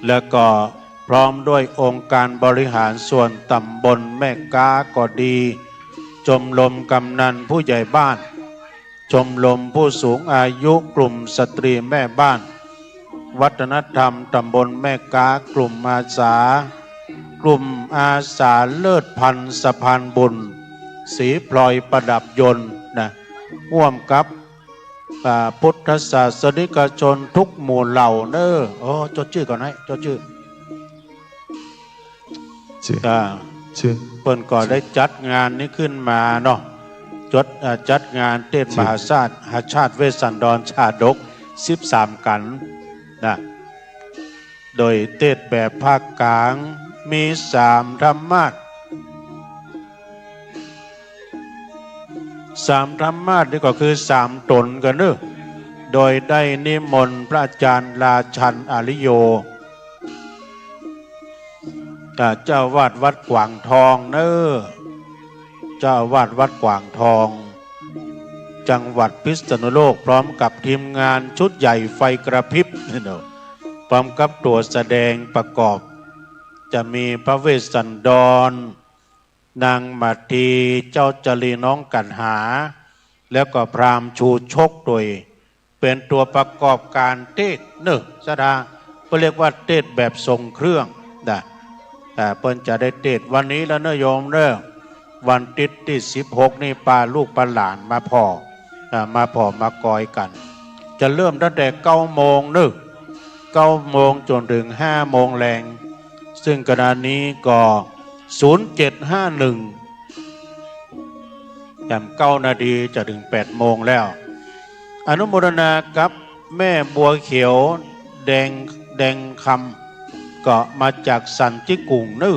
แล้วก็พร้อมด้วยองค์การบริหารส่วนตำบลแม่กาก็ดีชมรมกำนันผู้ใหญ่บ้านชมรมผู้สูงอายุกลุ่มสตรีแม่บ้านวัฒนธรรมตำบลแม่กากลุ่มอาสากลุ่มอาสาเลิศพันธ์สะพานบุญสีพลอยประดับยนต์นะร่วมกับพุทธศาสนิกชนทุกหมู่เหล่าเนอจดชื่อก่อนให้จดชื่อเพิ่นก็ได้จัดงานนี้ขึ้นมาเนาะจัดงานเทศมหาชาติเวสสันดรชาดก13กันนะโดยเทศแบบภาคกลางมี3ธรรมาส3ธรรมาสนี่ก็คือ3ตนกันเนอะโดยได้นิมนต์พระอาจารย์ราชันอาริโยเจ้าวาดวัดกวางทองเนอะเจ้าวาดวัดกวางทองจังหวัดพิษณุโลกพร้อมกับทีมงานชุดใหญ่ไฟกระพริบพร้อมกับตัวแสดงประกอบจะมีพระเวสสันดรนางมาทีเจ้าจรีน้องกันหาแล้วก็พราหมณ์ชูชกโดยเป็นตัวประกอบการเทศเนอะสดาก็เรียกว่าเทศแบบทรงเครื่องนะเพิ่นจะได้เทศวันนี้แล้วเนอะโยมเนอะวันที่16นี่ปาลูกปาหลานมากอยกันจะเริ่มตั้งแต่9 โมงเนอะ9 โมงจนถึง5 โมงแรงซึ่งขณะนี้ก็0751ยาม9 นาทีจะถึง8 โมงแล้วอนุโมทนากับแม่บัวเขียวแดงคำก็มาจากสันติกุ่งนึ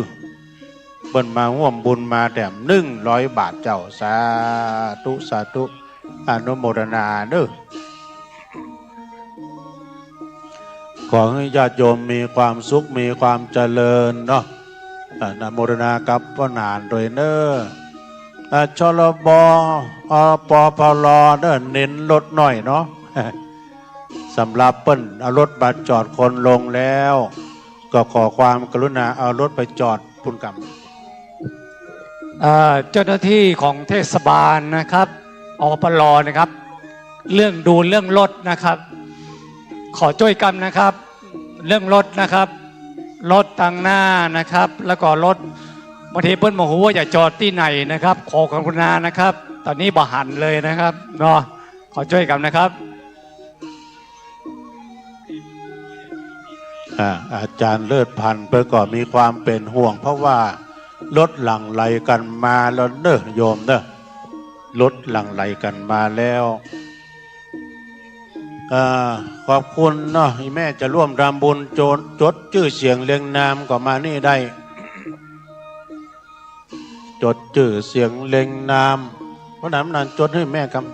เบิ่นมาร่วมบุญมาแถม100 บาทเจ้าสาธุอนุโมทนาเนอะขอให้ญาติโยมมีความสุขมีความเจริญเนาะอนุโมทนากับพ่อนานโดยเนอะชลบปพลเนอะเน้นรถหน่อยเนาะสำหรับเปิ้นเอารถมาจอดคนลงแล้วก็ขอความกรุณาเอารถไปจอดพุ่นกรรมเจ้าหน้าที่ของเทศบาลนะครับอปลนะครับเรื่องรถนะครับขอช่วยกันนะครับเรื่องรถนะครับรถตั้งหน้านะครับแล้วก็รถบางทีเปิ้ลโมโหว่าอย่าจอดที่ไหนนะครับขอความกรุณานะครับตอนนี้บ่หันเลยนะครับเนาะขอช่วยกันนะครับอาจารย์เลิศพันธ์เพื่อก่อนมีความเป็นห่วงเพราะว่ารถหลั่งไหลกันมาแล้วเนอะโยมเนอะรถหลั่งไหลกันมาแล้วขอบคุณเนาะแม่จะร่วมรำบุญจดชื่อเสียงเรียงนามก็มานี่ได้จดชื่อเสียงเรียงนามเพราะนั้นจดให้แม่กำ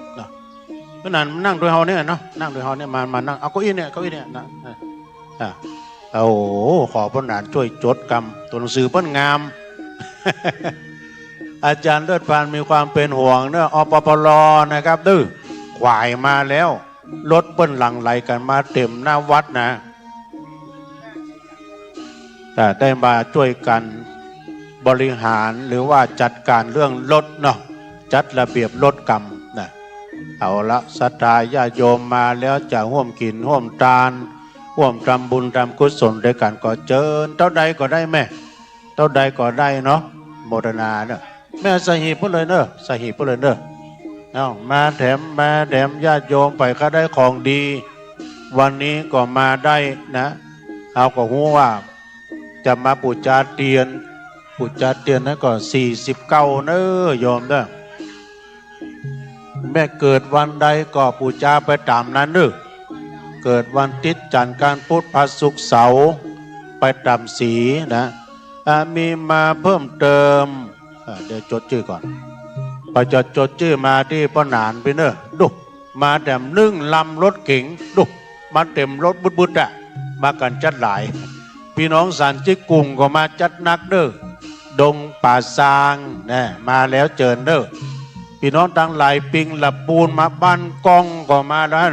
เพราะนั้นนั่งโดยเฮาเนี่ยเนาะนั่งโดยเฮาเนี่ยมานั่งเอาเก้าอี้เนี่ยนะโอ้ขอพระนานช่วยจดกรรมตัวหนังสือเปิ้นงาม อาจารย์เลิศพันธ์มีความเป็นห่วงเนอะอปปลนะครับดื้อขวายมาแล้วรถเปิ้นหลั่งไหลกันมาเต็มหน้าวัดนะแต่ได้มาช่วยกันบริหารหรือว่าจัดการเรื่องรถเนาะจัดระเบียบรถกรรมนะเอาละศรัทธาญาติโยมมาแล้วจะร่วมกินร่วมทานร่วมทำบุญทำกุศลด้วยกันก็เจริญเท่าใดก็ได้แม่เท่าใดก็ได้เนาะโมทนาเนอะแม่สหิพูดเลยเนอะสหิพูดเลยเนอะเอามาแถมญาติโยมไปก็ได้ของดีวันนี้ก็มาได้นะเอาก็หูว่าจะมาบูชาเตียนนั้นก็49เนอะโยมเนอะแม่เกิดวันใดก็บูชาไปตามนั้นเนอะเกิดวันอาทิตย์จันทร์การพุธพฤหัสศุกร์เสาร์ไปตามสีนะมีมาเพิ่มเติมเดี๋ยวจดชื่อก่อนไปจดชื่อมาที่พ่อหนานไปเนอะดูมาแต่1 ลำรถเก๋งดูมาเต็มรถบุดอะมากันจัดหลายพี่น้องสันติกุ่งก็มาจัดนักเด้อดงป่าซางนะมาแล้วเจิญเด้อพี่น้องทั้งหลายปิงหลับปูนมาบ้านกองก็มาด้าน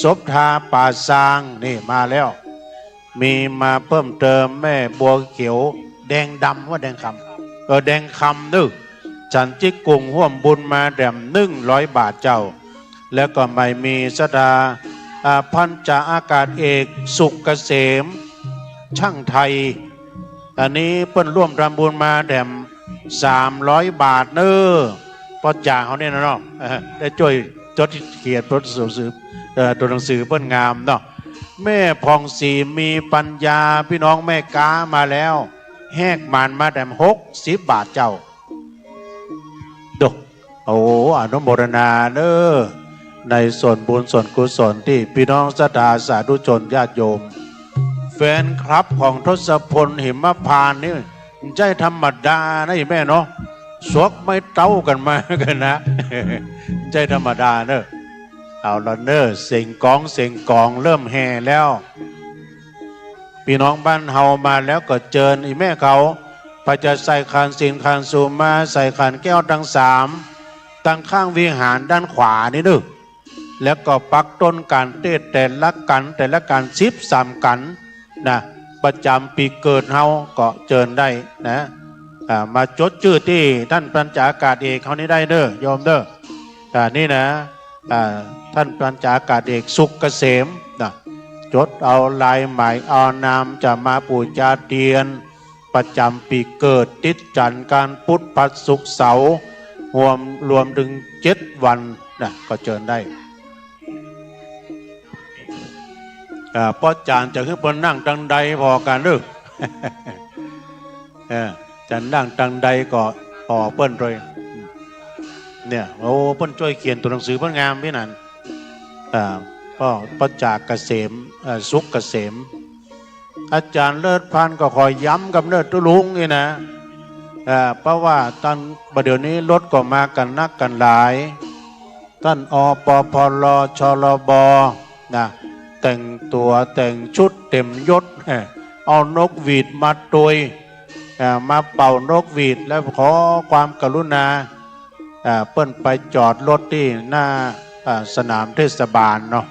ศพทาป่าซางนี่มาแล้ว มีมาเพิ่มเติมแม่บัวเขียวแดงดำว่าแดงคำแดงคำนึกจันจิกกุงห่วมบุญมาแดม100 บาทเจ้าแล้วก็ไม่มีสดาพันจ่าอากาศเอกสุกเกษมช่างไทยอันนี้เพิ่นร่วมรำบุญมาแดม300 บาทเนอพอจ่าเขาเนี่ยนะเนาะได้ช่วยจดเขียนตัวหนังสือตัวหนังสือเพิ่นงามเนาะแม่พองศรีมีปัญญาพี่น้องแม่ก้ามาแล้วแหกมันมาแดม60 บาทเจ้าดกโอ้อนุโมทนาเนอในส่วนบุญส่วนกุศลที่พี่น้องศรัทธาสาธุชนญาติโยมแฟนคลับของทศพลหิมพานต์นี่ใจธรรมดานะแม่เนาะสวกไม่เต้ากันมากันนะ ใจธรรมดาเนอะเอาละเนอะเสียงกองเริ่มแห่แล้วพี่น้องบ้านเฮามาแล้วก็เจิญอีแม่เขาพระจะใส่คานสินคานสูมาใส่คานแก้วทั้ง3ตั้งข้างวิหารด้านขวานี่นึกแล้วก็ปักต้นการเทศแต่ละกัน13 กันนะประจำปีเกิดเฮาก็เจิญได้นะมาจดชื่อที่ท่านปัญจาอากาศเอกเขานี่ได้เด้อโยมเด้อนี่นะท่านปัญจาอากาศเอกสุกเกษมนะจดเอาลายหมายเอานามจะมาปูชาเทียนประจำปีเกิดติดจันทร์การพุธพฤหัสศุกร์เสาร์รวมถึง7 วันนะก็เจิญได้พ่อจานจะขึ้นบนนั่งตังใดพอกันหรือ จะนั่งตังใดก็พอเปิ้นเลยเนี่ยโอ้เปิ้นช่วยเขียนตัวหนังสือเปิ้นงามพี่นั่นก็ประจากเกษมสุกเกษมอาจารย์เลิศพันธ์ก็คอยย้ำกับเนิดตุลุงนี่นะเพราะว่าตอนประเดี๋ยวนี้รถก็มากันนักกันหลายท่านอปพลชลบนะแต่งตัวแต่งชุดเต็มยศเอานกหวีดมาตุยมาเป่านกหวีดแล้วขอความกรุณาเปิ้นไปจอดรถที่หน้าสนามเทศบาลเนาะ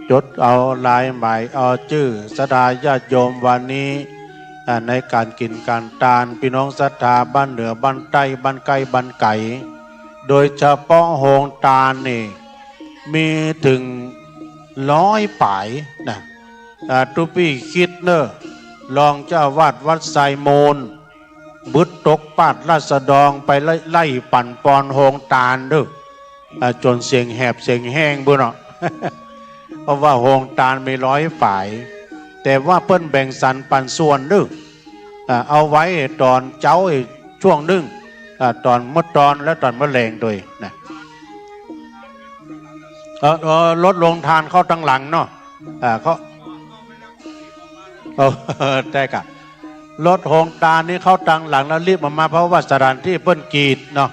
จดเอาลายหมายเอาชื่อศรัทธาญาติโยมวันนี้ในการกินการทานพี่น้องศรัทธาบ้านเหนือบ้านใต้บ้านไกลบ้านไก่โดยเฉพาะโฮงตาลนี่มีถึง100 ป่ายนะทุพี่คิดเนอะรองเจ้าวาดวัดไซโมนบึดตกปาดราษฎรไปไล่ปั่นปอนโฮงตาลเด้อจนเสียงแหบเสียงแห้งบุญเนาะ เพราะว่าโฮงตาลมี100 ฝ่ายแต่ว่าเปิ้นแบ่งสรรปันส่วนเด้อเอาไว้ตอนเจ้าช่วงนึงตอนมดตอนและตอนมะแรงด้วยนะลดลงทานเข้าตั้งหลังเนาะเขาได้กะรถโฮงตาลนี่เข้าตั้งหลังแล้วรีบมาเพราะว่าสถานที่เปิ้นกีดเนาะ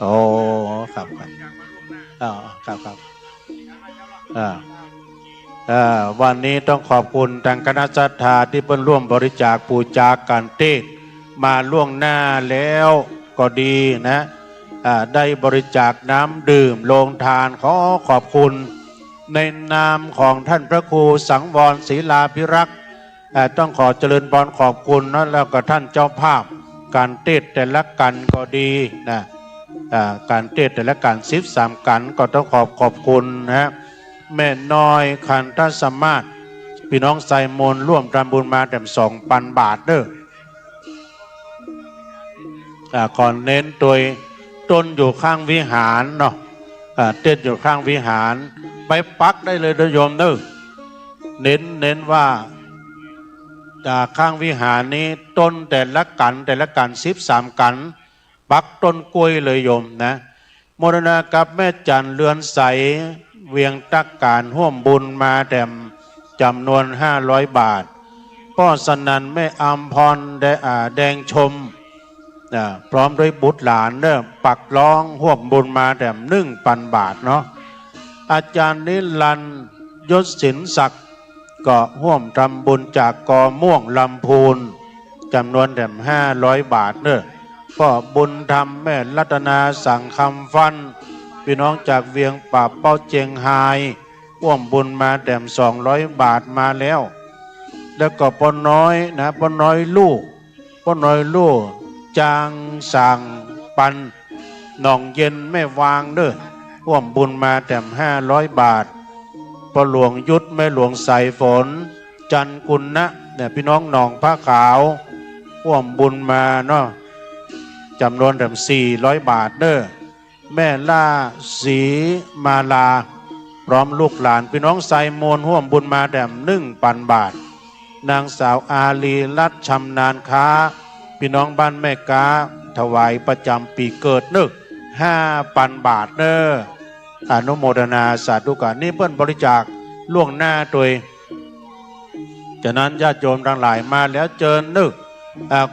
โอ้ครับครับวันนี้ต้องขอบคุณทางคณะศรัทธาที่เปิ้นร่วมบริจาคปูจาการเทศมาล่วงหน้าแล้วก็ดีนะได้บริจาคน้ำดื่มโรงทานขอขอบคุณในนามของท่านพระครูสังวรศรีลาภิรักษ์ต้องขอเจริญพรขอบคุณนะแล้วก็ท่านเจ้าภาพการเทศแต่ละกันก็ดีนะการเทศแต่ละกัน13 กันก็ต้องขอบคุณนะแม่น้อยขันทสมมาตรพี่น้องไซมนร่วมทำบุญมาแต่2,000 บาทเด้อขอเน้นโดยต้นอยู่ข้างวิหารเนาะเต้นอยู่ข้างวิหารไปปักได้เลยโยมเด้อเน้นว่าจากข้างวิหารนี้ต้นแต่ละกัน13 กันปักต้นกล้วยเลยโยมนะโมรณากับแม่จันเรือนใสเวียงตักการห่วมบุญมาแด่มจำนวน500 บาทพ่อสนันแม่อัมพรแดงชมพร้อมด้วยบุตรหลานเด้อปักร้องห่วมบุญมาแด่ม1,000 บาทเนาะอาจารย์นิรันดร์ยศศิลป์ศักดิ์ก็ห่วมทำบุญจากกอม่วงลำพูนจำนวนแด่ม500 บาทเด้อพ่อบุญธรรมแม่รัตนาสั่งคำฟันพี่น้องจากเวียงป่าเป้าเจียงไฮ ร่วมบุญมาแด่ม200 บาทมาแล้ว แล้วก็ปอน้อยนะปอน้อยลูกปอน้อยลูกจางสั่งปันหนองเย็นแม่วางเด้อร่วมบุญมาแด่ม500 บาทปอหลวงยุทธแม่หลวงใสฝนจันกุลนะเนี่ยพี่น้องหนองผ้าขาวร่วมบุญมาเนาะจำนวนแด่ม400 บาทเด้อแม่ล่าสีมาลาพร้อมลูกหลานพี่น้องไซโมนร่วมบุญมาแด่ม1,000 บาทนางสาวอาลีรัตน์ชำนาญค้าพี่น้องบ้านแม่กาถวายประจำปีเกิด5,000 บาทเด้ออนุโมทนาสาธุการนี่เพิ่นบริจาคล่วงหน้าโดยฉะนั้นญาติโยมทั้งหลายมาแล้วเจอ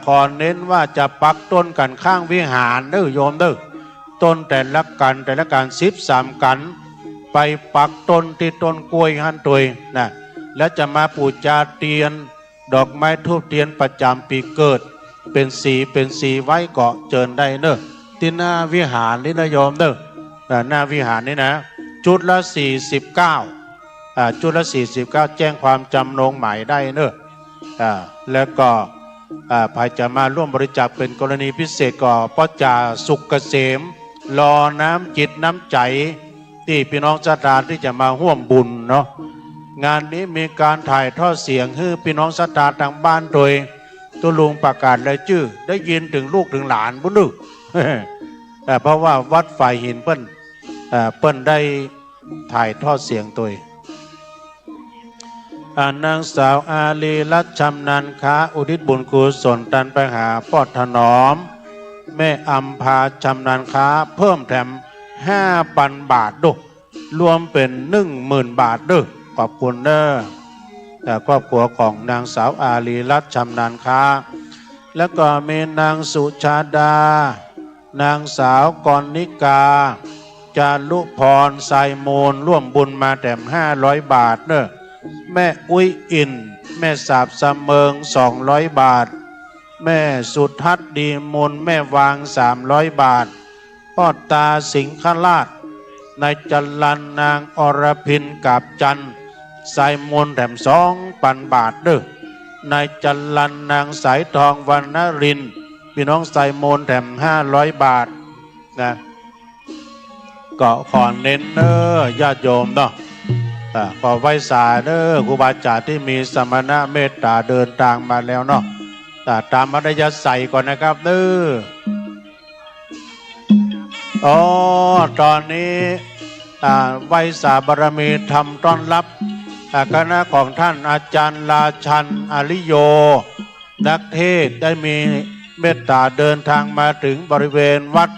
ขอเน้นว่าจะปักต้นกันข้างวิหารเด้อโยมเด้อต้นแต่ละกัน13 กันไปปักต้นที่ต้นกล้วยหันตัวยนะแล้วจะมาปูชาเทียนดอกไม้ทูบเทียนประจำปีเกิดเป็นสีไว้เกาะเจิญได้เนอะที่หน้าวิหารนี่นะโยมเนอะหน้าวิหารนี่นะจุดละ49จุดละ49แจ้งความจำนงหมายได้เนอะแล้วก็ภายจะมาร่วมบริจาคเป็นกรณีพิเศษก็ป้อจ่าสุกเกษมรอน้ำจิตน้ำใจที่พี่น้องศรัทธาที่จะมาร่วมบุญเนาะงานนี้มีการถ่ายทอดเสียงให้พี่น้องศรัทธาทางบ้านโดยตัวลุงประกาศรายชื่อได้ยินถึงลูกถึงหลานบุญดึก เพราะว่าวัดฝ่ายหินเปิ้นได้ถ่ายทอดเสียงตัวนางสาวอาลีรัตน์ชำนาญค้าอุทิศบุญกุศลตันไปหาปอดถนอมแม่อัมพาชำนาญค้าเพิ่มแถม5,000 บาทดุรวมเป็น10,000 บาทดึกขอบคุณเด้อครอบครัวของนางสาวอาลีรัตน์ชำนาญค้าแล้วก็มีนางสุชาดานางสาวกรณิกาจารุพรไซโมนร่วมบุญมาแถม500 บาทเด้อแม่อุ้ยอินแม่สาบสะเมิง200 บาทแม่สุทัศน์ดีมนแม่วาง300 บาทพ่อตาสิงคราชนายจันลันนางอรพินกาบจันไซมนแถม2,000 บาทเด้อนายจันลันนางสายทองวรรณรินพี่น้องไซมนแถม500 บาทนะก็ขอเน้นเน้อญาติโยมเนาะขอไว้สาเด้อครูบาอาจารย์ที่มีสมณะเมตตาเดินทางมาแล้วเนาะตามมัธยศัยก่อนนะครับเด้อตอนนี้ไว้สาบารมีทำต้อนรับคณะของท่านอาจารย์ราชันอริโยนักเทศได้มีเมตตาเดินทางมาถึงบริเวณวัด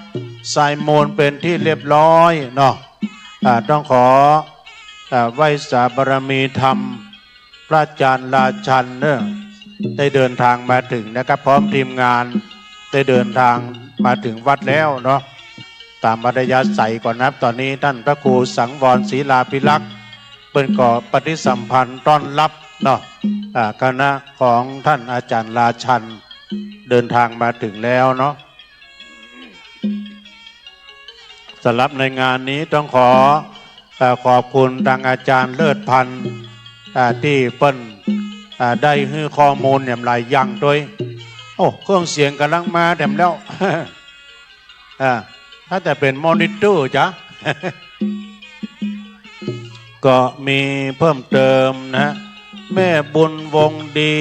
ไซโมนเป็นที่เรียบร้อยเนาะต้องขอไหว้สาบารมีธรรมพระอาจารย์ราชันเนี่ยได้เดินทางมาถึงนะครับพร้อมทีมงานได้เดินทางมาถึงวัดแล้วเนาะตามมัธยศัยก่อนนับตอนนี้ท่านพระครูสังวรศรีลาภิลักษ์เป็นก่อปฏิสัมพันธ์ต้อนรับเนาะคณะของท่านอาจารย์ราชันเดินทางมาถึงแล้วเนาะสำหรับในงานนี้ต้องขอบคุณทางอาจารย์เลิศพันธ์ที่เปิ้นได้ให้ข้อมูลอย่างไรอย่างโดยเครื่องเสียงกำลังมาแถมแล้ว ถ้าแต่เป็นมอนิเตอร์จ้ะ ก็มีเพิ่มเติมนะแม่บุญวงดี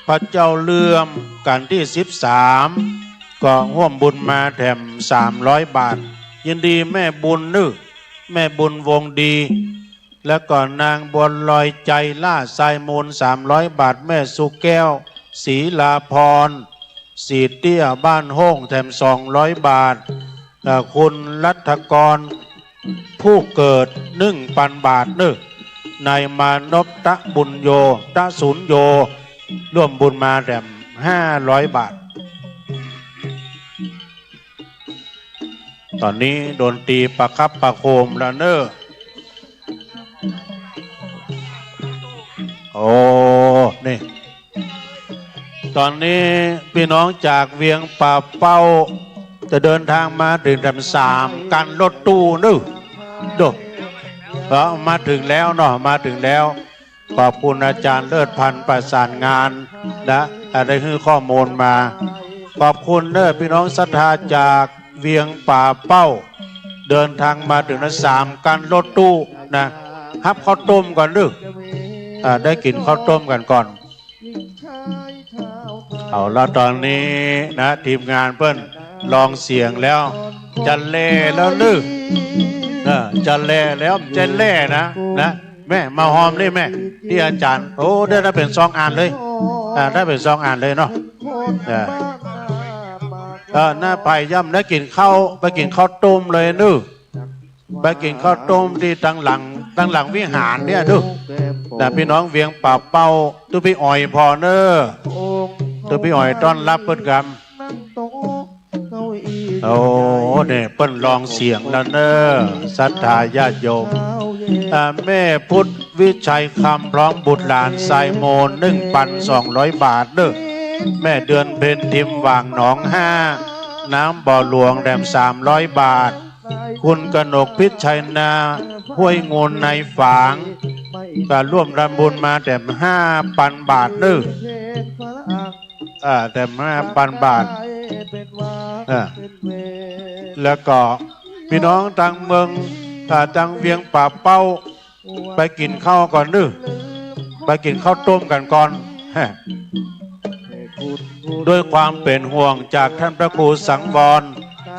พระเจ้าเลื่อมกันที่13ก็ร่วมบุญมาแถม300 บาทยินดีแม่บุญแม่บุญวงดีแล้วก็นางบัวลอยใจล่าไซมูล300 บาทแม่สุแก้วศรีลาพรสีเตี้ยบ้านห้องแถม200 บาทคุณรัฐกรผู้เกิด1,000 บาทนายมานพตะบุญโยตะสุนโยร่วมบุญมาแถม500 บาทตอนนี้โดนตีประคับประโคมแล้วเนอะนี่ตอนนี้พี่น้องจากเวียงป่าเป้าจะเดินทางมาถึงแถม3กันรถตู้ดู ก็มาถึงแล้วเนาะมาถึงแล้วขอบคุณอาจารย์เลิศพันธ์ประสานงานนะได้ให้ข้อมูลมาขอบคุณเด้อพี่น้องศรัทธาจากเวียงป่าเป้าเดินทางมาถึงนะ3กันรถตู้นะฮับข้าวต้มก่อนดึกได้กินข้าวต้มกันก่อนเอาละตอนนี้นะทีมงานเพิ่นลองเสียงแล้วจะเล่แล้วลึกจะเล่แล้วจะเล่นะแม่มาหอมนี่แม่ที่อาจารย์โอ้ได้เป็นซองอ่านเลยได้เป็นซองอ่านเลยเนาะหน้าไปย่ำได้กินข้าวไปกินข้าวต้มเลยนึกไปกินข้าวต้มที่ตั้งหลังวิหารเนี่ยดูแต่พี่น้องเวียงป่าเป้าตุพี่อ่อยพอเนอตุพี่อ่อยต้อนรับเปิ้นกรรมโอ้เนี่ยเปิ้นลองเสียงแล้วเนอศรัทธาญาติโยมแม่พุทธวิชัยคำพร้อมบุตรหลานไซโมน1,200 บาทเด้อแม่เดือนเพ็ญทิมหว่างหนอง5น้ำบ่อหลวงแดม300 บาทคุณกนกพิชัยนาห้วยงูในฝางก็ร่วมรำบุญมาแต่5,000 บาทเด้อแต่5,000 บาทแล้วก็พี่น้องทางเมืองทางเวียงป่าเป้าไปกินข้าวก่อนเด้อไปกินข้าวต้มกันก่อนด้วยความเป็นห่วงจากท่านพระครูสังวร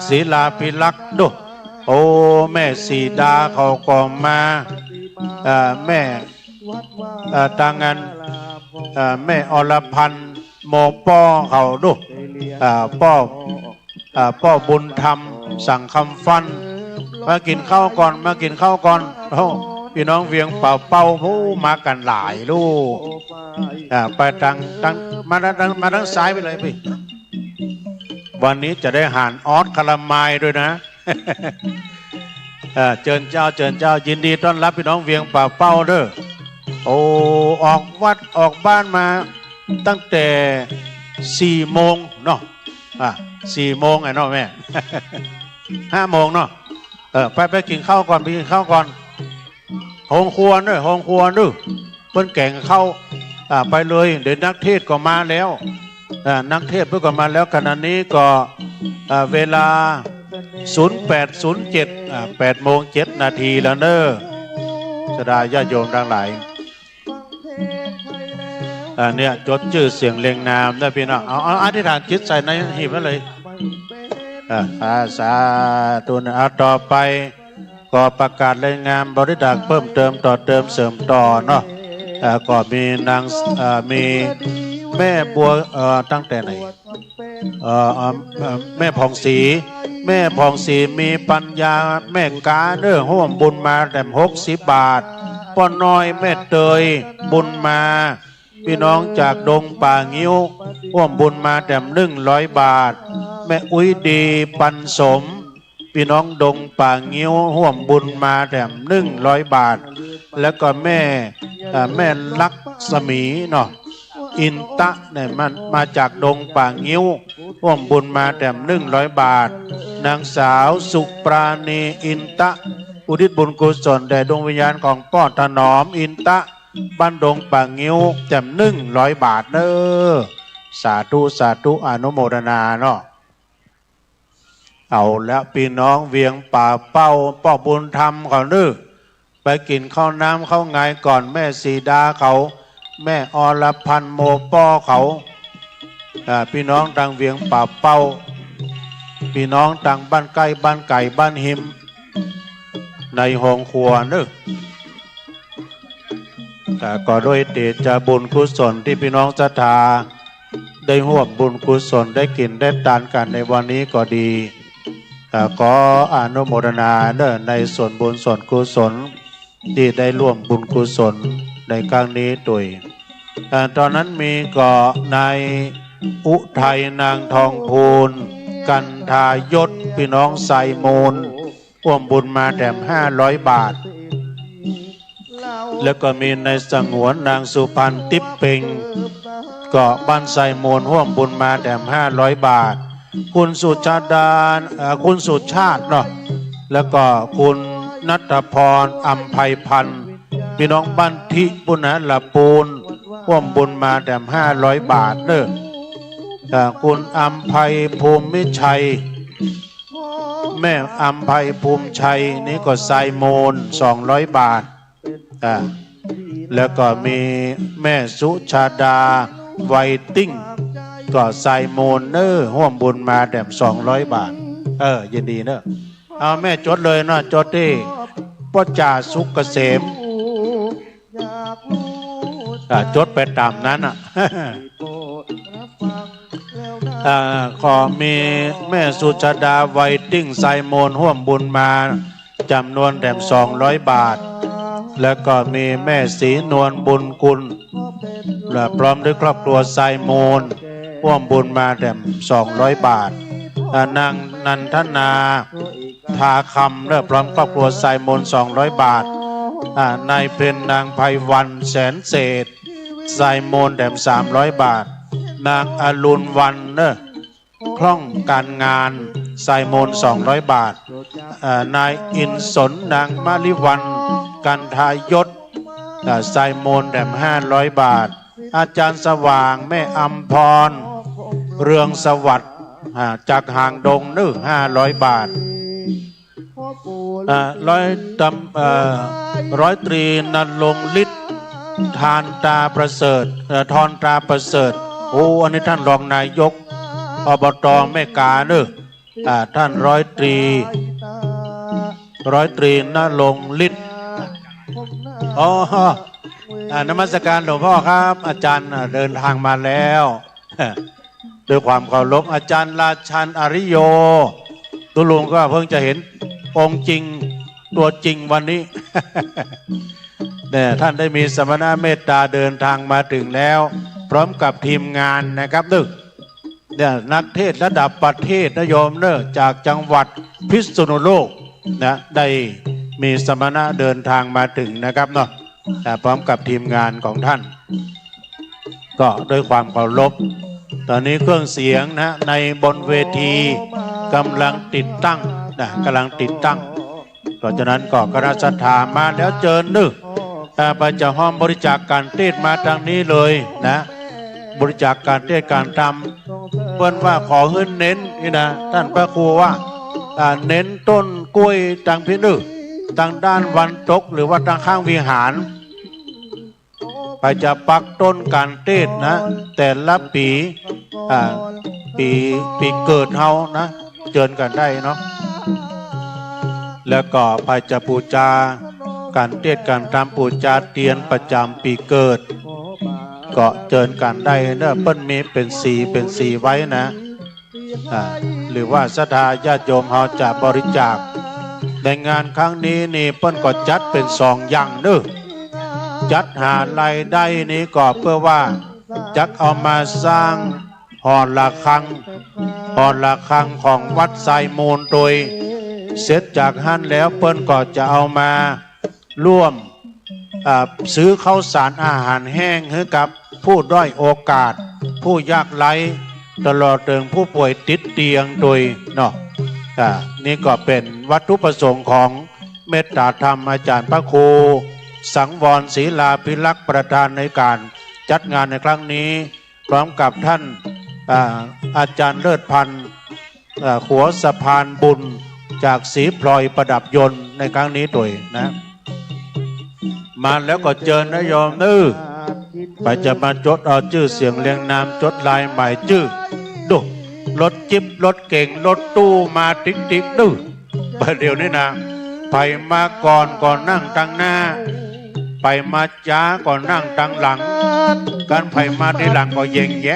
ศิลาภิลักษ์ด้วยโอ้แม่สีดาเขาก็มาแม่ตางานแม่อรพันธ์โมป้อเขาด้วยป้อบุญธรรมสั่งคำฟันมากินข้าวก่อนมากินข้าวก่อนโอ้พี่น้องเวียงเป่าเป้าผู้มากันหลายลูกไปทางมาทางซ้ายไปเลยพี่วันนี้จะได้หารออสคาราไมล์ด้วยนะเจิญเจ้ายินดีต้อนรับพี่น้องเวียงป่าเป้าเด้อโอ้ออกวัดออกบ้านมาตั้งแต่4 โมงเนาะ4 โมงไงเนาะแม่5 โมงเนาะไปกินข้าวก่อนไปกินข้าวก่อนห้องครัวเด้อห้องครัวเด้อเพิ่นแก่งเข้าไปเลยเดี๋ยวนักเทศก็มาแล้วนักเทศเพิ่งก็มาแล้วขณะนี้ก็เวลา08:07 8:07 นาทีแล้วเนอะสดาญาติโยมทั้งหลายเนี่ยจดชื่อเสียงเรียงนามได้พี่น้องเอาอธิษฐานจิตใส่ในหีบไว้เลยสาธุนะต่อไปก็ประกาศรายงานบริจาคเพิ่มเติมต่อเติมเสริมต่อเนาะก็มีนางมีแม่บัวตั้งแต่ไหนแม่ผ่องศรีมีปัญญาแม่กาเนื้อห่วมบุญมาแต่60 บาทป้อน้อยแม่เตยบุญมาพี่น้องจากดงป่างิ้วห่วมบุญมาแต่100 บาทแม่อุ้ยดีปันสมพี่น้องดงป่างิ้วห่วมบุญมาแต่100 บาทแล้วก็แม่ลักษมีเนาะอินตะเนี่ยมันมาจากดงป่างิ้วห่วมบุญมาแต่100 บาทนางสาวสุปราณีอินตะอุทิศบุญกุศลแด่ดวงวิญญาณของป้อถนอมอินตะบ้านดงป่างิ้วแต่100 บาทเนอสาธุอนุโมทนาเนาะเอาแล้วพี่น้องเวียงป่าเป้าป้อบุญธรรมเขาเนอไปกินข้าวน้ำข้าวไงก่อนแม่สีดาเขาแม่อรพันธ์โมป้อเขาพี่น้องทางเวียงป่าเป้าพี่น้องทางบ้านใกล้บ้านไก่บ้านหิมในห้องครัวนึกก็ด้วยเดชบุญกุศลที่พี่น้องศรัทธาได้ร่วมบุญกุศลได้กินได้ทานกันในวันนี้ก็ดีขออนุโมทนาเด้อในส่วนบุญส่วนกุศลที่ได้ร่วมบุญกุศลในครั้งนี้ด้วยตอนนั้นมีก็นายอุทัยนางทองพูนกันทายศพี่น้องไซมูลร่วมบุญมาแถม500 บาทแล้วก็มีในสงวนนางสุพรรณติ๊บเป่งก็บ้านไซมูลร่วมบุญมาแถม500 บาทคุณสุชาติเนาะแล้วก็คุณ นัทพรอัมไพพันธ์พี่น้องบ้านทิปุณละปูนร่วมบุญมาแต่500 บาทเด้อคุณอัมไพภูมิชัยแม่อัมไพภูมิชัยนี่ก็ไซโมน200 บาทแล้วก็มีแม่สุชาดาไวติ้งก็ไซโมนร่วมบุญมาแต่200 บาทยินดีเนอะเอาแม่จดเลยนะจดที่พ่อจ่าสุกเกษมจดไปตามนั้นขอมีแม่สุชาดาไวติ้งไซโมนร่วมบุญมาจำนวนแต่200 บาทแล้วก็มีแม่ศรีนวลบุญกุลและพร้อมด้วยครอบครัวไซโมนร่วมบุญมาแต่200 บาทนางนันทนาทาคำและพร้อมครอบครัวไซโมน200 บาทนายเพนนางไพวันแสนเศษไซโมนแต่300 บาทนางอรุณวันคล่องการงานไซโมน200 บาทนายอินสนนางมาลิวันกันทายศไซโมนแต่500 บาทอาจารย์สว่างแม่อัมพรเรืองสวัสดิ์จากห่างดง500 บาทร้อยตรีนรงค์ฤทธิ์ทานตาประเสริฐทอนตาประเสริฐอันนี้ท่านรองนายกอบต.แม่กาท่านร้อยตรีนรงค์ฤทธิ์นมัสการหลวงพ่อครับอาจารย์เดินทางมาแล้วด้วยความเคารพอาจารย์ราชันอริโยตุลุงก็เพิ่งจะเห็นองค์จริงตัวจริงวันนี้ เนี่ยท่านได้มีสมณะเมตตาเดินทางมาถึงแล้วพร้อมกับทีมงานนะครับเนี่ยนักเทศระดับประเทศนะโยมจากจังหวัดพิษณุโลกนะได้มีสมณะเดินทางมาถึงนะครับเนาะพร้อมกับทีมงานของท่านก็ด้วยความเคารพตอนนี้เครื่องเสียงนะในบนเวทีกำลังติดตั้งเพราะฉะนั้นก็คณะศรัทธามาแล้วเจิญไปจะห้อมบริจาคการเทศมาทางนี้เลยนะบริจาคการเทศการทำเพื่อนว่าขอขึ้นเน้นนี่นะท่านพระครูว่าเน้นต้นกล้วยทางพินึกทางด้านวันตกหรือว่าทางข้างวิหารไปจะปักต้นการเทศนะแต่ละปีเกิดเฮานะเจิญกันได้เนาะแล้วก็ไปจะปูจาการเทศการทำปูจาเตียนประจำปีเกิดก็เจิญกันได้เนอะเปิ้นมีเป็นสีไว้นะหรือว่าศรัทธาญาติโยมเฮาจะบริจาคในงานครั้งนี้นี่เปิ้นก็จัดเป็น2 อย่างจัดหารายได้นี้ก็เพื่อว่าจักเอามาสร้างหอระฆังของวัดไซโมนโดยเสร็จจากหั่นแล้วเปิ้นก็จะเอามาร่วมซื้อข้าวสารอาหารแห้งให้กับผู้ด้อยโอกาสผู้ยากไร้ตลอดถึงผู้ป่วยติดเตียงโดยเนาะนี่ก็เป็นวัตถุประสงค์ของเมตตาธรรมอาจารย์พระครูสังวรศรีลาภิลักษ์ประธานในการจัดงานในครั้งนี้พร้อมกับท่านอาจารย์เลิศพันธ์ขัวสะพานบุญจากศรีพลอยประดับยนต์ในครั้งนี้ด้วยนะมาแล้วก็เจอนะโยมไปจะมาจดเอาชื่อเสียงเรียงนามจดลายหมายชื่อดูรถจิ๊บรถเก่งรถตู้มาติ๊กประเดี๋ยวนี้นะไปมาก่อนนั่งตั้งหน้าไปมาจ้าก่อนนั่งตั้งหลังการไปมาที่หลังก็เย่งแย่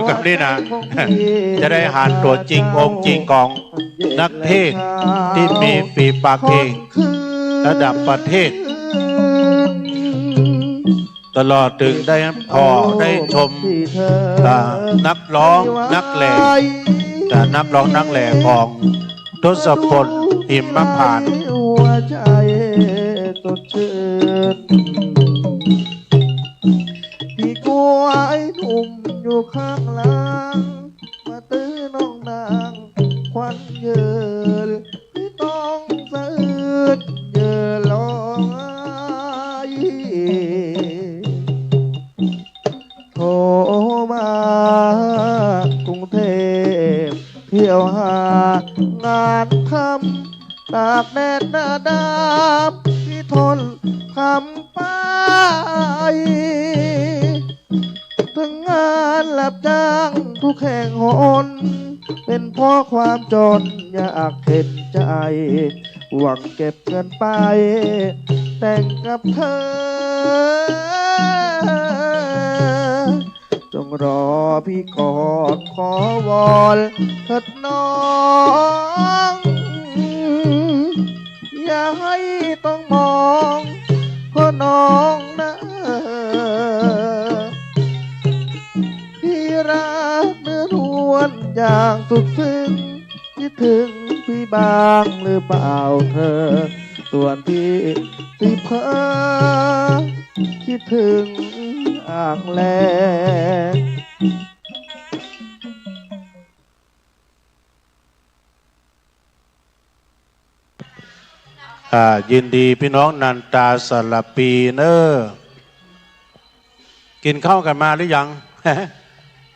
กับนี่นะจะได้หานตัวจริงองค์จริงของนักเทศที่มีฝีปากเก่งระดับประเทศตลอดถึงได้พอได้ชมนักร้องนักแหล่นักร้องนักแหล่ของทศพลหิมพานต์พี่กล้วยหนุ่มอยู่ข้างหลังมาตื้อน้องนางควันเยินพี่ต้องสะอื้นเยิ คำตากแดดหน้าดำที่ทนคำไปถึงงานรับจ้างทุกแห่งหนเป็นเพราะความจนอยากเห็นใจ หวังเก็บเงินไป แต่งกับเธอ จงรอพี่กอดขอวอนเถิดน้อง อย่าให้ต้องมองเพราะน้องนะพี่รักเนื้อนวลอย่างสุดซึ้งคิดถึงพี่บ้างหรือเปล่าเธอ ส่วนพี่ที่เพ้อคิดถึงอ่างแล ยินดีพี่น้องนันตาสลับปีเนอกินข้าวกันมาหรือยัง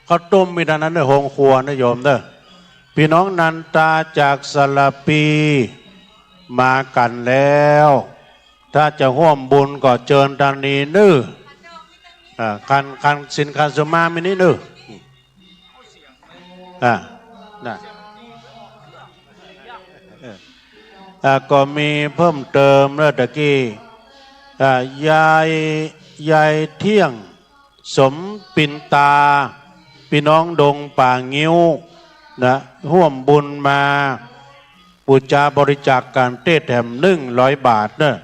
ข้าวต้มมีดังนั้นในห้องครัวนะโยมเด้อพี่น้องนันตาจากสลับปีมากันแล้ว ถ้าจะร่วมบุญก็เชิญตอนนี้เนื้อคันสินคันสมามินี่เนื้อนะก็มีเพิ่มเติมเมื่อตะกี้ยายเที่ยงสมปินตาพี่น้องดงป่างิ้วนะร่วมบุญมาบูชาบริจาคการเต้แถม100 บาทเนอะ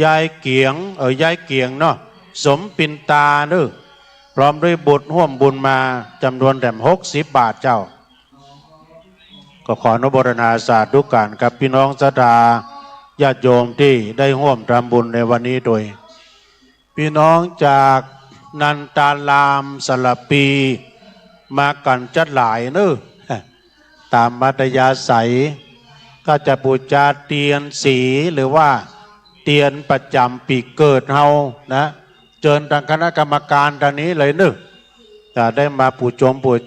ยายเกียงยายเกียงเนาะสมปินตาเนอะพร้อมด้วยบุตรร่วมบุญมาจำนวนแถม60 บาทเจ้าก็ขออนุโมทนาสาธุการกับพี่น้องศรัทธาญาติโยมที่ได้ร่วมทำบุญในวันนี้โดยพี่น้องจากนันตาลามสลับปีมากันจัดหลายเนอะตามมัธยาศัยก็จะบูชาเทียนสีหรือว่าเทียนประจำปีเกิดเฮานะเชิญทางคณะกรรมการตอนนี้เลยเนอะจะได้มาบู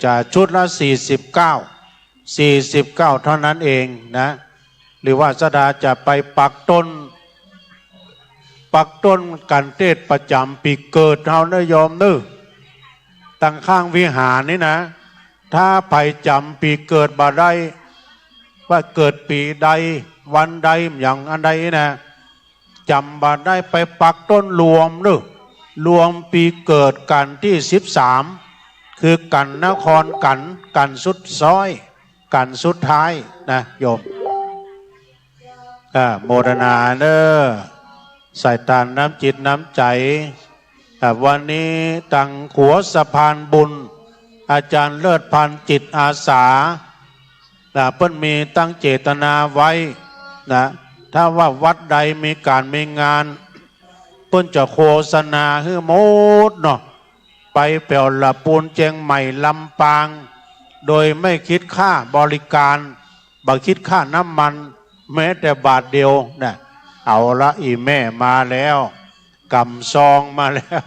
ชาชุดละ49 เท่านั้นเองนะหรือว่าสดาจะไปปักต้นกันเทศประจำปีเกิดเฮาเนอะโยมเนอะตั้งข้างวิหารนี่นะถ้าไปจำปีเกิดบ่ได้ว่าเกิดปีใดวันใดอย่างอันใดนะจำบ่ได้ไปปักต้นรวมเนอะรวมปีเกิดกันที่13คือกันนครกันสุดซอยกันสุดท้ายนะโยมโมทนาเนอใส่ตานน้ำจิตน้ำใจวันนี้ตั้งขัวสะพานบุญอาจารย์เลิศพันธ์จิตอาสาเพิ่นมีตั้งเจตนาไว้นะถ้าว่าวัดใดมีการมีงานเพิ่นจะโฆษณาให้หมดเนาะไปแปลละปูนเจียงใหม่ลำปางโดยไม่คิดค่าบริการบ่คิดค่าน้ำมันแม้แต่บาทเดียวนะเอาละอีแม่มาแล้วกำซองมาแล้ว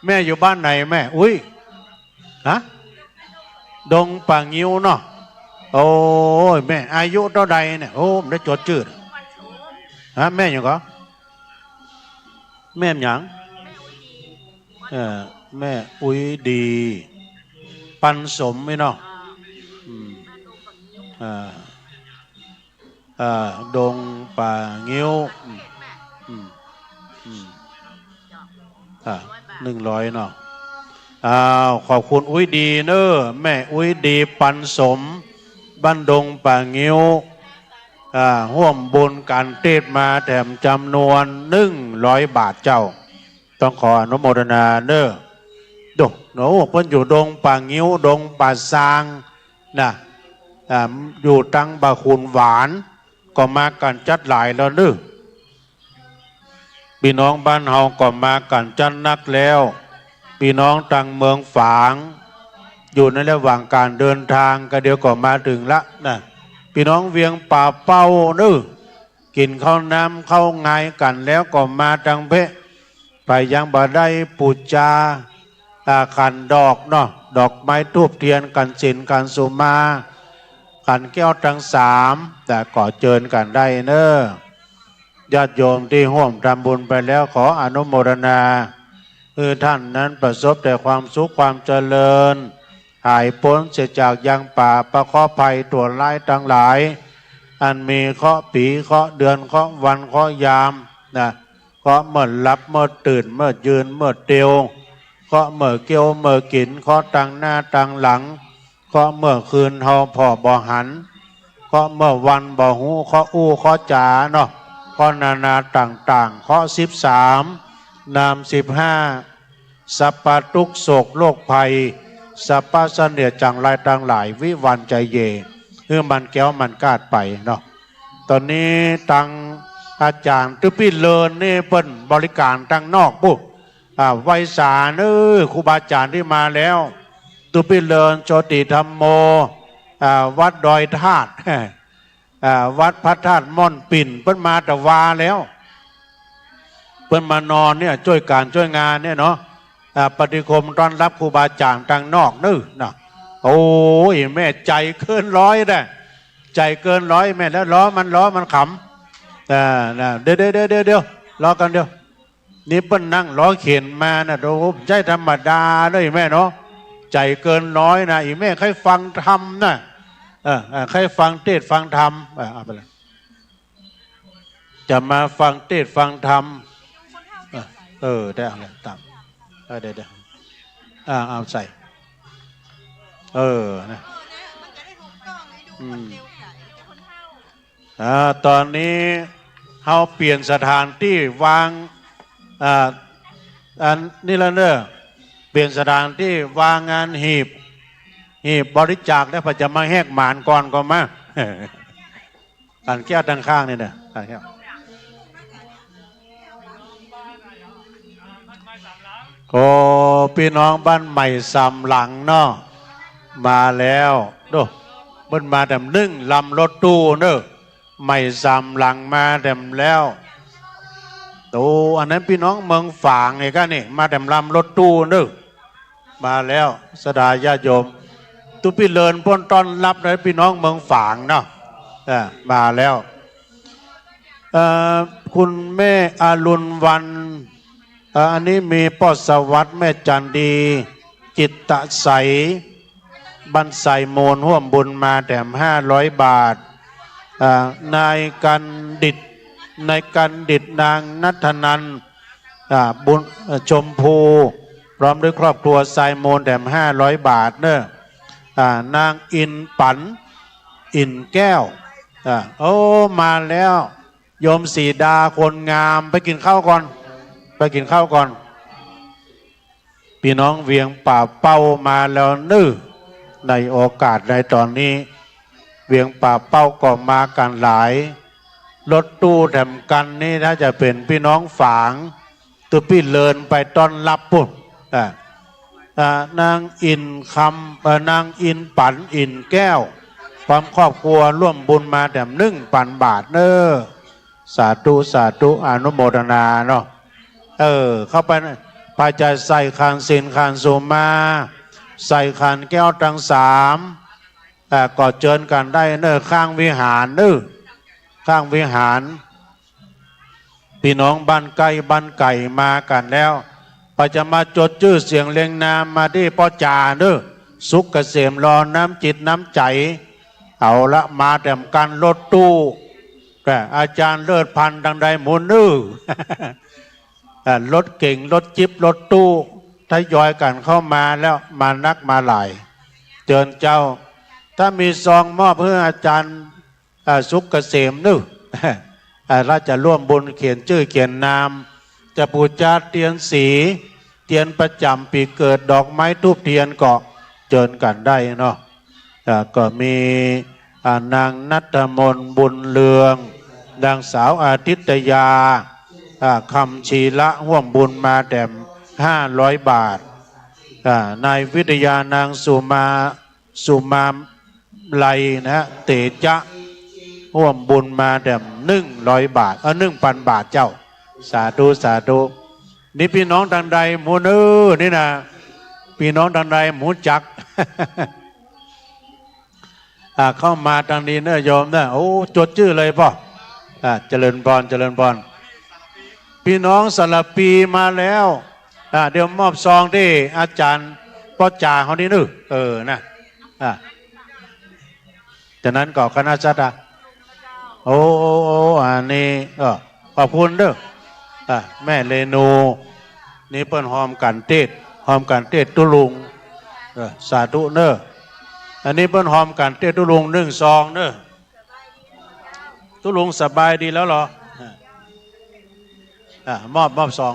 แม่อยู่บ้านไหนแม่อุ้ยดงป่างิ้วเนาะโอ้ยแม่อายุเท่าใดเนี่ยโอ้ผมได้จดชื่อแม่ยังก็แม่ยังแม่อุ้ยดีปันสมไหมเนาะดงป่างิ้ว100เนาะขอบคุณอุ้ยดีเนอะแม่อุ้ยดีปันสมบ้านดงป่างิ้วร่วมบุญการเทศมาแถมจำนวน100 บาทเจ้าต้องขออนุโมทนาเนอะโน้เพิ่นอยู่ดงป่างิ้วดงป่าซางนะอยู่ตั้งบะคุณหวานก็มากันจัดหลายแล้วเนอะพี่น้องบ้านเฮาก็มากันจัดนักแล้วพี่น้องต่างเมืองฝางอยู่ในระหว่างการเดินทางก็เดี๋ยวก็มาถึงละนะพี่น้องเวียงป่าเป้าเนอะกินข้าวน้ำข้าวไงกันแล้วก็มาจังเพะไปยังบ่ได้ปูจาขันดอกเนาะดอกไม้ทูบเทียนกันศีลกันสุมา ขันแก้วทั้งสามแต่ก่อเจิญกันได้เนอะญาติโยมที่ร่วมทำบุญไปแล้วขออนุโมทนาคือท่านนั้นประสบแต่ความสุขความเจริญหายพ้นเสียจากยังป่าประเคราะห์ภัยตัวร้ายทั้งหลายอันมีเคราะห์ปีเคราะห์เดือนเคราะห์วันเคราะห์ยามนะเคราะห์เมื่อหลับเมื่อตื่นเมื่อยืนเมื่อเตียวเคราะห์เมื่อเกี่ยวเมื่อกินเคราะห์ตั้งหน้าตั้งหลังเคราะห์เมื่อคืนเฮาพ่อบ่หันเคราะห์เมื่อวันบ่หูเคราะห์อู้เคราะห์จ๋าเนาะเคราะห์นานาต่างๆเคราะห์13นาม15สัพพทุกโศกโรคภัยสัพพะเสนียดจังไรต่างหลายวิวันใจเยคือมันแก้วมันกาดไปเนาะตอนนี้ตังอาจารย์ตุพี่เลินนี่เปิ้นบริการทางนอกปุ๊บไวยสารครูบาอาจารย์ที่มาแล้วตุพี่เลินโชติธรรมโมวัดดอยธาตุวัดพระธาตุม่อนปิ่นเปิ้นมาแต่วาแล้วเปิ้นมานอนเนี่ยช่วยการช่วยงานเนี่ยเนาะปฏิคมต้อนรับครูบาอาจารย์ทางนอกนึนะโอ้ยแม่ใจเกินร้อยได้ใจเกินร้อยแม่แล้วล้อมันขำเดี๋ยวล้อกันเดี๋ยวนี่เปิ้นนั่งล้อเข็นมานะโอ้ใจธรรมดาเลยแม่เนาะใจเกินร้อยนะอีแม่ใครฟังธรรมนะใครฟังเทศฟังธรรมเอาไปเลยจะมาฟังเทศฟังธรรมได้อะไรตามเดี๋ยวเอาใส่นะตอนนี้เราเปลี่ยนสถานที่วางอันนี่แล้วเนอะเปลี่ยนสถานที่วางงานหีบบริจาคได้พอจะมาแหกหมานก่อนก็มาการแก้วทางข้างนี่เนอะการแก้วโอ้พี่น้องบ้านใหม่สามหลังเนาะมาแล้วดูมันมาแต่นึ่งลำรถตู้เนอะใหม่สามหลังมาแต่แล้วโอ้อันนั้นพี่น้องเมืองฝางไงกันนี่มาแต่ลำรถตู้เนอะมาแล้วสดาญาโยมตุพี่เลินพ้นต้อนรับเลยพี่น้องเมืองฝางเนาะมาแล้วคุณแม่อรุณวันอันนี้มีป้อสวัสดิ์แม่จันดีจิตตะใสบรรไสโมนห่วมบุญมาแถม500 บาทนายกันดิตนางนัทนันบุญชมพูพร้อมด้วยครอบครัวไซโมนแถม500 บาทเนอะนางอินปันอินแก้วโอ้มาแล้วโยมสีดาคนงามไปกินข้าวก่อนพี่น้องเวียงป่าเป้ามาแล้วในโอกาสในตอนนี้เวียงป่าเป้าก็มากันหลายรถตู้แถมกันนี่ถ้าจะเป็นพี่น้องฝางตัวพี่เลินไปต้อนรับปุ๊บนางอินนางอินปันอินแก้วความครอบครัวร่วมบุญมาแถม1,000 บาทเนอะสาธุอนุโมทนาเนาะเข้าไปพาใจใส่คานสินคานสุมาใส่คานแก้วทั้ง3ก็เจิญกันได้เนอะข้างวิหารข้างวิหารพี่น้องบ้านไก่มากันแล้วปจะมาจดชื่อเสียงเรียงนามมาที่พ่อจ่าสุขเกษมรอน้ำจิตน้ำใจเอาละมาแต้มกันรถตู้แต่อาจารย์เลิศพันธ์ดังใดหมุนรถเก่งรถจิ๊บรถตู้ทยอยกันเข้ามาแล้วมานักมาหลายเจิญเจ้าถ้ามีซองมอบเพื่ออาจารย์สุขเกษมเราจะร่วมบุญเขียนชื่อเขียนนามจะปูชาเทียนสีเทียนประจำปีเกิดดอกไม้ทูบเทียนเกาะเจิญกันได้เนาะก็มีนางนัทมนบุญเลืองนางสาวอาทิตยาคำชีละห่วมบุญมาแด่ม500 บาทนายวิทยานางสุมาไลนะเตจะห่วมบุญมาแด่ม100 บาท1,000 บาทเจ้าสาธุนี่พี่น้องดังใดหมูนี่นะพี่น้องดังใดหมูจัก เข้ามาทางนี้เนอะโยมเนอะโอ้จดชื่อเลยป่ะเจริญพรเจริญพรพี่น้องสารปีมาแล้วเดี๋ยวมอบซองที่อาจารย์พ่อจ่าเขานี่นึนะจากนั้นก็คณะสัตย์โอ้อันนี้ขอบคุณเด้อแม่เรนูนี่เปิ้นหอมกันเทศตุลุงสาธุเนอะอันนี้เปิ้นหอมกันเทศตุลุง1 ซองเนอะตุลุงสบายดีแล้วเหรอมอบซอง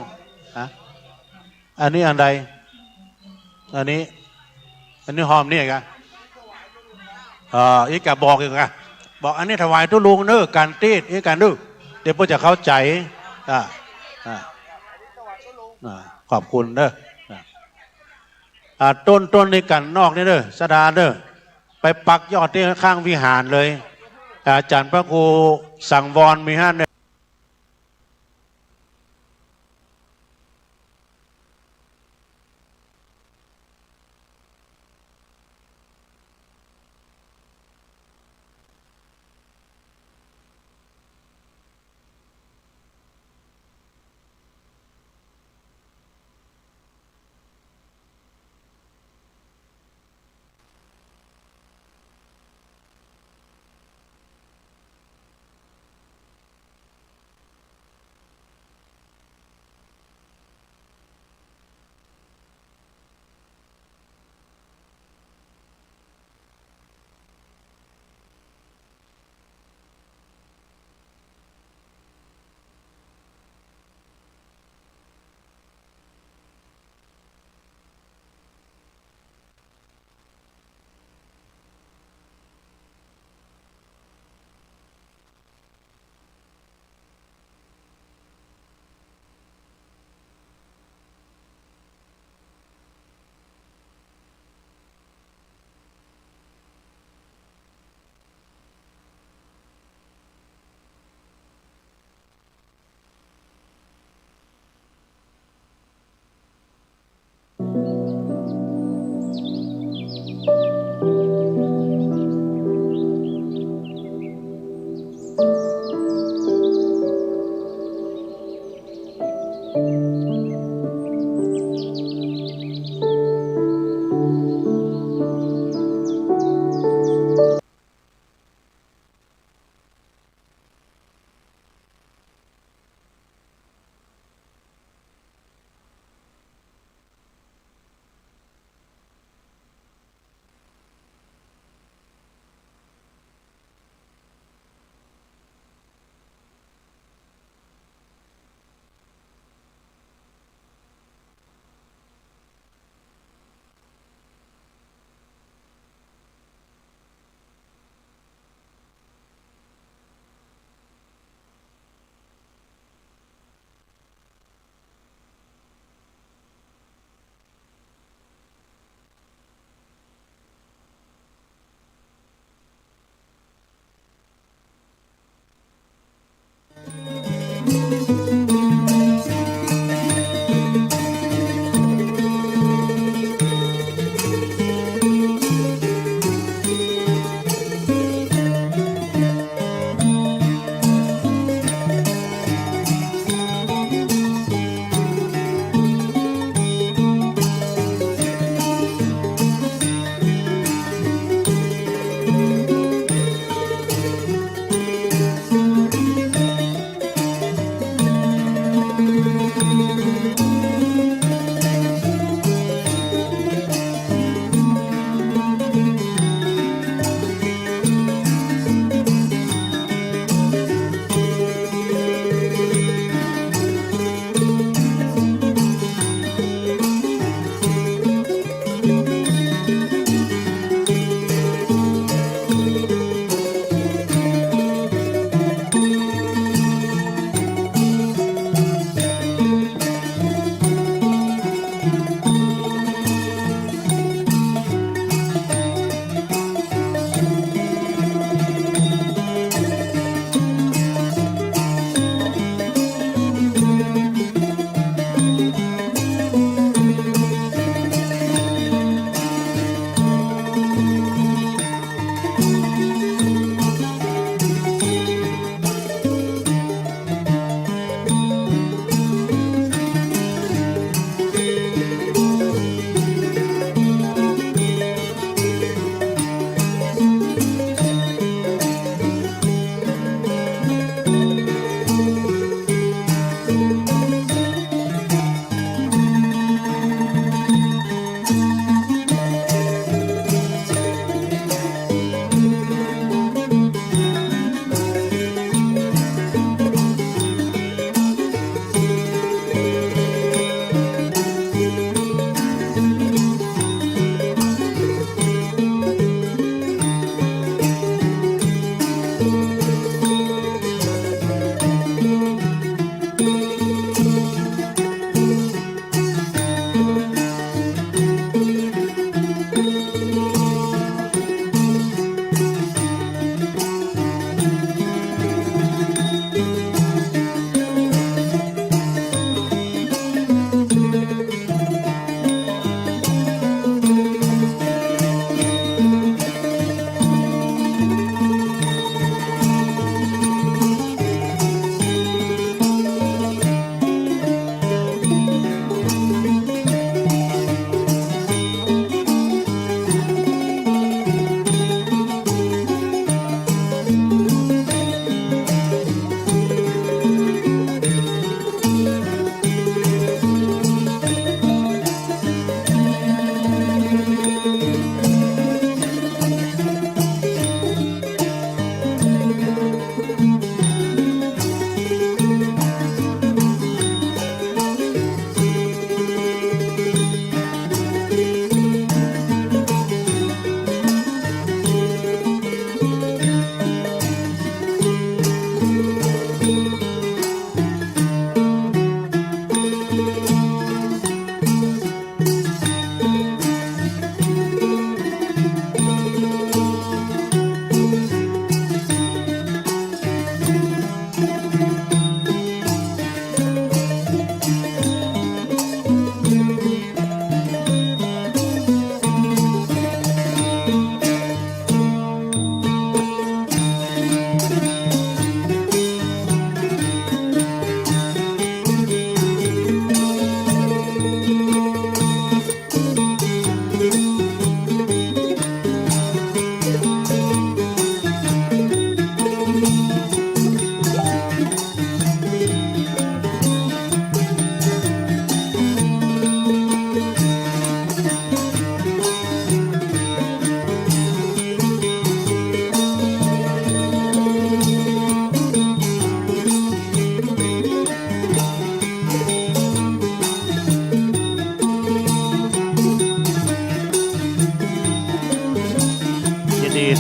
อันนี้อันใดอันนี้หอมนี่กันอีกกะบอกอีกอะบอกอันนี้ถวายตุลุงเนอะการเทศอีกกันดูเดี๋ยวพ่อจะเข้าใจขอบคุณเนอะต้นในกันนอกนี่เนอะสดาเนอะไปปักยอดที่ข้างวิหารเลยอาจารย์พระครูสั่งวอนมี5เนี่ย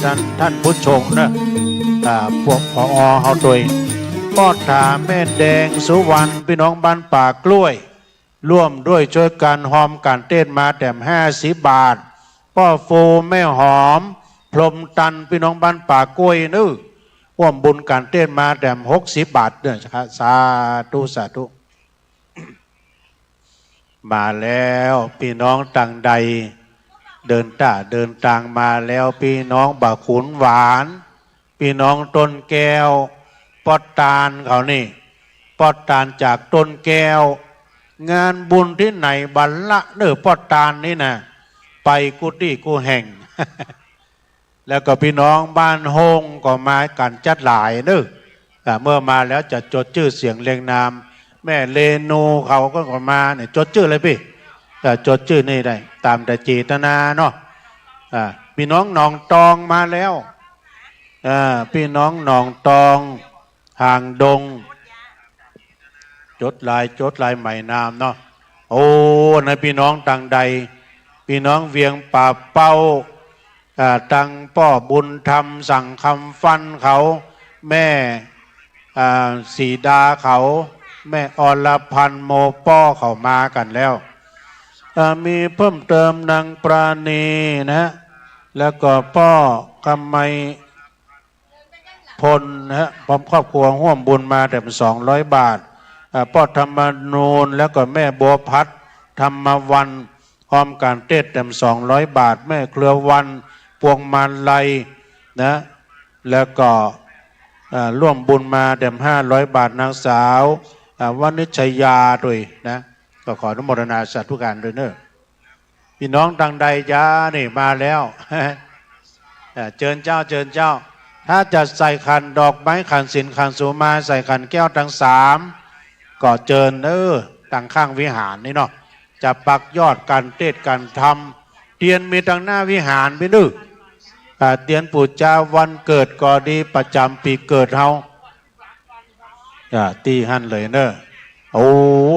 ท่านผู้ชมนะพวกพอเฮาโดยปอดถาแม่แดงสุวรรณพี่น้องบ้านป่ากล้วยร่วมด้วยช่วยกันหอมการเต้นมาแต้ม50 บาทป้อโฟแม่หอมพรมตันพี่น้องบ้านป่ากล้วยนึกร่วมบุญการเต้นมาแต้ม60 บาทเนี่ยสาธุสาธุมาแล้วพี่น้องต่างใดเดินทางมาแล้วพี่น้องบะขุนหวานพี่น้องต้นแก้วปอดตาลเขานี่ปอดตาลจากต้นแก้วงานบุญที่ไหนบัลละเนื้อปอดตาลนี่นะไปกุฏิกูแห่ง แล้วก็พี่น้องบ้านโฮงก็มากันจัดหลายเนื้อเมื่อมาแล้วจะจดชื่อเสียงเรียงนามแม่เลนูเขาก็มาเนี่ยจดชื่อเลยพี่จดชื่อนี่ได้ตามแต่เจตนาเนาะพี่น้องหนองตองมาแล้วพี่น้องหนองตองห่างดงจดลายใหม่นามเนาะโอ้ในพี่น้องต่างใดพี่น้องเวียงป่าเป้าตังป้อบุญธรรมสั่งคำฟันเขาแม่สีดาเขาแม่อรพันธ์โมป้อเขามากันแล้วมีเพิ่มเติมนางปราณีนะแล้วก็ป้อกำไมพลนะพร้อมครอบครัวร่วมบุญมาแต่200 บาทป้อธรรมนูนแล้วก็แม่บัวพัดธรรมวันพร้อมการเต้นแต่200 บาทแม่เครือวันพวงมาลัยนะแล้วก็ร่วมบุญมาแต่500 บาทนางสาววณิชยาด้วยนะก็ขออนุโมทนาสาธุการด้วยเนอะพี่น้องดังใดจ้านี่มาแล้ว เจิญเจ้าถ้าจะใส่ขันดอกไม้ขันศิลขันสุมาใส่ขันแก้วทั้ง3ก็เจิญตั้งข้างวิหารนี่เนาะจะปักยอดการเทศการทำเตียนมีตั้งหน้าวิหารไปดื้อเตียนปู่เจ้าวันเกิดก็ดีประจำปีเกิดเฮาตีหันเลยเนอะโอ้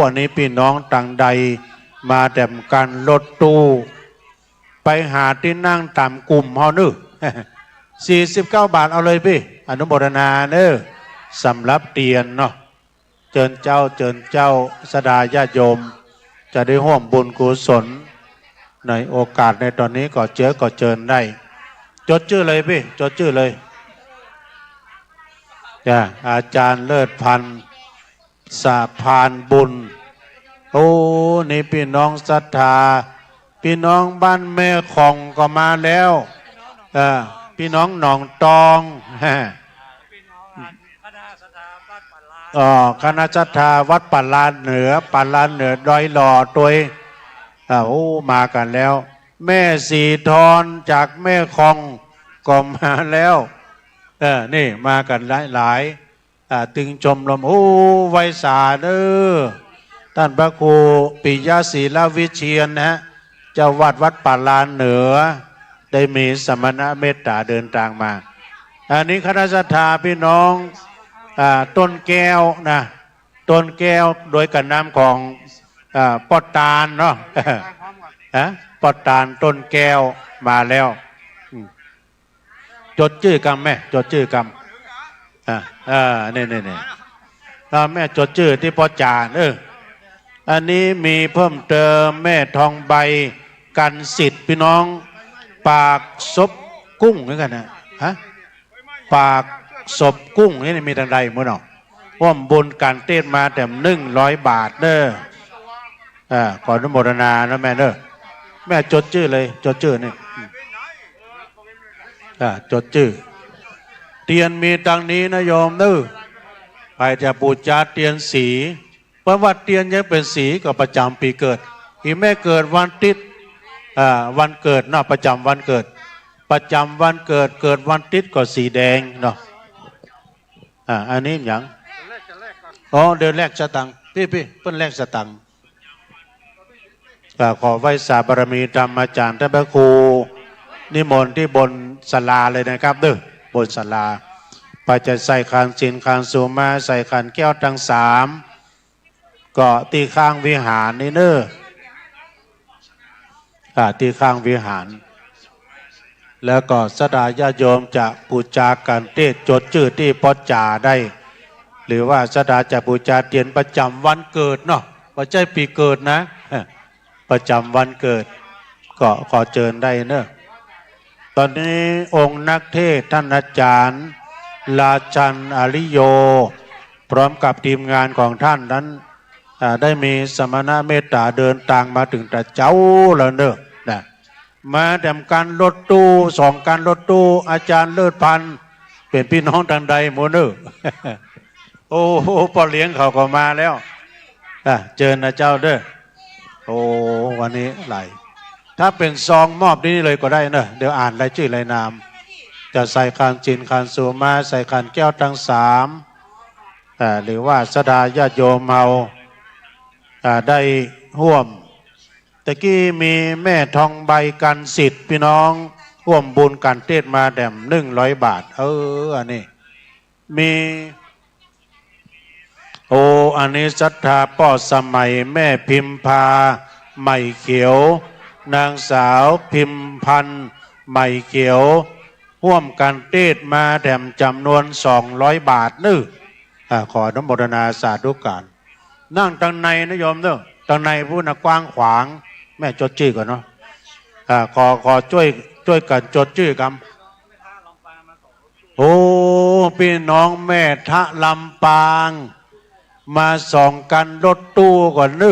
อันนี้พี่น้องต่างใดมาแต่มกันรถตู้ไปหาที่นั่งตามกลุ่มเฮานึ49 บาทเอาเลยพี่อนุโมทนาเนอะสำหรับเตียนเนาะเจิญเจ้าสดาญาโยมจะได้ร่วมบุญกุศลในโอกาสในตอนนี้ก็เจิญได้จดชื่อเลยพี่จดชื่อเลยอาจารย์เลิศพันธ์สาพานบุญโอ้นี่พี่น้องศรัทธาพี่น้องบ้านแม่ของก็มาแล้วพี่น้องหนองตองคณะศรัทธาวัดป่าลานเหนือดอยหล่อตัวโอ้มากันแล้วแม่สีทอนจากแม่คองก็มาแล้วนี่มากันหลายตึงชมลมโอ้ไวสาท่านพระครูปิยศีลวิเชียรนะเจ้าวัดป่าลานเหนือได้มีสมณะเมตตาเดินทางมาอันนี้คณะศรัทธาพี่น้องต้นแก้วนะต้นแก้วโดยกันนามของปอดตาลเนาะปอดตาลต้นแก้วมาแล้วจดชื่อกรรมแม่จดชื่อกรรมนี่แม่จดชื่อที่พ่อจานอันนี้มีเพิ่มเติมแม่ทองใบกันสิทธิ์พี่น้องปากศพกุ้งเหมือนกันนะปากศพกุ้งนี่มีทางใดมั้งเนาะร่วมบุญการเต้นมาแต่100 บาทขออนุโมทนานะแม่แม่จดชื่อเลยจดชื่อนี่จดชื่อเตียนมีดังนี้นะโยมไปจะบูชาเตียนสีเพราะว่าเตียนยังเป็นสีก็ประจำปีเกิดอีแม่เกิดวันติดวันเกิดเนาะประจำวันเกิดเกิดวันติดก็สีแดงเนาะอันนี้อย่างเดินแรกสตังค์พี่เพิ่นแรกสตังค์ขอไหว้สาบารมีธรรมอาจารย์ท่านพระครูนิมนต์ที่บนศาลาเลยนะครับบนศาลาไปจะใส่ขันศิลขันสุมาใส่ขันแก้วทั้ง3ก็ตีข้างวิหารนี่ตีข้างวิหาร แล้วก็สดาญาติโยมจะบูชากันเทศจดชื่อที่ปอจ่าได้ หรือว่าสดาจะบูชาเทียนประจำวันเกิดเนาะไม่ใช่ปีเกิดนะประจำวันเกิดก็ขอเชิญได้เนอะตอนนี้องค์นักเทศท่านอาจารย์ราชันอริโยพร้อมกับทีมงานของท่านนั้นได้มีสมณะเมตตาเดินทางมาถึงตะเจ้าแล้วเนอะนะมาดำการรถตู้สองการรถตู้อาจารย์เลิศพันธ์เป็นพี่น้องทางใดโมเนอร์ โอ้โหปอเลี้ยงเขาก็มาแล้วเชิญนะเจ้าเด้อโอ้วันนี้ไหลถ้าเป็นซองมอบนี่เลยก็ได้เนอะเดี๋ยวอ่านรายชื่อรายนามจะใส่คานจินคานสูมาใส่คานแก้วทั้งสามหรือว่าสดาญาติโยมเมาได้ห่วมตะกี้มีแม่ทองใบกันสิทธิ์พี่น้องห่วมบุญกันเทศมาแด่ม100 บาทอันนี้มีอันนี้ศรัทธาป้อสมัยแม่พิมพาใหม่เขียวนางสาวพิมพันธ์ใหม่เขียวห่วมกันเทศมาแด่มจำนวน200 บาทนึขออนุโมทนาสาธุการนั่งทางในนะโยมเด้อทางในผู้นักกว้างขวางแม่จดชื่อก่อนเนาะขอช่วยกันจดชื่อกันพี่น้องแม่ทะลำปางมาส่องกันรถตู้ก่อนนึ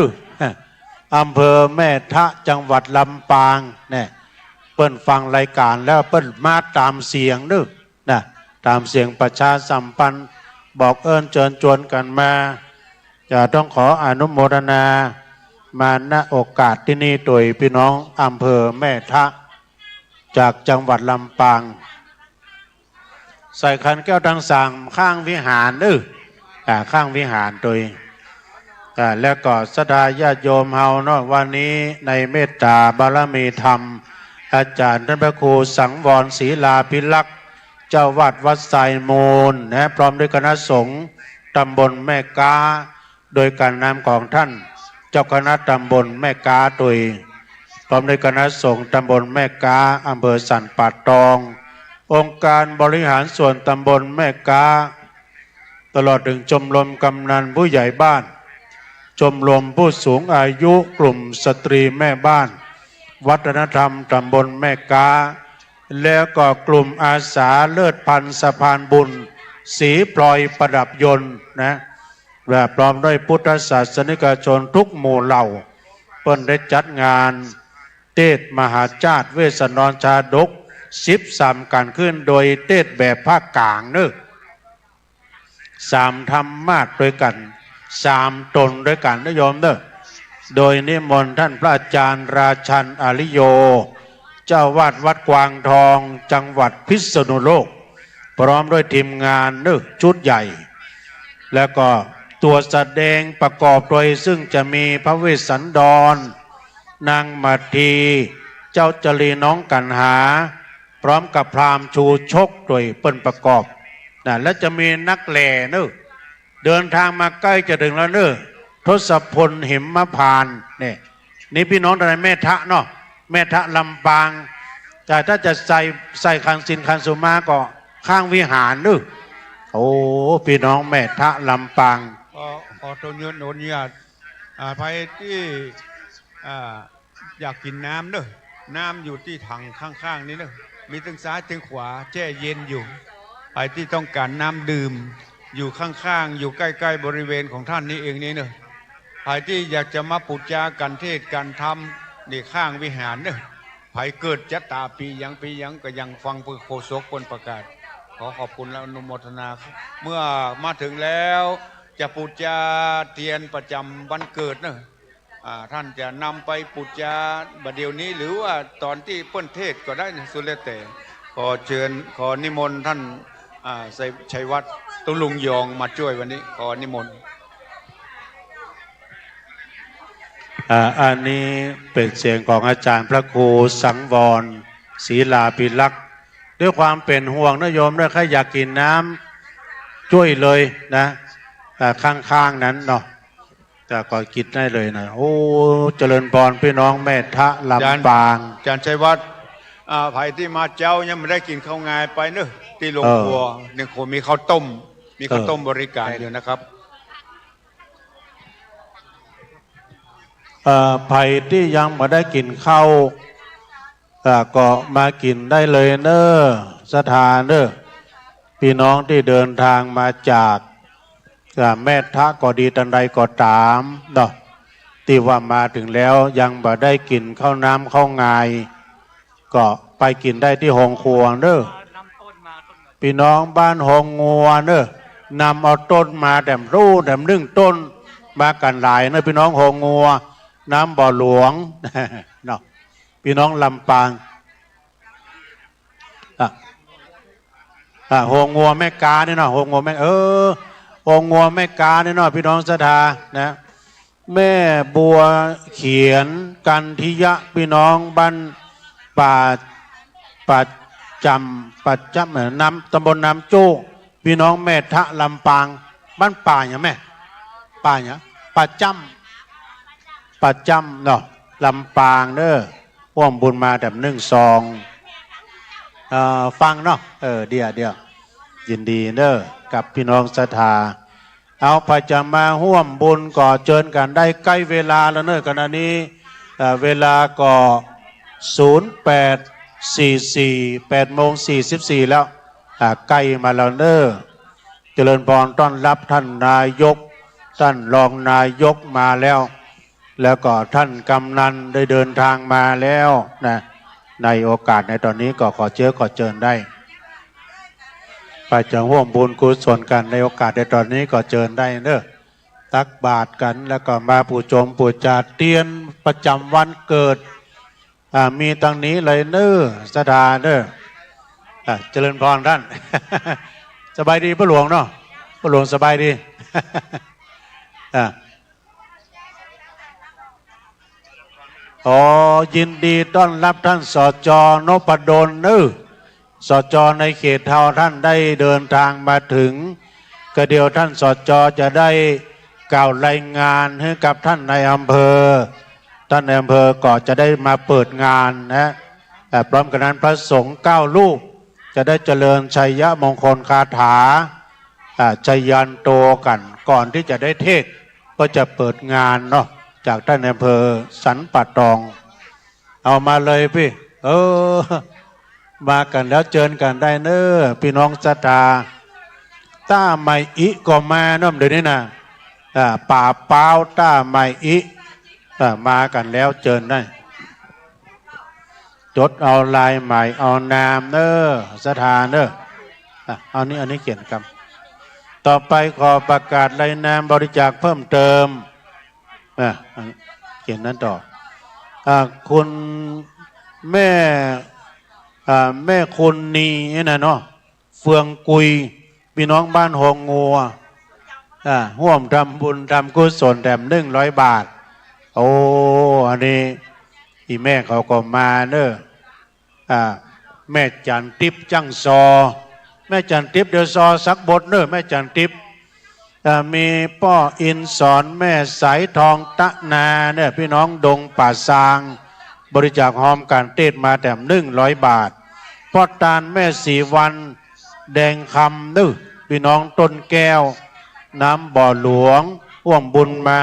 อำเภอแม่ทะจังหวัดลำปางเนี่ยเปิ้นฟังรายการแล้วเปิ้นมาตามเสียงนึนะตามเสียงประชาสัมพันธ์บอกเอิญเชิญชวนกันมาจะต้องขออนุโมทนามาณโอกาสที่นี่โดยพี่น้องอำเภอแม่ทะจากจังหวัดลำปางใส่ขันแก้วดังสางข้างวิหารข้างวิหารโดยแล้วก็สดาญาติโยมเฮาเนาะวันนี้ในเมตตาบารมีธรรมอาจารย์ท่านพระครูสังวรศรีลาภิลักษ์เจ้าวัดวัดไซมูลนะพร้อมด้วยคณะสงฆ์ตำบลแม่กาโดยการนำของท่านเจ้าคณะตำบลแม่กาโดยพร้อมด้วยคณะสงฆ์ตำบลแม่กาอำเภอสันป่าตององค์การบริหารส่วนตำบลแม่กาตลอดถึงชมรมกำนันผู้ใหญ่บ้านชมรมผู้สูงอายุกลุ่มสตรีแม่บ้านวัฒนธรรมตำบลแม่กาแล้วก็กลุ่มอาสาเลิศพันธ์สะพานบุญสีพลอยประดับยนต์นะและพร้อมด้วยพุทธศาสนิกชนทุกหมู่เหล่าเปิ้นได้จัดงานเทศมหาชาติเวสนรชาดก13การขึ้นโดยเทศแบบภาคกลาง3 ธรรมาสด้วยกัน3 ตนด้วยกันนะโยมโดยนิมนต์ท่านพระอาจารย์ราชันอริโยเจ้าวาดวัดกวางทองจังหวัดพิษณุโลกพร้อมด้วยทีมงานชุดใหญ่แล้วก็ตัวแสดงประกอบโดยซึ่งจะมีพระเวสสันดรนางมาทีเจ้าจรีน้องกันหาพร้อมกับพราหมณ์ชูชกโดยเปิ้นประกอบและจะมีนักแหล่เดินทางมาใกล้จะถึงแล้วทศพลหิมพานต์นี่พี่น้องในแม่ทะเนาะแม่ทะลำปางแต่ถ้าจะใส่คันสินคันสุมาก็ข้างวิหารพี่น้องแม่ทะลำปางขอตัวเงินโอนญาติไปที่อยากกินน้ำน้ำอยู่ที่ถังข้างๆนี้มีทั้งซ้ายทั้งขวาแช่เย็นอยู่ไปที่ต้องการน้ำดื่มอยู่ข้างๆอยู่ใกล้ๆบริเวณของท่านนี้เองนี่ใครที่อยากจะมาปุจจากันเทศกันทำนี่ข้างวิหารใครเกิดจะตาปียังก็ยังฟังผู้โฆษกคนประกาศขอขอบคุณและอนุโมทนาเมื่อมาถึงแล้วจะปุจจาเทียนประจำวันเกิดท่านจะนำไปปุจจาบัดเดี๋ยวนี้หรือว่าตอนที่เปิ้นเทศก็ได้สุดแล้วแต่ขอเชิญขอนิมนต์ท่านชัยวัฒน์ตุลุงยองมาช่วยวันนี้ขอนิมนต์อันนี้เป็นเสียงของอาจารย์พระครูสังวรศรีลาภิลักษ์ด้วยความเป็นห่วงนะโยมใครอยากกินน้ำช่วยเลยนะข้างๆนั้นเนาะแต่ก็กินได้เลยนะเจริญพรพี่น้องแม่ทะลำปางอาจารย์ชัยวัฒน์ ไผ่ที่มาเจ้ายังไม่ได้กินข้าวงายไปเนอะที่โรงครัวเนี่ยคงมีข้าวต้ม มีข้าวต้มบริการอยู่นะครับ ไผ่ที่ยังไม่ได้กินข้าวก็มากินได้เลยเนอะสถานเนอะพี่น้องที่เดินทางมาจากแม่ทะก็ดีตันใดก็ตามเนาะที่ว่ามาถึงแล้วยังบ่ได้กินข้าวน้ำข้าวงายก็ไปกินได้ที่ห้องครัวเนอะพี่น้องบ้านห้องงัวเนอะนำเอาต้นมาแดมรูแดมนึ่งต้นมากันหลายเนอะพี่น้องห้องงัวน้ำบ่อหลวง เนาะพี่น้องลำปางหงงัวแม่กาเนี่ยเนาะหงงัวแม่หงงัวแม่กาเนี่ยเนาะพี่น้องศรัทธานะแม่บัวเขียนกันทิยะพี่น้องบ้านป่าจำน้ำตำบลน้ำโจ้พี่น้องแม่ทะลำปางบ้านป่าอย่างแม่ป่าอย่างป่าจำเนาะลำปางเด้อพ่วงบุญมาแบบ1 ซองฟังเนาะเดี๋ยวยินดีเด้อกับพี่น้องศรัทธาเอาไปจะมาห่วมบุญก่อเจิญกันได้ใกล้เวลาแล้วเนอะขณะนี้เวลาก่อ08:44 แล้วใกล้มาแล้วเนอะเจริญพรต้อนรับท่านนายกท่านรองนายกมาแล้วก็ท่านกำนันได้เดินทางมาแล้วนะในโอกาสในตอนนี้ก็ขอเชิญได้ไปจะร่วมบุญกุศลกันในโอกาสในตอนนี้ก็เชิญได้เนอะตักบาตรกันแล้วก็มาปู่จมปู่จาเตียนประจำวันเกิดมีตั้งนี้เลยเนอะสถานเนอะเจริญพรท่าน สบายดีพระหลวงเนาะพระหลวงสบายดี ยินดีต้อนรับท่านสจ.นพดลสจ.ในเขตเทาท่านได้เดินทางมาถึงก็เดียวท่านสจ.จะได้กล่าวรายงานให้กับท่านในอำเภอท่านในอำเภอก็จะได้มาเปิดงานนะพร้อมกันนั้นพระสงฆ์9 รูปจะได้เจริญชัยมงคลคาถาชัยยันโตกันก่อนที่จะได้เทศก็จะเปิดงานเนาะจากท่านอำเภอสันป่าตองเอามาเลยพี่มากันแล้วเชิญกันได้เนอะพี่น้องศรัทธาต้าไม่อิก็มาเนาะเดี๋ยวนี้นะป่าเปล่าต้าไม่อิมากันแล้วเชิญได้จดเอาลายใหม่เอานามเนอะศรัทธาเนอะเอานี้อันนี้เขียนคำต่อไปขอประกาศรายนามบริจาคเพิ่มเติมเขียนนั้นต่อคุณแม่คุณนีนะเนาะเฟืองกุยพี่น้องบ้านหงงัวร่วมทำบุญทำกุศลแถม100 บาทอันนี้อีแม่เขาก็มาเนอะแม่จันทิพย์จังซอแม่จันทิพย์เดี๋ยวซอสักบทเนอะแม่จันทิพย์มีป้ออินสอนแม่สายทองตะนาเนี่ยพี่น้องดงป่าซางบริจาคหอมการเทศมาแต่100 บาทพ่อตาลแม่สีวันแดงคำนึพี่น้องต้นแก้วน้ำบ่อหลวงร่วมบุญมา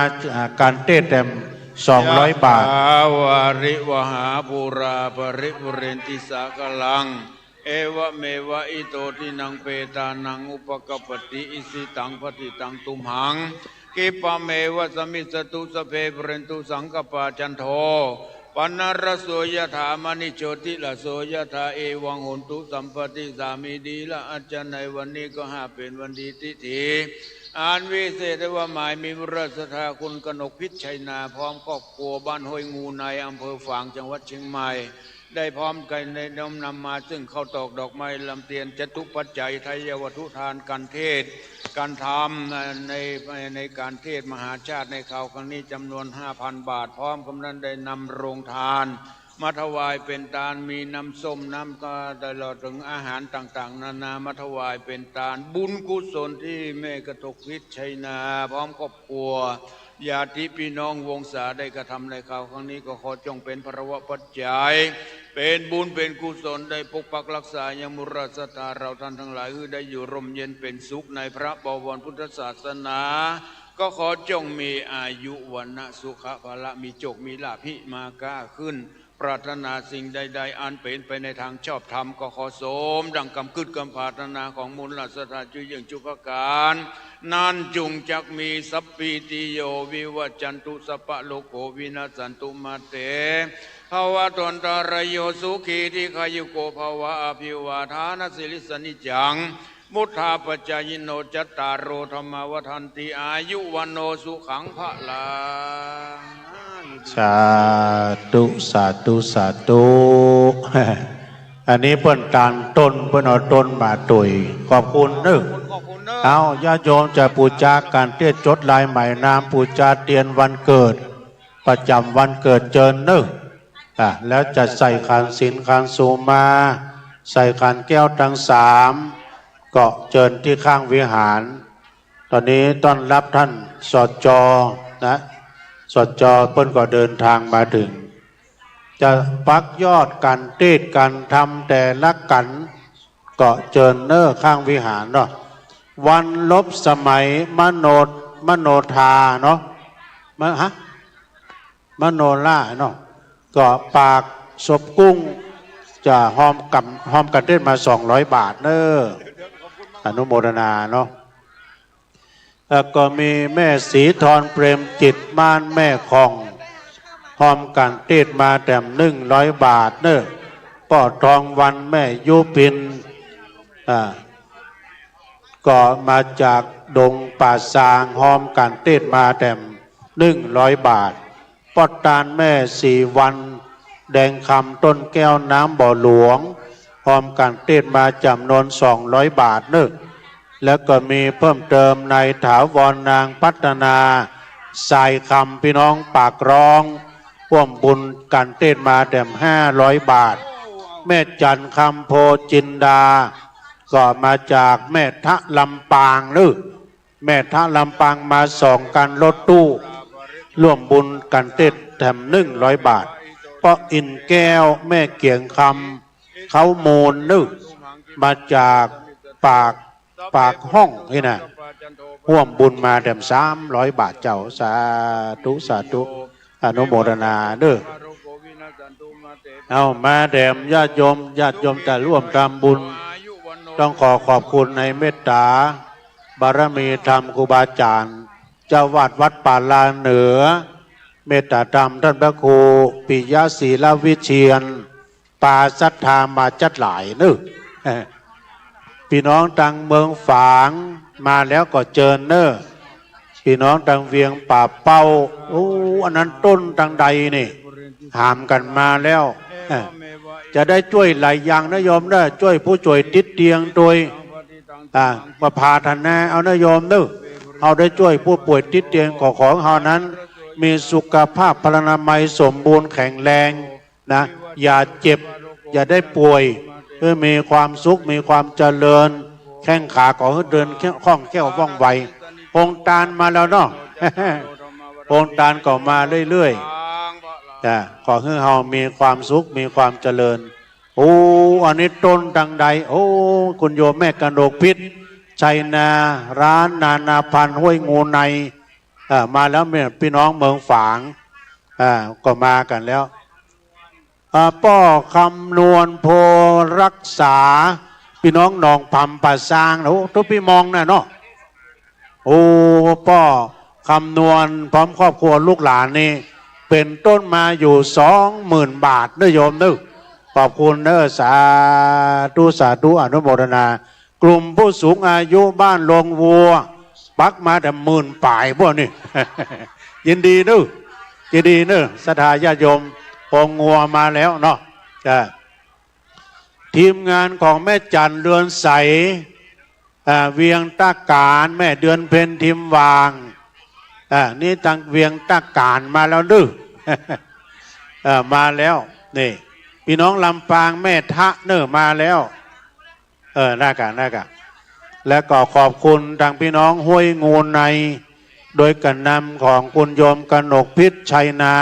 การเทศแต่200 บาทวาริวหาปุราปริปุเรนติสากลังเอวะเมวะอิโตทินังเปตานังอุปกปติอิสิตังปฏิตังตุมหังกิปะเมวะสมิสตุสเพปเรนตุสังกปาจันโทปนารโสยถามณิโชติละโสยถาเอวังหุนตุสัมปติสามีดีละอาจารย์ในวันนี้ก็เป็นวันดีทิถีอ่านวิเศษว่าหมายมีบุรสถาคุณกนกพิชัยนาพร้อมครอบครัวบ้านห้วยงูในอำเภอฝางจังหวัดเชียงใหม่ได้พร้อมกันในนำมาซึ่งข้าวตอกดอกไม้ลำเตียนจตุปัจจัยไทยวัตถุทานการเทศการทำในการเทศมหาชาติในข่าวครั้งนี้จำนวน 5,000 บาทพร้อมกำนันได้นำโรงทานมาถวายเป็นทานมีน้ำส้มน้ำก็ตลอดถึงอาหารต่างๆนานามาถวายเป็นทานบุญกุศลที่แม่กระทกพิชัยนาพร้อมครอบครัวญาติพี่น้องวงศาได้กระทำในข่าวครั้งนี้ก็ขอจงเป็นพระวปัจจัย เป็นบุญเป็นกุศลได้ปกปักรักษายังมุราสตาเราท่านทั้งหลายคือได้อยู่ร่มเย็นเป็นสุขในพระบวรพุทธศาสนา ก็ขอจงมีอายุวันนะสุขภละมีโจกมีลาภิมาก้าขึ้นปรารถนาสิ่งใดๆอันเป็นไปในทางชอบธรรมก็ขอสมดังกำกึดกำปรารถนาของมูลราชธาจุยังจุกการนั่นจุงจักมีสัพพิติโยวิวัจจันตุสัพพะโลกโควินาสันตุมาเตภาวะตนตารโยสุขีที่ขายุโกภาวะอภิวาทานสิริสนิจังมุทาปจายโนจัตตารโรธรรมวัฏันติอายุวันโนสุขังพระลาสาธุสาธุสาธุอันนี้เพิ่นการต้นเพิ่นเอาต้นมาตุยขอบคุณนึกเอาญาติโยมจะปูจาการเทียจดลายใหม่นามปูจาเตียนวันเกิดประจำวันเกิดเจิญนึกแล้วจะใส่ขันศีลขันสูมาใส่ขันแก้วทั้งสามก็เจิญที่ข้างวิหารตอนนี้ต้อนรับท่านสจ.นะสจ.เพิ่นก็เดินทางมาถึงจะปักยอดกันเทศกันทำแต่ละกันก็เจิญเนอข้างวิหารเนาะวันลบสมัยมโนธาเนาะมโนล่าเนาะก็ปากศพกุ้งจะหอมกันเทศมา200 บาทเนออนุโมทนาเนาะแล้วก็มีแม่ศรีธรเปรมจิตม่านแม่คองหอมกันเทศมาแต่100 บาทเนอป่อทองวันแม่ยุพินก็มาจากดงป่าซางหอมกันเทศมาแต่100 บาทปอดตานแม่4 วันแดงคำต้นแก้วน้ำบ่อหลวงหอมกันเทศมาจำนวน200 บาทเนอแล้วก็มีเพิ่มเติมในถาวรนางพัฒนาสายคำพี่น้องปากร้องร่วมบุญกันเทศมาแต่500 บาทแม่จันคำโพจินดาก็มาจากแม่ทะลำปางหรือแม่ทะลำปางมา2 กันรถตู้ร่วมบุญกันเทศแต่100 บาทเพราะอินแก้วแม่เกียงคำเขาโมนนึกมาจากปากห้องนี่นะร่วมบุญมาแต่300 บาทเจ้าสาธุสาธุอนุโมทนาเด้อเอามาแด่มญาติโยมแต่ร่วมทำบุญต้องขอบคุณในเมตตาบารมีธรรมครูบาอาจารย์เจ้าวาดวัดป่าลาเหนือเมตตาธรรมท่านพระครูปิยศีลวิเชียรปาศรัทธามาจัดหลายนึกพี่น้องตังเมืองฝางมาแล้วก็เจิญเนอพี่น้องตังเวียงป่าเป้าอันนั้นต้นตังใดนี่หามกันมาแล้วจะได้ช่วยหลายอย่างนะโยมนะช่วยผู้ช่วยติดเตียงโดยประพาธนาเอานะโยมนึกเอาได้ช่วยผู้ป่วยติดเตียงของเฮานั้นมีสุขภาพพลานามัยสมบูรณ์แข็งแรงนะอย่าเจ็บอย่าได้ป่วยเพื่อมีความสุขมีความเจริญแข้งขาก็เดินคล่องแคล่วว่องไวองค์ตาลมาแล้วเนาะ องค์ตาลก็มาเรื่อยๆขอให้เรามีความสุขมีความเจริญอันนี้ต้นดังใดคุณโยมแม่กนกพิษชัยนาร้านนาพันห้วยงูในมาแล้วเนี่ยพี่น้องเมืองฝางก็มากันแล้วป้อคำนวณโพรักษาพี่น้องหนองพัมป่าซางทุกพี่มองน่ะเนาะป้อคำนวณพร้อมครอบครัวลูกหลานนี่เป็นต้นมาอยู่20,000 บาทเด้อโยมนึกขอบคุณเด้อสาธุอนุโมทนากลุ่มผู้สูงอายุบ้านลงวัวปักมาแต่10,000 ป่ายพวกนี้ ยินดีเด้อยินดีเด้อศรัทธาญาติโยมพงงัวมาแล้วเนาะทีมงานของแม่จันเรือนใสเวียงตะการแม่เดือนเพ็ญทิมวางนี่ตั้งเวียงตะการมาแล้วดื้อ มาแล้วนี่พี่น้องลำปางแม่ทะเนอมาแล้วน่ากะและก็ขอบคุณทางพี่น้องห้วยงูในโดยการนำของคุณโยมกนกพิษชัยนา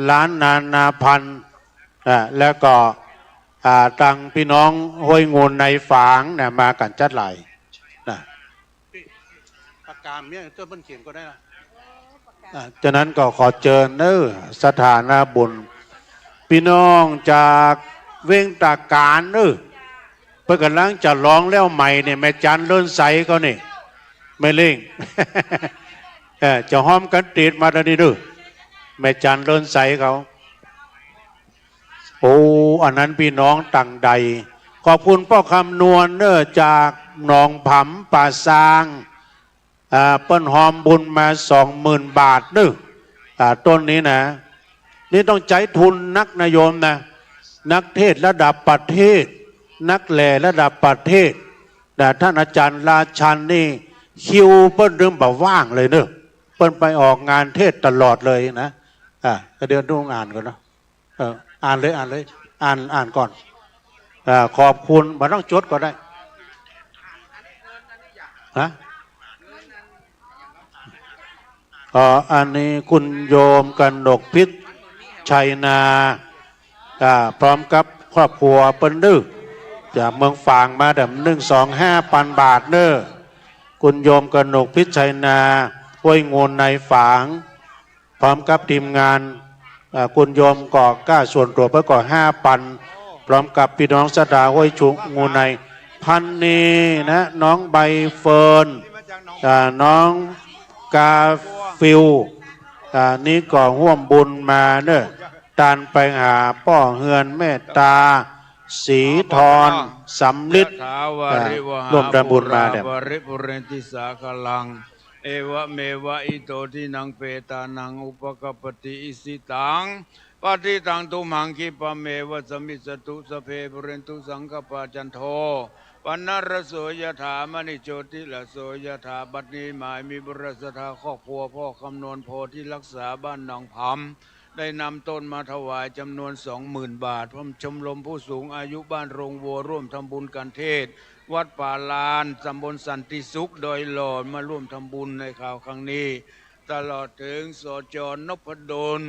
ล้านนาพัน แล้วก็ตังพี่น้องห้วยงูนในฝางนะมากันจัดไหลนะปากกาเนี่ยตัวมันเขียนก็ได้นะฉะนั้นก็ขอเชิญเนอสถานะบุญพี่น้องจากเว้งตาการเนอเพื่อกำลังจะร้องแล้วใหม่เนี่ยแม่จันเลื่อนใสก็นี่ไม่เล่ง จะห้อมกันติดมาตอนนี้ดูแม่จันเลื่อนใสเขาโอ้อันนั้นพี่น้องต่างใดขอบคุณพ่อคำนวณเนอจากหนองผำป่าซางเปิ้นหอมบุญมา20,000 บาทนึต้นนี้นะนี่ต้องใจทุนนักนโยมนะนักเทศระดับประเทศนักแหล่ระดับประเทศแต่ท่านอาจารย์ราชันนี่คิวเปิ้นเริ่มแบบว่างเลยเนอะเปิ้นไปออกงานเทศตลอดเลยนะเดี๋ยวดูอ่านก่อนนะอ่านเลยอ่านก่อนขอบคุณมาต้องจดก็ได้ฮะอันนี้คุณโยมกันดกพิษชัยนาพร้อมกับครอบครัวเปิ้นดื้อจากเมืองฝางมา125,000 บาทเนอคุณโยมกันดกพิษชัยนาห้วยงูนในฝางพร้อมกับทีมงานคุณโยมก่อกล้าส่วนตัวเพื่อก่อ5,000พร้อมกับพี่น้องสดาห้วยชุกงูในพันนีนะน้องใบเฟิร์นน้องกาฟิลนี้ก็ห่วมบุญมาเนอะตานไปหาป้อเฮือนเมตตาสีทรสำลิดร่วมทำบุญมาเนี่ยเอวะเมวะอิโตทินังเปตานังอุปกปติอิสิตังปฏิตังตุมังคิปะเมวะสมิสตุสเพปุเรนตุสังกปาจันโทปันนรโสยถามณิโชติละโสยถาบัดนี้หมายมีบุรสถาครอบครัวพ่อคำนวณโพที่รักษาบ้านหนองผำได้นำต้นมาถวายจำนวน20,000 บาทพร้อมชมรมผู้สูงอายุบ้านโรงวัวร่วมทำบุญกันเทศวัดป่าลานตำบลสันติสุขโดยหลอดมาร่วมทำบุญในข่าวครั้งนี้ตลอดถึงสจนพดล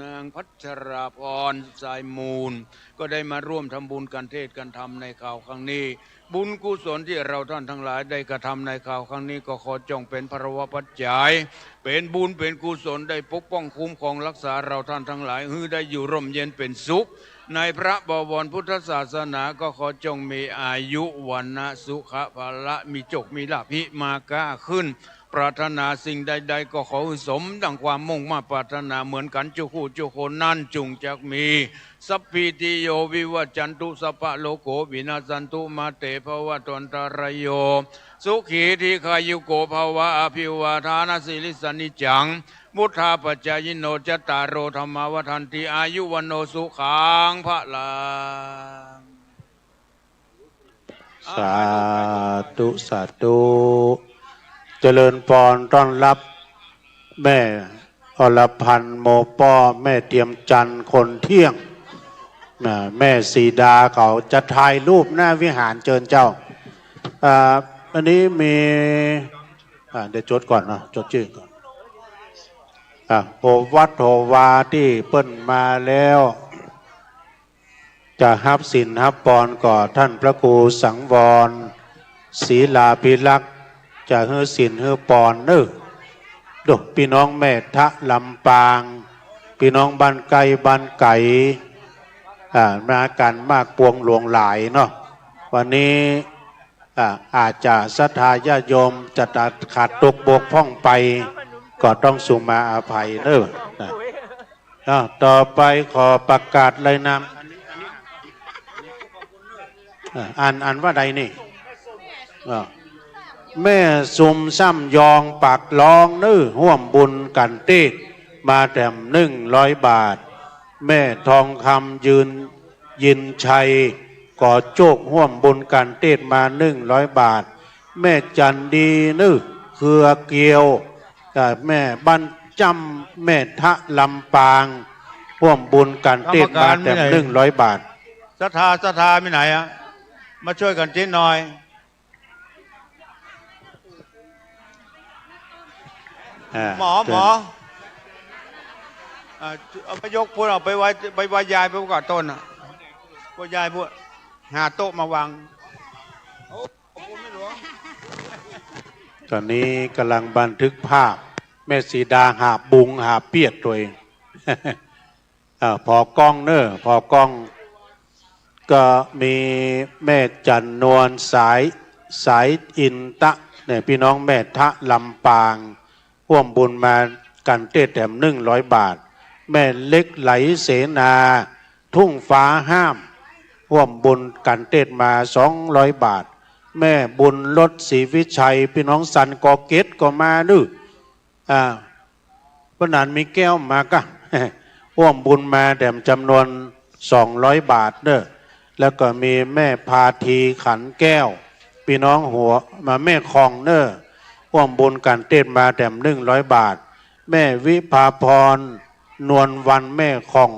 นางพัชราพรสายมูลก็ได้มาร่วมทำบุญกันเทศกันธรรมในข่าวครั้งนี้บุญกุศลที่เราท่านทั้งหลายได้กระทำในข่าวครั้งนี้ก็ขอจงเป็นพระวปัจจัยเป็นบุญเป็นกุศลได้ปกป้องคุ้มครองรักษาเราท่านทั้งหลายให้ได้อยู่ร่มเย็นเป็นสุขในพระบวรพุทธศาสนาก็ขอจงมีอายุวันนะสุขภาละมีจกมีลาภิมาก้าขึ้นปรารถนาสิ่งใดๆก็ขอสมดังความมุ่งมาปรารถนาเหมือนกันจุคู่จุคนนั่นจุงจักมีสัพพิติโยวิวัจจันตุสัพพะโลโกวินาสันตุมาเตภวะตวันตรายโยสุขีทีขายุโกภาวะอภิวาทานสิริสนิจังมุทาปัจจายโนจตารโรธรรมวัฏันติอายุวันโนสุขังพระลาสาธุสาธุเจริญพรต้อนรับแม่อรพันธ์โมป้อแม่เตรียมจันทร์คนเที่ยงแม่สีดาเขาจะถ่ายรูปหน้าวิหารเจิญเจ้าอันนี้มีเดี๋ยวจดก่อนนะจดชื่อก่อนโหวัดโหวาที่เปิ้นมาแล้วจะฮับศีลฮับปอนก่อท่านพระครูสังวรศรีลาภิรักษ์จะเฮือศีลเฮือปอนเนอดูพี่น้องแม่ทะลำปางพี่น้องบ้านไกลบ้านไก่มากันมากปวงหลวงหลายเนาะวันนี้อาจจะศรัทธาญาติโยมจะตัดขาดตกบกพร่องไปก็ต้องสุมาอภัยเนอะต่อไปขอประกาศรายนามอ่านว่าใดนี่แม่ซุมซ้ำยองปากลองห่วมบุญกันเต้มาแต้ม100 บาทแม่ทองคำยืนยินชัยก่อโจกห่วมบุญกันเต้มา100 บาทแม่จันดีเครือเกียวแม่บ้านจำแม่ทะลำปางห่วมบุญกันเต้มาแต้ม100 บาทศรัทธาไม่ไหนอะมาช่วยกันจิ้นหน่อยหมอ เอาไปยกพูดเอาไปไว้ยายไปก่อนต้นอ่ะพวกยายพวกหาโต๊ะมาวางโอ้ขอบคุณไม่หลวง ตอนนี้กำลังบันทึกภาพ แม่สีดาหาบุงหาเปียกตัวเอง พอกล้องเนอะพอกล้องก็มีแม่จันนวลสายอินตะเนี่ยพี่น้องแม่ทะลำปางร่วมบุญมากันเต้แถม100 บาท แม่เล็กไหลเสนาทุ่งฟ้าห้ามร่วมบุญกันเต้มา200 บาท แม่บุญรถศรีวิชัยพี่น้องสันกอเกตก็มาดื้อพระนานมีแก้วมาก็ ร่วมบุญมาแถมจำนวน200 บาทเด้อแล้วก็มีแม่พาทีขันแก้วพี่น้องหัวมาแม่คองเด้อร่วมบุญกันเต้นมาแถม100 บาท แม่วิภาพรนวลวันแม่คอง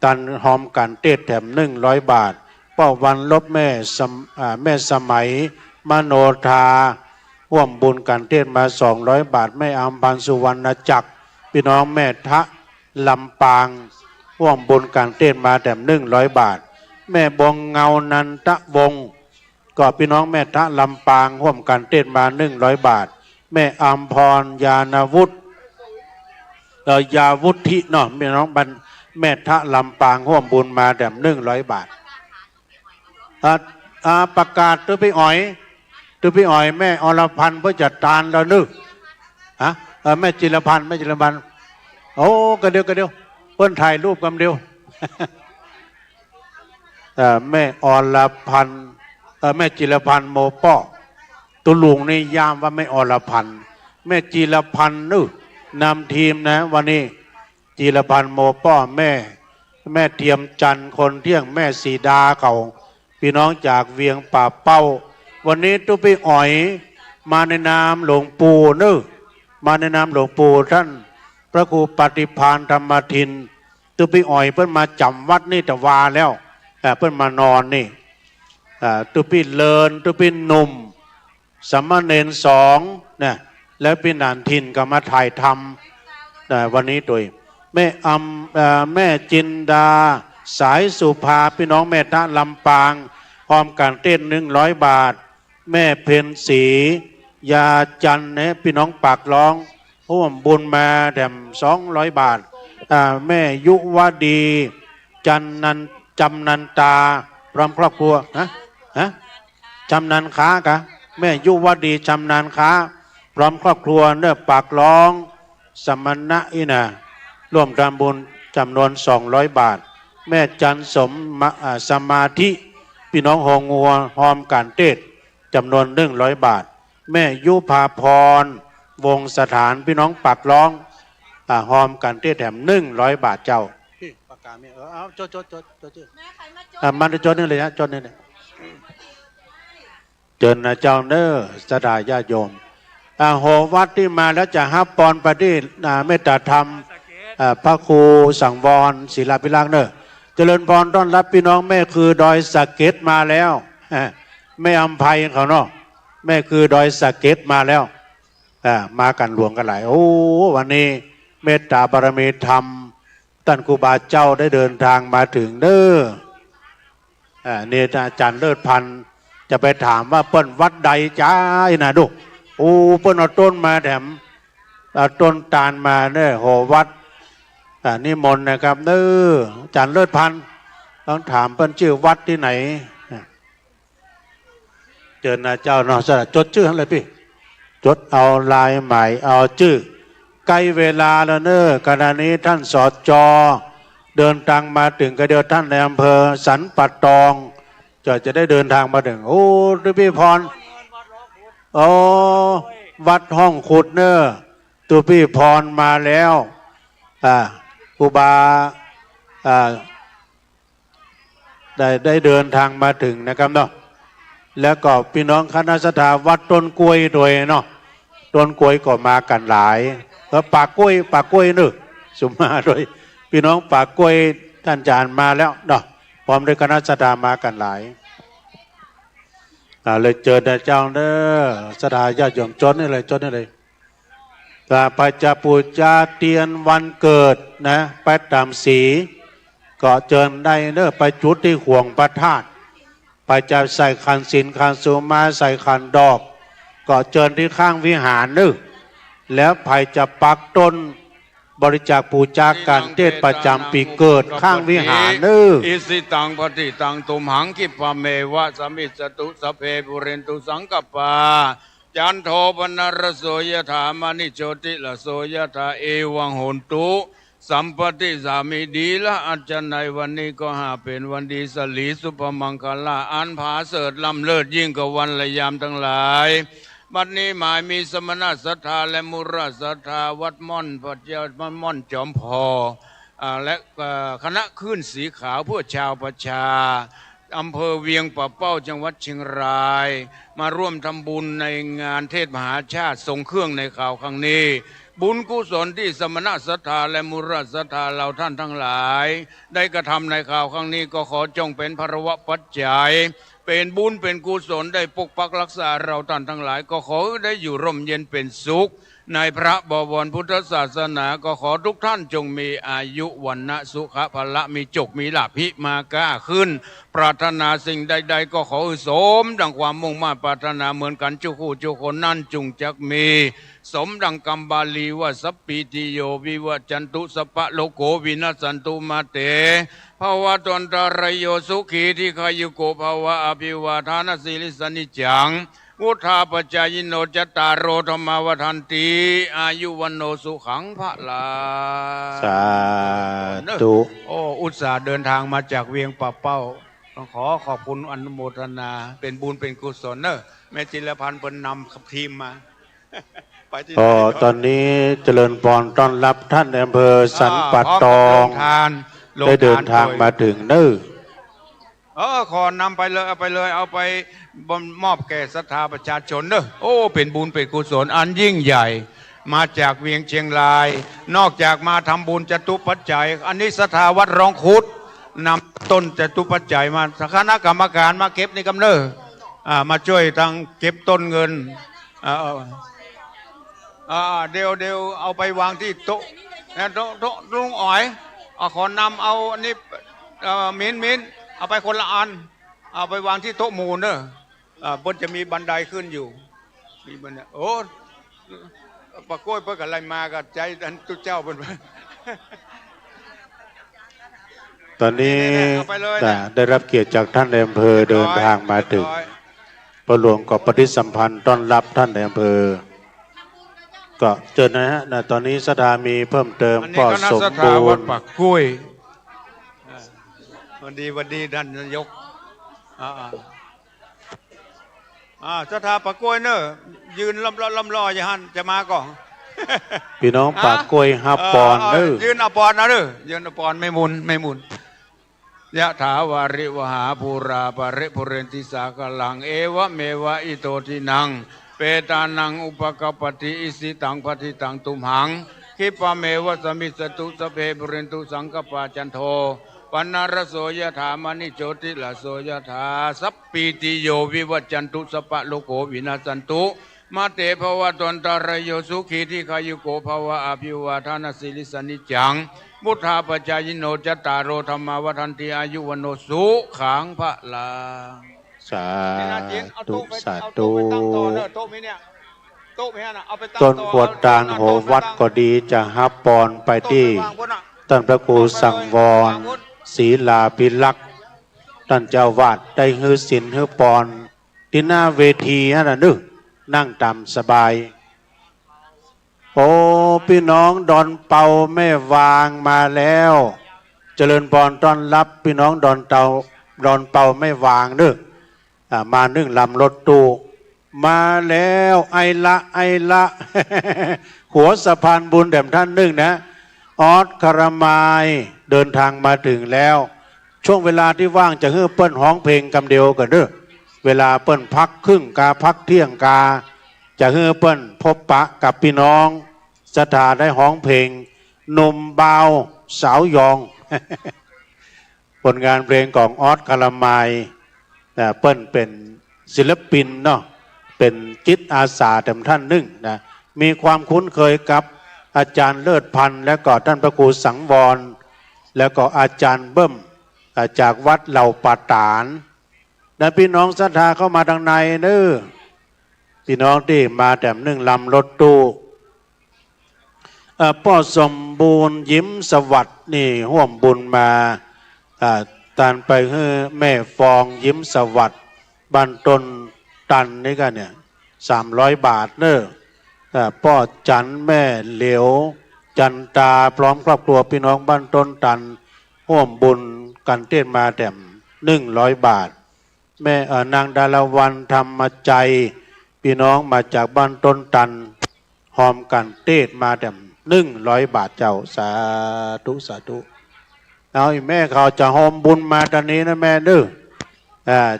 ตันหอมกันเต้นแถม100 บาทป้าวันลบแม่สมัยมโนธาร่วมบุญกันเต้นมา200 บาทแม่อัมพันธ์สุวรรณจักรพี่น้องแม่ทะลำปางร่วมบุญกันเต้นมาแถม100 บาทแม่บงเงานันทวงศ์ก็พี่น้องแม่ทะลำปางร่วมกันเต้นมา100 บาทแม่อัมพรยานวุฒิยาวุฒิเนาะพี่น้องแม่ทะลำปางร่วมบุญมาแถม100 บาทประกาศตัวพี่อ๋อยแม่อรพันธ์เพื่อจัดการแล้วนึกแม่จิรพันธ์โอ้กระเดียวเพิ่นถ่ายรูปกันเดียว แม่อรพันธ์แม่จิรพันธ์โมป้อตุลุงนี่ยามว่าแม่อรพันธ์แม่จิรพันธ์นึกนำทีมนะวันนี้จิรพันธ์โมป้อแม่เทียมจันทร์คนเที่ยงแม่สีดาเขาพี่น้องจากเวียงป่าเป้าวันนี้ตุ๊พี่อ๋อยมาในนามหลวงปู่นึกมาในนามหลวงปู่ท่านพระครูปฏิภาณธรรมทินตุ๊พี่อ๋อยเพิ่นมาจำวัดนี่แต่วาแล้วเพิ่นมานอนนี่ตุ๊พี่เลินตุ๊พี่หนุ่มสามเณร2เนี่ยแล้วพี่นานทินก็มาถ่ายทำวันนี้โดยแม่จินดาสายสุภาพี่น้องแม่ทะลำปางพร้อมกันเต้น100 บาทแม่เพ็ญศรียาจันเนี่ยพี่น้องปากร้องร่วมบุญมาแถม200 บาทแม่ยุวดีจำนันตาพร้อมครอบครัวจำนันค้ากะแม่ยุวดีจำนันค้าพร้อมครอบครัวเนื้อปากร้องสมณะอินะร่วมทำบุญจำนวน200 บาทแม่จันสมาธิพี่น้องหงงัวพร้อมการเทศจำนวน100 บาทแม่ยุภาพรวงสถานพี่น้องปักร้องหอมกันเทศแถม100 บาทเจ้าปากกาไม่เอาจดมันจะจดนี่เลยนะจดนี่เลยเจนนะเจ้าเนอสดาญาโยมโหวัดที่มาแล้วจะฮับปอนประดิษฐ์เมตตาธรรมพระครูสังวรศิลาภิรักษ์เนอเจริญพรต้อนรับพี่น้องแม่คือดอยสะเก็ดมาแล้วแม่อำไพเขาเนาะแม่คือดอยสะเก็ดมาแล้วมากันหลวงกันหลายโอ้วันนี้เมตตาบารมีธรรมท่านครูบาเจ้าได้เดินทางมาถึงเด้อเนี่ยอาจารย์เลิศพันธ์จะไปถามว่าเปิ้นวัดใดจ้านะดูโอ้เปิ้นเอาต้นมาแถมต้นตาลมาเนี่ยโหวัดนิมนต์นะครับเด้ออาจารย์เลิศพันธ์ต้องถามเปิ้นชื่อวัดที่ไหนเจอนะเจ้าเนาะจดชื่ออะไรพี่จดเอาลายหมายเอาชื่อใกล้เวลาแล้วเนอะขณะนี้ท่านสจ.เดินทางมาถึงก็เดียวท่านในอำเภอสันปัตตองจะได้เดินทางมาถึงโอ้ทุพี่พรโอ้วัดห้องขุดเนอะตุพี่พรมาแล้วครูบาได้เดินทางมาถึงนะครับเนาะแล้วก็พี่น้องคณะสัตยาวัดต้นกล้วยโดยเนาะต้นกล้วยก็มากันหลายแล้วปากกล้วยนึกสุมาโดยพี่น้องปากกล้วยท่านจานมาแล้วเนาะพร้อมด้วยคณะสัตยามากันหลายเลยเจอแต่เจ้าเด้อสัตยาญาติโยมจดนี่เลย ถ้าไปจะปูจาเตียนวันเกิดนะไปตามสีก็เจิญได้เนอะไปจุดที่ห่วงพระธาตุไปจะใส่ขันศีลขันสุมาใส่ขันดอกก็เจิญที่ข้างวิหารเนอะแล้วไผจะปักต้นบริจาคปูจาการเทศประจำปีเกิดข้างวิหารเนอะ อิสิตังปฏิตังตุมหังคิปะเมวะสมิจตุสพเพปุเรนตุสังกปาจันโทปนรสโสยถามณิโชติละโสยถาเอวังโหนตุสัมปติสามีดีละอาจารย์ในวันนี้ก็หาเป็นวันดีสลีสุภมังคลาอันผาเสดล้ำเลิศยิ่งกว่าวันละยามทั้งหลายบัดนี้หมายมีสมณศรัทธาและมุรศรัทธาวัดม่อนพระเจ้าม่อนจอมพอและคณะขึ้นสีขาวเพื่อชาวประชาอำเภอเวียงป่าเป้าจังหวัดเชียงรายมาร่วมทำบุญในงานเทศมหาชาติทรงเครื่องในข่าวครั้งนี้บุญกุศลที่สมณศรัทธาและมุรศรัทธาเราท่านทั้งหลายได้กระทำในข่าวครั้งนี้ก็ขอจงเป็นภรวะปัจจัยเป็นบุญเป็นกุศลได้ปกปักรักษาเราท่านทั้งหลายก็ขอได้อยู่ร่มเย็นเป็นสุขในพระบวรพุทธศาสนาก็ขอทุกท่านจงมีอายุวันนะสุขภละมีจกมีลาภิมาก้าขึ้นปรารถนาสิ่งใดๆก็ขอสมดังความมุ่งมั่นปรารถนาเหมือนกันจุคู่จุคนนั่นจุงจักมีสมดังกัมบาลีว่าสัพพิติโยวิวัจจันตุสัพพะโลโกวินัสสันตุมาเตภาวะตนตรายโยสุขีที่ขายุโกภาวะอภิวาทานสิลิสนิจังวุธาปจายโนจตารโรธรรมวทันติอายุวันโนสุขังพระลา สาธุ โอ้อุตส่าห์เดินทางมาจากเวียงป่าเป้าต้องขอขอบคุณอนุโมทนาเป็นบุญเป็นกุศลเนอะแม่จิรพันธ์เป็นนำทีมมา ไปที่ไหน ตอนนี้เจริญพรต้อนรับท่านในอำเภอสันปัดตอง ได้เดินทางมาถึงเนื้อ ขอนำไปเลยเอาไปเลยเอาไปมอบแก่ศรัทธาประชาชนเนอะโอ้เป็นบุญเป็นกุศลอันยิ่งใหญ่มาจากเวียงเชียงราย นอกจากมาทำบุญจตุปัจจัยอันนี้ศรัทธาวัดรองคุดนำต้นจตุปัจจัยมาคณะกรรมการมาเก็บนี่กำเนิดมาช่วยทางเก็บต้นเงินเดี๋ยวเอาไปวางที่โต๊ะโต๊ะลุงอ๋อยขอนำเอาอันนี้มิ้นเอาไปคนละอันเอาไปวางที่โต๊ะหมู่เนอะบนจะมีบันไดขึ้นอยู่มีบันไดโอ้ปะกล้วยเพื่ออะไรมากับใจอันตุเจ้าเป็น ตอนนี้ได้รับเกียรติจากท่านในอำเภอเดินทางมาถึงพระหลวงก็ปฏิสัมพันธ์ต้อนรับท่านในอำเภอก็เจอนะฮะตอนนี้สถามีเพิ่มเติมก็สมบูรณ์ ปักกล้วยวันดีท่านนายกสถาปักกล้วยเนอะยืนลำรออย่าหันจะมาก่อน พี่น้องปากกล้วยฮับปอนเด้อ ยืนอปอนนะเด้อยืนอปอนไม่หมุนยะถาวาริวหาภูราปริปุเรนติสากลังเอวะเมวะอิโตทินังเปตานังอุปกปติอิสิตังปฏิตังตุมหังคิปะเมวะสมิสตุสเพปุเรนตุสังกปาจันโทปนารโสยถามณิโชติละโสยถาสัพพิติโยวิวัจจันตุสัพพะโลโกวินาสันตุมาเตภวะตนตรายโยสุขีที่ขายุโกภวะอภิวาทานสิลิสนิจังมุทาปจายโนจตารโรธรรมวทันติอายุวันโนสุขังพระลา สาธุสาธุ ต้นขวดตาลโหวัดก็ดีจะฮับปอนไปที่ท่านพระครูสังวรศรีลาภิลักษ์ท่านเจ้าวาดได้ฮือศีลฮือปอนที่หน้าเวทีนั่นนึกนั่งตามสบายโอ้พี่น้องดอนเปาแม่วางมาแล้วเจริญพรต้อนรับพี่น้องดอนเปาแม่วางนึกมานึ่งลำรถตู้มาแล้วไอละ หัวสะพานบุญแด่ท่านนึงนะออสคารมายเดินทางมาถึงแล้วช่วงเวลาที่ว่างจะเฮือเปิ้นห้องเพลงกำเดียวกันเด้อเวลาเปิ้นพักครึ่งกาพักเที่ยงกาจะเฮือเปิ้นพบปะกับพี่น้องสถาได้ห้องเพลงหนุ่มเบาสาวยอง ผลงานเพลงของออสคารมายเปิ้นเป็นศิลปินเนาะเป็นจิตอาสาแต่ท่านนึงนะ มีความคุ้นเคยกับอาจารย์เลิศพันธ์และก็ท่านพระครูสังวรแล้วก็อาจารย์เบิ้มจากวัดเหล่าป่าตานและพี่น้องศรัทธาเข้ามาทางในเด้อพี่น้องที่มาแต่หนึ่งลำรถตู้พ่อสมบูรณ์ยิ้มสวัสดิ์นี่ห่วมบุญมาตานไปให้แม่ฟองยิ้มสวัสดิ์บ้านต้นตันนี่กันเนี่ย300 บาทเนอะพ่อจันแม่เหลียวจันตาพร้อมครอบครัวพี่น้องบ้านต้นตันห่วมบุญกันเต้นมาแต่100 บาทแม่นางดาราวันธรรมใจพี่น้องมาจากบ้านต้นตันหอมกันเต้นมาแต่100 บาทเจ้าสาธุสาธุเอาอีแม่เขาจะหอมบุญมาตอนนี้นะแม่เด้อ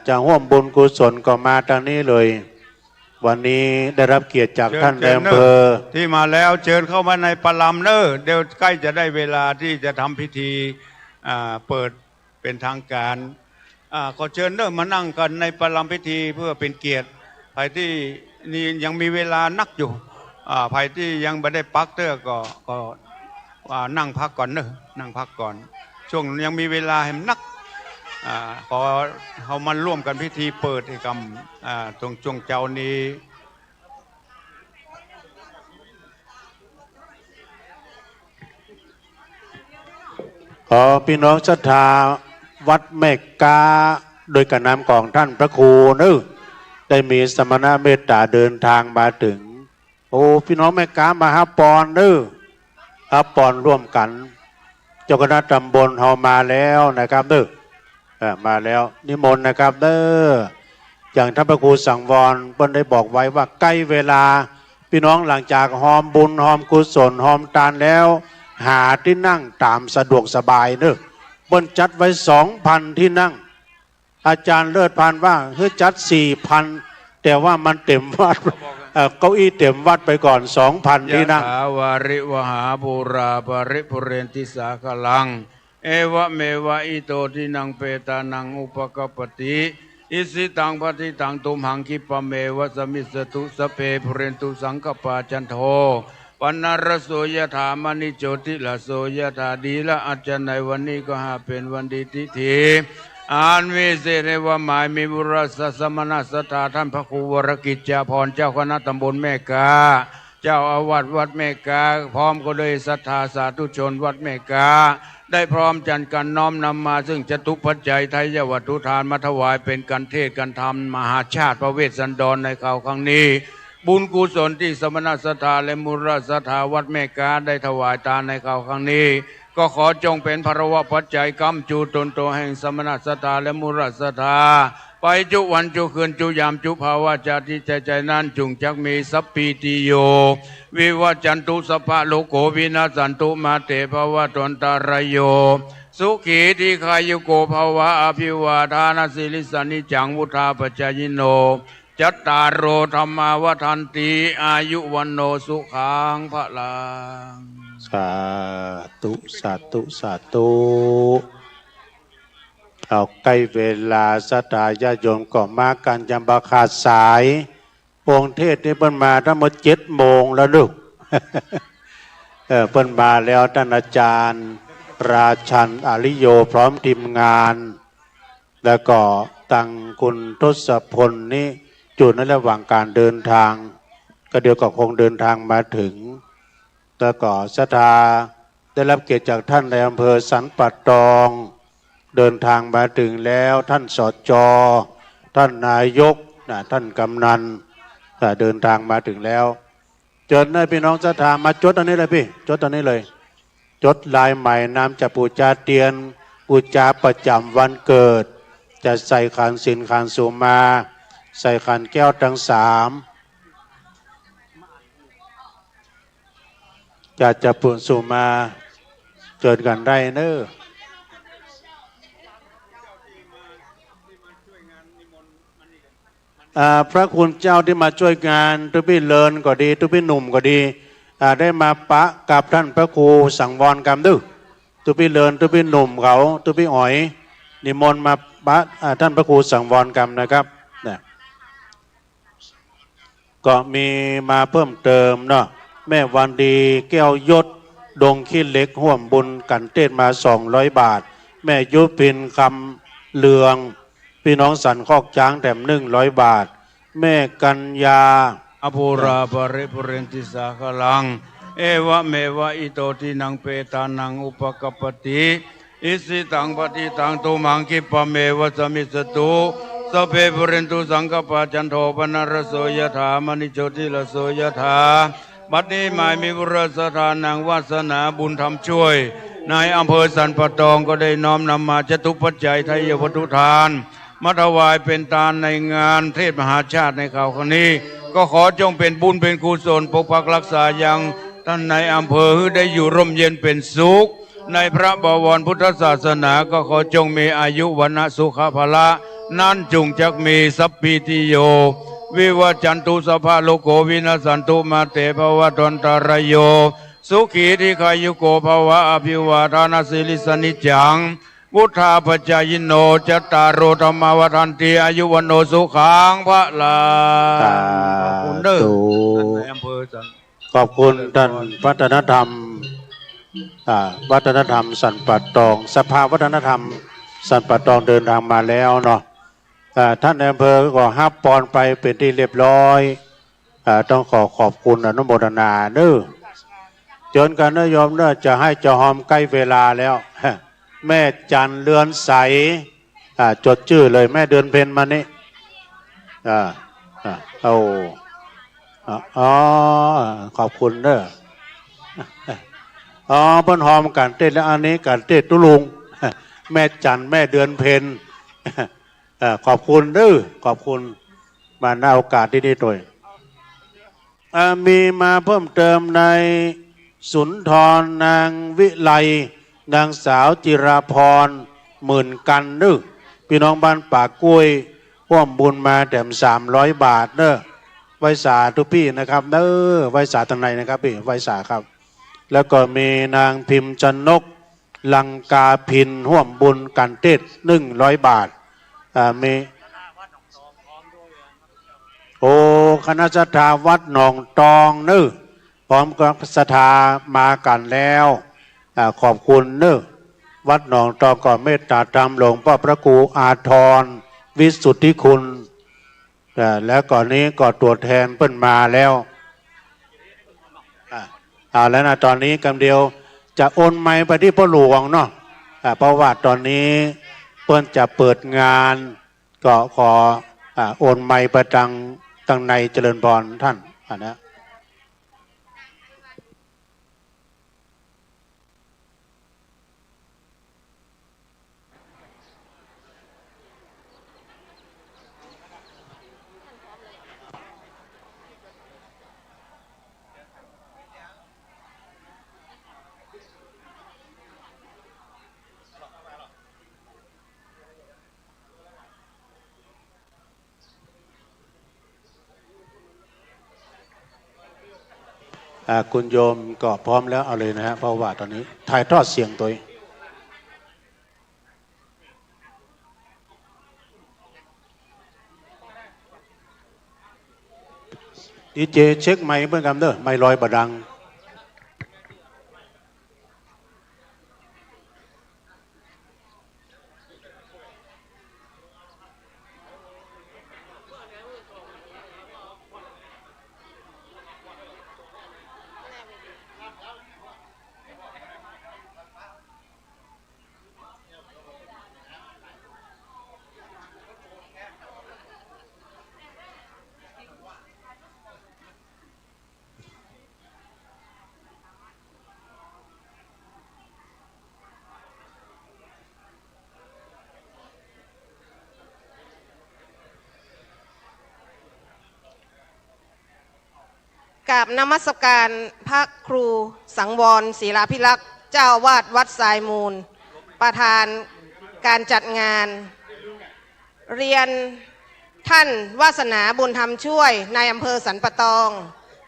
จะร่วมบุญกุศลก็มาตอนนี้เลยวันนี้ได้รับเกียรติจากท่านนายอำเภอที่มาแล้วเชิญเข้ามาในปลัมเนอร์เดี๋ยวใกล้จะได้เวลาที่จะทำพิธีเปิดเป็นทางการขอเชิญเนอมานั่งกันในปลัมพิธีเพื่อเป็นเกียรติใครที่นี่ยังมีเวลานักอยู่ใครที่ยังไม่ได้พักเตอร์ก็นั่งพักก่อนเนอะนั่งพักก่อนช่วงยังมีเวลาให้นักขอเขามาร่วมกันพิธีเปิดกรรมตรงช่วงเจ้านี้ขอพี่น้องศรัทธาวัดแม่กาโดยการนำของท่านพระครูนึกได้มีสมณะเมตตาเดินทางมาถึงโอ้พี่น้องแม่กามาฮับปอนนึกฮับปอนร่วมกันเจ้าคณะตำบลเฮามาแล้วนะครับนึกมาแล้วนิมนต์นะครับเด้ออย่างท่านพระครูสังวรเพิ่นได้บอกไว้ว่าใกล้เวลาพี่น้องหลังจากหอมบุญหอมกุศลหอมทานแล้วหาที่นั่งตามสะดวกสบายเนอะเพิ่นจัดไว้ 2,000 ที่นั่งอาจารย์เลิศพันธ์ว่าเฮ้ยจัด 4,000 แต่ว่ามันเต็มวัดเก้าอี้เต็มวัดไปก่อน 2,000 ที่นั่งยะถาวาริวหาปุราปริปุเรนติสาคลังเอวะเมวะอิโตทินังเปตานังอุปกปติอิสิตังปฏิตังตุมหังคิปะเมวะสมิสตุสเพปุเรนตุสังกปาจันโทปนารโสยถามณิโจติละโสยถาดีละอาจารย์ในวันนี้ก็หาเป็นวันดีทิทีอานวิเศษในว่าหมายมีบุรสสมณสถาท่านพระครูวรกิจจาพรเจ้าคณะตำบลแม่กาเจ้าอาวาสวัดแม่กาพร้อมก็ด้วยศรัทธาสาธุชนวัดแม่กาได้พร้อมจันกันน้อมนำมาซึ่งจตุปัจจัยไทยวัตถุทานมาถวายเป็นการเทศการธรรมมหาชาติพระเวสสันดรในคราวครั้งนี้บุญกุศลที่สมณสถาและมูลสถาวัดแม่กาได้ถวายทานในคราวครั้งนี้ก็ขอจงเป็นภรวะปัจจัยกำจูตนโตแห่งสมณสถาและมูลสถาไปจุวันจุคืนจุยามจุภาวะจาติใจนั้นจุงจักมีสัพปีติโยวิวัจจันตุสภะโลโกวินาสันตุมาเตภวะตนตารโยสุขีที่ขายุโกภาวะอภิวาทานสิลิสานิจังวุธาปจายโนจัตตารโอธรรมาวทันติอายุวันโนสุขังพระลังสาธุสาธุสาธุเอาใกล้เวลาศรัทธาญาติโยมก็มากันจำบาขาดสายองค์เทศนี่เพิ่นมาทั้งหมด7 โมงแล้วลูก เพิ่นมาแล้วท่านอาจารย์ราชันอริโยพร้อมทีมงานแล้วก็ตังคุณทศพลนี่อยู่ในระหว่างการเดินทางก็เดี๋ยวก็คงเดินทางมาถึงแล้วก็ศรัทธาได้รับเกียรติจากท่านในอำเภอสันป่าตองเดินทางมาถึงแล้วท่านสจ.ท่านนายกท่านกำนันเดินทางมาถึงแล้วเชิญให้พี่น้องศรัทธามาจดอันนี้เลยพี่จดอันนี้เลยจดลายใหม่นามจากปูจาเตียนปูจาประจำวันเกิดจะใส่ขันศีลขันสุมาใส่ขันแก้วทั้ง3จะปุสุมาเกิดกันได้เนอะพระคุณเจ้าที่มาช่วยงานทุพี่เลินก็ดีทุพี่หนุ่มก็ดีได้มาปะกับท่านพระครูสังวรกรรมดื้อทุพี่เลินทุพี่หนุ่มเขาทุพี่อ๋อยนิมนต์มาปะท่านพระครูสังวรกรรมนะครับ ก็มีมาเพิ่มเติมเนาะแม่วันดีแก้วยศดงขี้เหล็กห่วมบุญกันเต้นมา200 บาทแม่ยุพินคำเลืองพี่น้องสันคอกช้างแถม100 บาทแม่กัญญา อภูราปริปุเรนติสาคลังเอวะเมวะอิโตทินังเปตานังอุปกปปติอิสิตังปฏิตังตุมังคิปะเมวะสมิสตุสพเพปุเรนตุสังกปะจันโทปนรสโสยถามณิโชติลโสยถาบัดนี้หมายมีบุรสถานนางวาสนาบุญธรรมช่วยนายอำเภอสันปะตองก็ได้น้อมนำมาจตุปัจจัยไทยวัตถุทานมาถวายเป็นทานในงานเทศมหาชาติในข่าวครั้งนี้ก็ขอจงเป็นบุญเป็นกุศลปกปักรักษายังท่านในอำเภอให้ได้อยู่ร่มเย็นเป็นสุขในพระบวรพุทธศาสนาก็ขอจงมีอายุวันนะสุขภาละนั่นจุงจักมีสัพพิติโยวิวัจจันตุสภาโลกโกวินาสันตุมาเตภวะตนตรายโยสุขีที่ขายุโกภวะอภิวาทานาสิลิสนิจังพุทธาปัจจายโนจตตารโอธรรมวัฏันติอายุวันโนสุขังพระลาขอบคุณเด้อท่านในอำเภอสัน ขอบคุณท่านวัฒนธรรมวัฒนธรรมสันป่าตองสภาวัฒนธรรมสันป่าตองเดินทางมาแล้วเนาะท่านในอำเภอก็ฮับปอนไปเป็นที่เรียบร้อยต้องขอบคุณอนุโมทนาเน้อจนกันเน้อโยมเน้อจะให้เจ้าหอมใกล้เวลาแล้วแม่จันเรือนใสจดชื่อเลยแม่เดือนเพ็ญมานี่เอาอ๋อขอบคุณเด้ออ๋อเพิ่นหอมกันเต้นแล้วอันนี้กันเต้นตุลุงแม่จันแม่เดือนเพ็ญขอบคุณเด้อขอบคุณมาณโอกาสที่นี่ด้วยมีมาเพิ่มเติมในสุนทรนางวิไลนางสาวจิราพรหมื่นกันเด้อพี่น้องบ้านป่ากล้วยร่วมบุญมาแถม300 บาทเด้อไว้สาทุกพี่นะครับเด้อไว้สาทางในนะครับพี่ไว้สาครับแล้วก็มีนางพิมพ์จันนกลังกาพินร่วมบุญกันเทศ100 บาทมีโอ้คณะศรัทธาวัดหนองตองเน้อพร้อมกับศรัทธามากันแล้วขอบคุณเน้อวัดหนองตองก่อเมตตาธรรมหลวงพ่อพระครูอาทรวิสุทธิคุณแล้วก่อนนี้ก็ตัวแทนเปิ้นมาแล้วแล้วนะตอนนี้กำเดียวจะโอนไม้ไปที่พ่อหลวงเนาะเพราะว่าตอนนี้เปิ้นจะเปิดงานก็ขอโอนไม้ไปตังในเจริญพรท่านนะคุณโยมก็พร้อมแล้วเอาเลยนะฮะเพราะว่าตอนนี้ถ่ายทอดเสียงตัวดีเจเช็คไมค์เพื่อนกันเด้อไมค์ลอยบดังกราบนมัสการพระครูสังวรศิลาภิรักษ์เจ้าวาดวัดทรายมูลประธานการจัดงานเรียนท่านวาสนาบุญธรรมช่วยในอำเภอสันปะตอง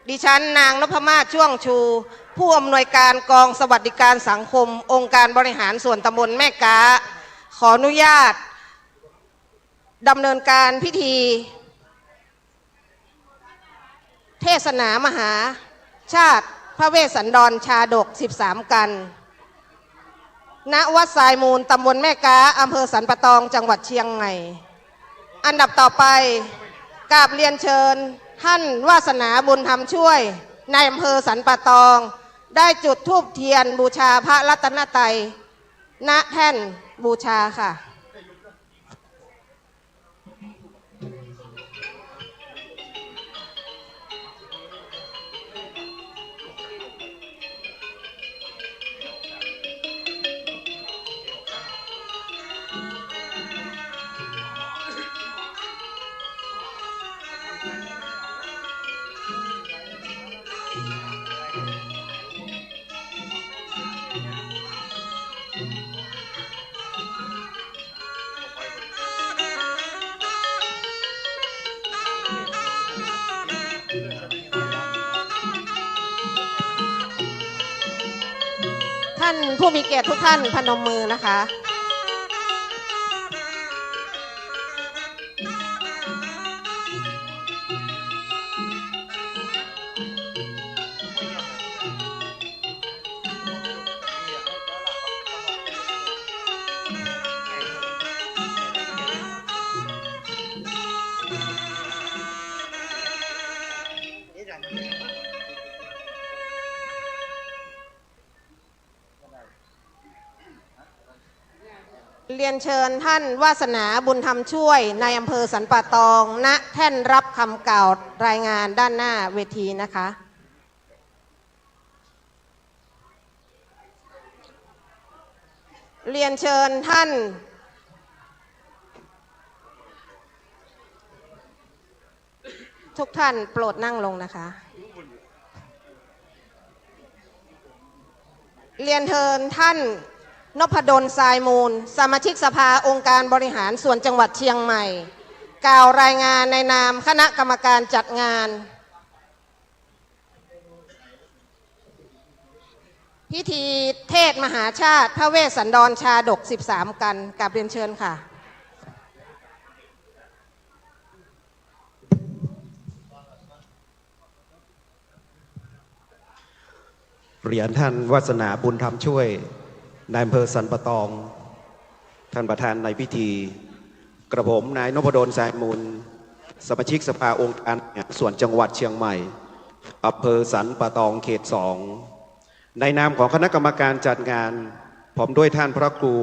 ดิฉันนางนพมาศช่วงชูผู้อำนวยการกองสวัสดิการสังคมองค์การบริหารส่วนตำบลแม่กาขออนุญาตดำเนินการพิธี เทศนามหาชาติพระเวสสันดรชาดก13 กันณวัดทรายมูลตำบลแม่กาอำเภอสันปะตองจังหวัดเชียงใหม่อันดับต่อไปกราบเรียนเชิญท่านวาสนาบุญธรรมช่วยในอำเภอสันปะตองได้จุดธูปเทียนบูชาพระรัตนตรัยณแท่นบูชาค่ะ ท่านผู้มีเกียรติทุกท่านพนมมือนะคะ เรียนเชิญท่านวาสนาบุญธรรมช่วยในอำเภอสันป่าตองณแท่นรับคำกล่าวรายงานด้านหน้าเวทีนะคะ เรียนเชิญท่านทุกท่านโปรดนั่งลงนะคะ เรียนเชิญท่านนพดลทรายมูลสมาชิกสภาองค์การบริหารส่วนจังหวัดเชียงใหม่กล่าวรายงานในนามคณะกรรมการจัดงานพิธีเทศมหาชาติพระเวสสันดรชาดก13 กันกราบเรียนเชิญค่ะเรียนท่านวาสนาบุญธรรมช่วยนายอำเภอสันปะตองท่านประธานในพิธีกระผมนายนพดลสายมูลสมาชิกสภาองค์การส่วนจังหวัดเชียงใหม่อำเภอสันปะตองเขต2ในนามของคณะกรรมการจัดงานพร้อมด้วยท่านพระครู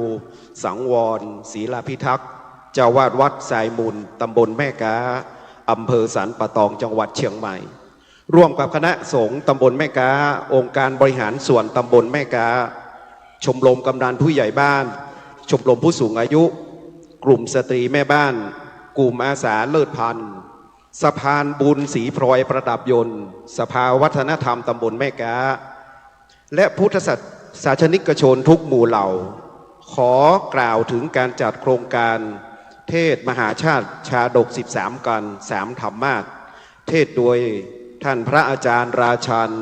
สังวรศรีลาพิทักษ์เจ้าวาดวัดสายมูลตำบลแม่กาอำเภอสันปะตองจังหวัดเชียงใหม่ร่วมกับคณะสงฆ์ตำบลแม่กาองค์การบริหารส่วนตำบลแม่กาชมรมกำนันผู้ใหญ่บ้านชมรมผู้สูงอายุกลุ่มสตรีแม่บ้านกลุ่มอาสาเลิศพันธ์สะพานบุญสีพลอยประดับยนต์สภาวัฒนธรรมตำบลแม่กาและพุทธศาสนิกชนทุกหมู่เหล่าขอกล่าวถึงการจัดโครงการเทศมหาชาติชาดก13 กัน3 ธรรมาสเทศโดยท่านพระอาจารย์ราชัน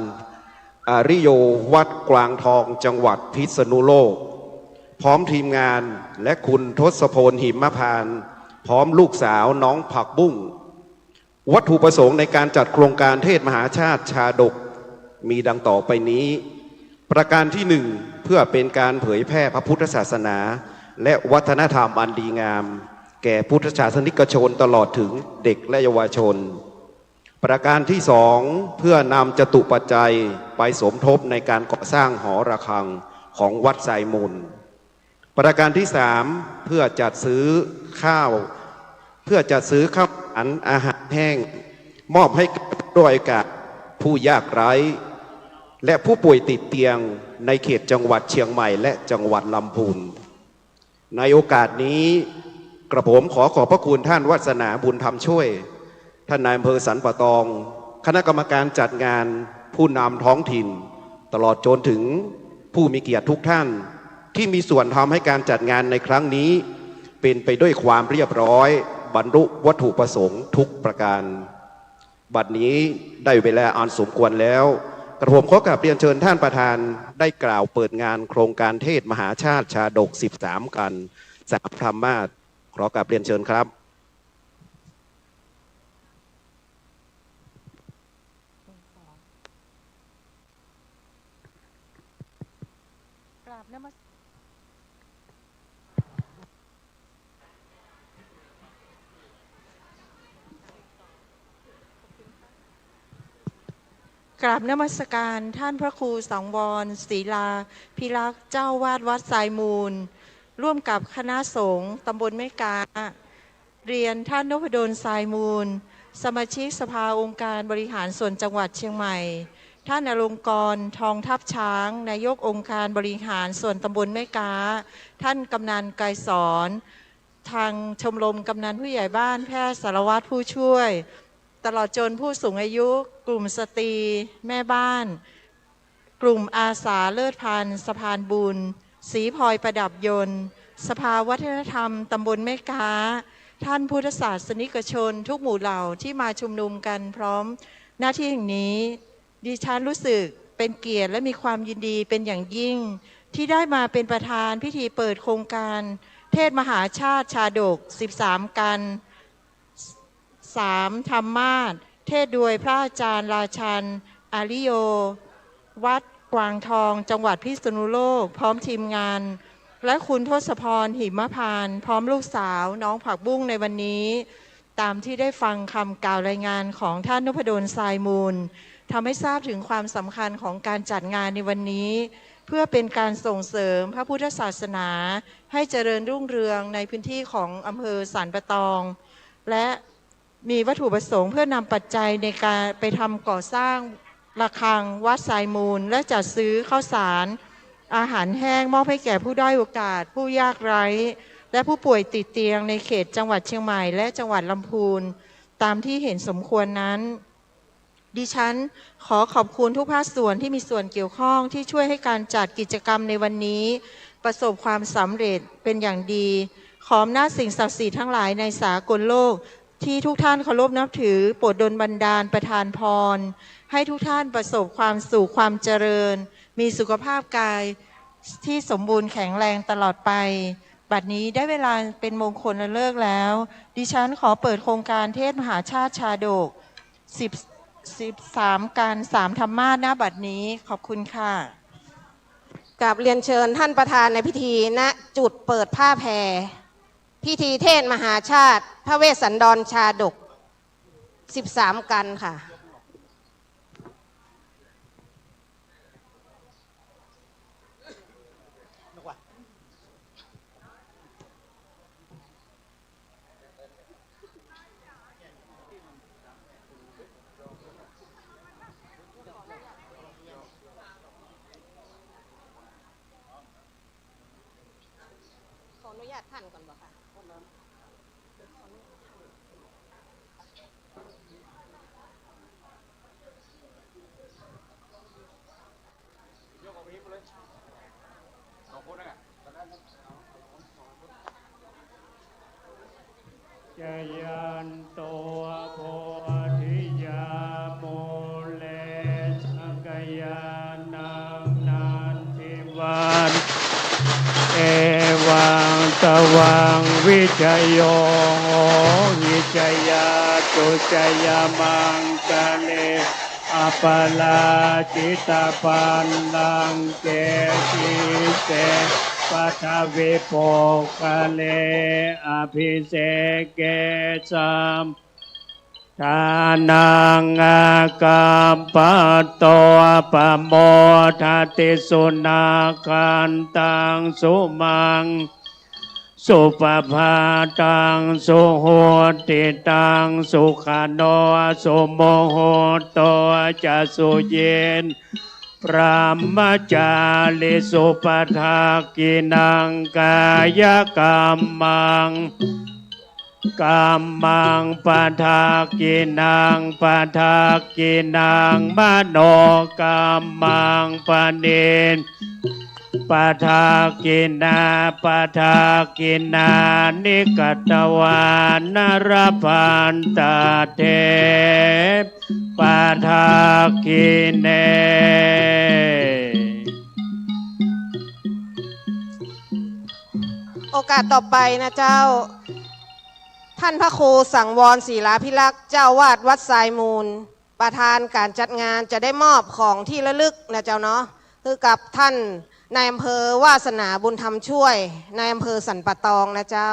อาริโยวัดกลางทองจังหวัดพิษณุโลกพร้อมทีมงานและคุณทศพลหิมพานต์พร้อมลูกสาวน้องผักบุ้งวัตถุประสงค์ในการจัดโครงการเทศมหาชาติชาดกมีดังต่อไปนี้ประการที่1เพื่อเป็นการเผยแพร่พระพุทธศาสนาและวัฒนธรรมอันดีงามแก่พุทธศาสนิกชนตลอดถึงเด็กและเยาวชนประการที่2เพื่อนำจตุปัจจัยไปสมทบในการก่อสร้างหอระฆังของวัดสายมูลประการที่3เพื่อจัดซื้อข้าวอาหารแห้งมอบให้ด้วยกับผู้ยากไร้และผู้ป่วยติดเตียงในเขตจังหวัดเชียงใหม่และจังหวัดลำพูนในโอกาสนี้กระผมขอขอบพระคุณท่านวาสนาบุญธรรมช่วยท่านนายอำเภอสันปะตองคณะกรรมการจัดงานผู้นำท้องถิ่นตลอดจนถึงผู้มีเกียรติทุกท่านที่มีส่วนทำให้การจัดงานในครั้งนี้เป็นไปด้วยความเรียบร้อยบรรลุวัตถุประสงค์ทุกประการบัดนี้ได้เวลาอันสมควรแล้วกระผมขอกราบเรียนเชิญท่านประธานได้กล่าวเปิดงานโครงการเทศมหาชาติชาดก13 กัน3 ธรรมาสขอกราบเรียนเชิญครับ กราบนมัสการท่านพระครูสังวรศรีลาภิรักษ์เจ้าวาดวัดทรายมูลร่วมกับคณะสงฆ์ตำบลแม่กาเรียนท่านนพดลทรายมูลสมาชิกสภาองค์การบริหารส่วนจังหวัดเชียงใหม่ท่านอลงกรณ์ทองทับช้างนายกองค์การบริหารส่วนตำบลแม่กาท่านกำนันไกรสอนทางชมรมกำนันผู้ใหญ่บ้านแพทย์สารวัตรผู้ช่วยตลอดจนผู้สูงอายุกลุ่มสตรีแม่บ้านกลุ่มอาสาเลิศพันธ์สะพานบุญศรีพลอยประดับยนต์สภาวัฒนธรรมตำบลแม่กาท่านพุทธศาสนิกชนทุกหมู่เหล่าที่มาชุมนุมกันพร้อมหน้าที่แห่งนี้ดิฉันรู้สึกเป็นเกียรติและมีความยินดีเป็นอย่างยิ่งที่ได้มาเป็นประธานพิธีเปิดโครงการเทศมหาชาติชาดก13 กัน3 ธรรมาสเทศโดยพระอาจารย์ราชันอาริโยวัดกวางทองจังหวัดพิษณุโลกพร้อมทีมงานและคุณทศพรหิมพานต์พร้อมลูกสาวน้องผักบุ้งในวันนี้ตามที่ได้ฟังคำกล่าวรายงานของท่านนพดลทรายมูลทำให้ทราบถึงความสำคัญของการจัดงานในวันนี้เพื่อเป็นการส่งเสริมพระพุทธศาสนาให้เจริญรุ่งเรืองในพื้นที่ของอำเภอสันปะตองและมีวัตถุประสงค์เพื่อนำปัจจัยในการไปทำก่อสร้างระฆังวัดทรายมูลและจัดซื้อข้าวสารอาหารแห้งมอบให้แก่ผู้ด้อยโอกาสผู้ยากไร้และผู้ป่วยติดเตียงในเขตจังหวัดเชียงใหม่และจังหวัดลำพูนตามที่เห็นสมควรนั้นดิฉันขอขอบคุณทุกภาคส่วนที่มีส่วนเกี่ยวข้องที่ช่วยให้การจัดกิจกรรมในวันนี้ประสบความสำเร็จเป็นอย่างดีขออำนาจสิ่งศักดิ์สิทธิ์ทั้งหลายในสากลโลกที่ทุกท่านเคารพนับถือโปรดดลบันดาลประทานพรให้ทุกท่านประสบความสุขความเจริญมีสุขภาพกายที่สมบูรณ์แข็งแรงตลอดไปบัดนี้ได้เวลาเป็นมงคลและเลิกแล้วดิฉันขอเปิดโครงการเทศมหาชาติชาดก13 การ3 ธรรมาสณบัดนี้ขอบคุณค่ะกราบเรียนเชิญท่านประธานในพิธีณจุดเปิดผ้าแพรพิธีเทศมหาชาติพระเวสสันดรชาดก13 กันค่ะขออนุญาตท่านก่อนบ่ค่ะจยันโตโพธิยาโมเลสักยานังนันทิวันเอวังตวังวิจโยวิจยาตุจยามังกะเลอปลาจิตาปันลังเกจิเสปัทวิโปกะเลอภิเสกเกสัมทานังอากามปัตโตปโมทติสุนาคันตังสุมังสุปภาตังสุโหติตังสุขโนสุโมโหโตจะสุเยนพระมจาริสุปทากินังกายกรรมังกัมมังปะทากินังปะทากินังมโนกัมมังปะเนนปะทากินาปะทากินานิกตวานรพันตเทปะทากิเนโอกาสต่อไปนะเจ้าท่านพระครูสังวรศรีลาภิรักษ์เจ้าวาดวัดทรายมูลประธานการจัดงานจะได้มอบของที่ระลึกนะเจ้าเนาะคือกับท่านนายอำเภอวาสนาบุญธรรมช่วยนายอำเภอสันปะตองนะเจ้า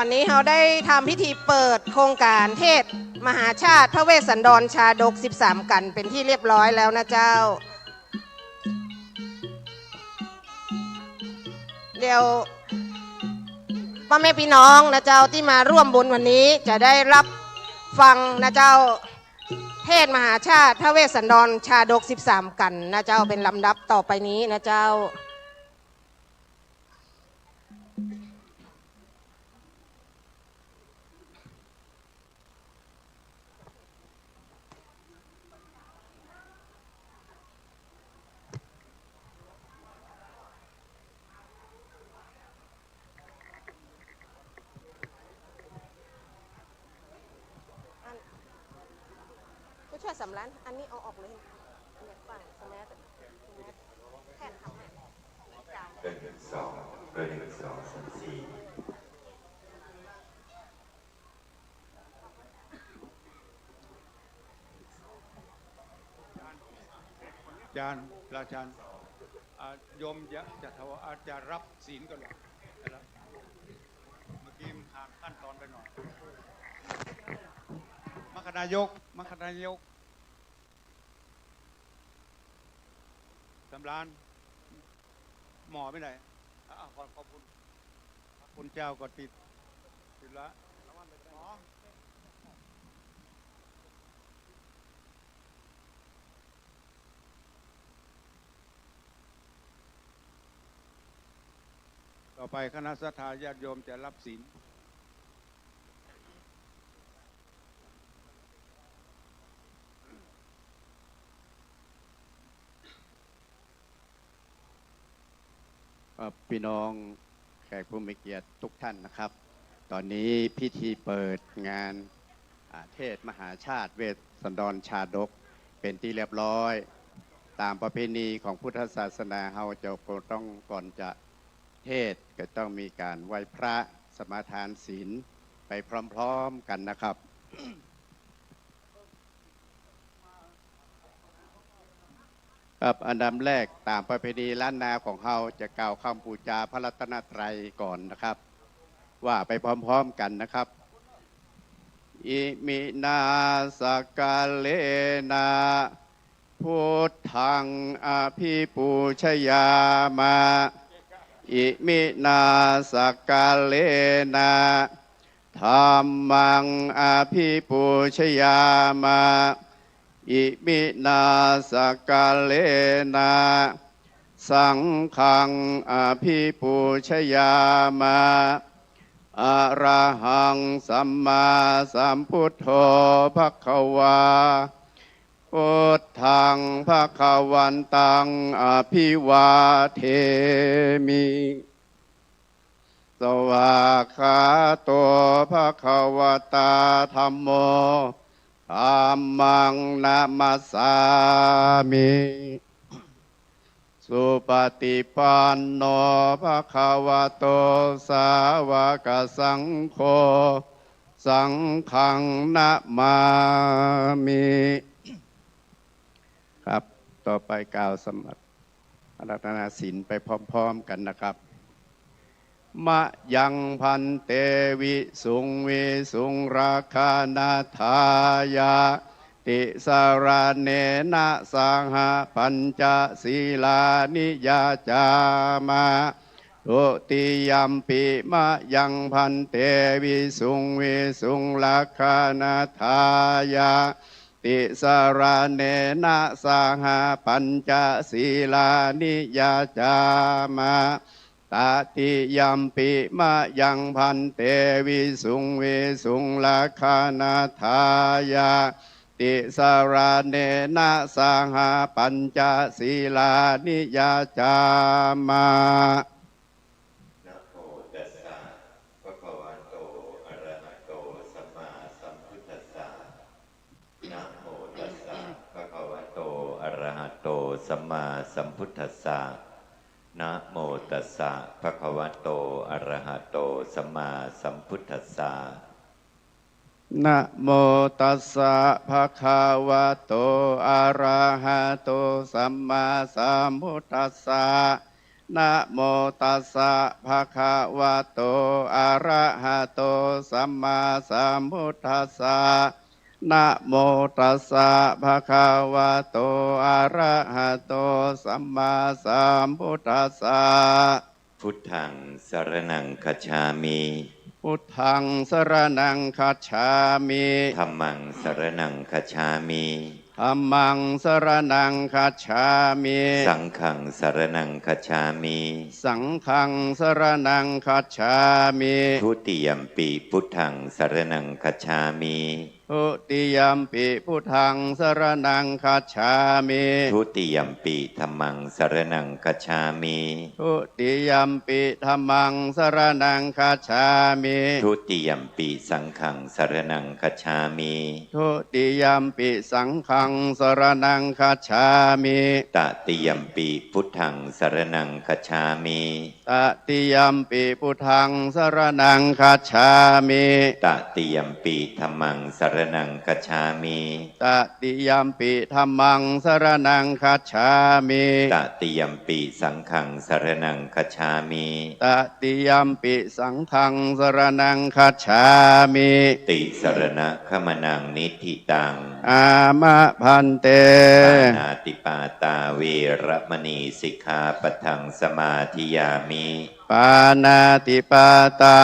ตอนนี้เราได้ทำพิธีเปิดโครงการเทศมหาชาติพระเวสสันดรชาดก 13 กันเป็นที่เรียบร้อยแล้วนะเจ้า เดี๋ยวพ่อแม่พี่น้องนะเจ้าที่มาร่วมบุญวันนี้จะได้รับฟังนะเจ้าเทศมหาชาติพระเวสสันดรชาดก 13 กันนะเจ้าเป็นลำดับต่อไปนี้นะเจ้าผู้ช่วยสำรันอันนี้เอาออกเลยเนี่ยฝั่งสมัยแทนคำเนี่ยอาจารย์ราชันโยมจะถวายจะรับศีลก่อนนะครับเมื่อกี้มันขาดขั้นตอนไปหน่อยมคณายกสำรานหมอไม่ไหนขอบคุณเจ้าก็ติดละหมอต่อไปคณะสัตยาญาติโยมจะรับศีลพี่น้องแขกผู้มีเกียรติทุกท่านนะครับ ตอนนี้พิธีเปิดงานเทศมหาชาติเวสสันดรชาดกเป็นที่เรียบร้อยตามประเพณีของพุทธศาสนาเราจะต้องก่อนจะเทศก็ต้องมีการไหว้พระสมาทานศีลไปพร้อมๆกันนะครับครับอันดับแรกตามประเพณีล้านนาของเราจะกล่าวคำบูชาพระรัตนตรัยก่อนนะครับ ว่าไปพร้อมๆกันนะครับอิมินาสกาเลนะพุทธังอภิปูชยามาอิมินาสกาเลนะธัมมังอภิปูชยามาอิมินาสกาเลนะสังฆังอภิปูชยามาอะระหังสัมมาสัมพุทโธภควาพุทธังภควันตังอภิวาเทมิสวากขาโตภควตาธัมโมธัมมังนะมัสสามิสุปฏิปันโนภควโตสาวกสังโฆสังฆังนะมามิครับต่อไปกล่าวสมัครรัตนาศีลไปพร้อมๆกันนะครับมะยังพันเตวิสุงวิสุงราคานาทายาติสารเนนะสังหปัญจศีลานิยาจามาทุติยัมปิมะยังพันเตวิสุงวิสุงราคานาทายาติสารเนนะสังหปัญจศีลานิยาจามาตติยัมปิมะยังพันเตวิสุงวิสุงราคานาทายาติสารเนนะสังหปัญจศีลานิยาจามานะโมตัสสะภะคะวะโตอะระหะโตสัมมาสัมพุทธัสสะนะโมตัสสะภะคะวะโตอะระหะโตสัมมาสัมพุทธัสสะนะโมตัสสะภะคะวะโตอะระหะโตสัมมาสัมพุทธัสสะนะโมตัสสะภะคะวะโตอะระหะโตสัมมาสัมพุทธัสสะ นะโมตัสสะภะคะวะโตอะระหะโตสัมมาสัมพุทธัสสะนะโมตัสสะภะคะวะโตอะระหะโตสัมมาสัมพุทธัสสะ พุทธังสรณังคัจฉามิ พุทธังสรณังคัจฉามิ ธัมมังสรณังคัจฉามิ ธัมมังสรณังคัจฉามิ สังฆังสรณังคัจฉามิ สังฆังสรณังคัจฉามิ ทุติยัมปิพุทธังสรณังคัจฉามิ ทุติยัมปิพุทธังสรณังคัจฉามิ ทุติยัมปิธัมมังสรณังคัจฉามิ ทุติยัมปิธัมมังสรณังคัจฉามิ ทุติยัมปิสังฆังสรณังคัจฉามิ ทุติยัมปิสังฆังสรณังคัจฉามิ ตติยัมปิพุทธังสรณังคัจฉามิ ตติยัมปิพุทธังสรณังคัจฉามิ ตติยัมปิธัมมังสรณังคัจฉามิ ตติยัมปิธัมมังสรณังคัจฉามิ ตติยัมปิสังฆังสรณังคัจฉามิ ตติยัมปิสังฆังสรณังคัจฉามิ ติสรณะขมนังนิธิตัง อามะพันเต ปานาติปาตาเวรมณีสิกขาปะทังสมาธิยามิ ปานาติปาตา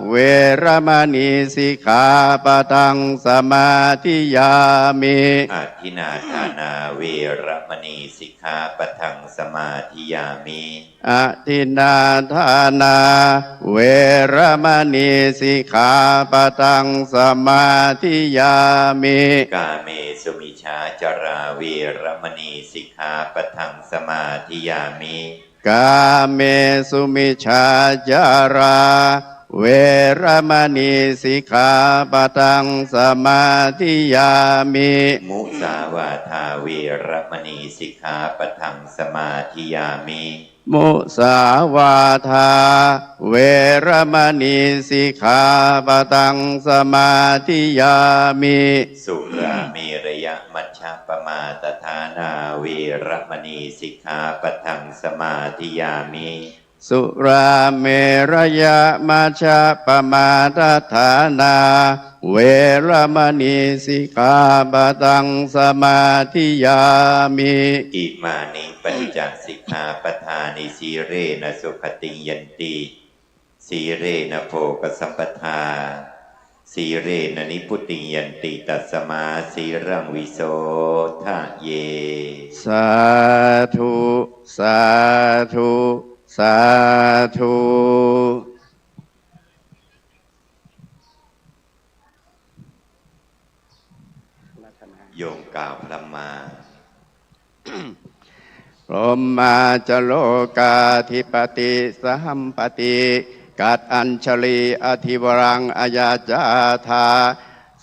เวรมณีสิกขาปะทังสมาธิยามิ อธินาทานาเวรมณีสิกขาปะทังสมาธิยามิ อทินนาทานาเวรมณีสิกขาปะทังสมาธิยามิ กาเมสุมิชาจาราเวรมณีสิกขาปะทังสมาธิยามิ กาเมสุมิชาจาราเวรมณีสิกขาปะทังสมาธิยามิ มุสาวาทาเวรมณีสิกขาปะทังสมาธิยามิ มุสาวาทาเวรมณีสิกขาปะทังสมาธิยามิ สุราเมรยมัชฌปมาตฐานาเวรมณีสิกขาปะทังสมาธิยามิ สุราเมรยมัชฌปมาทฐานาเวรมณีสิกขาปะทังสมาธิยามิ อิมานิปัญจสิกขาปทานิสีเรนะสุขติงยันติสีเรนะโภคสัมปทาสีเรนะนิพุติงยันติตัสมาสีรังวิโสทะเย สาธุสาธุสาธุ โยมกล่าวพระมา พรหมาจโลกาธิปติสัมปติกัดอัญชลีอธิวรังอายาจาธา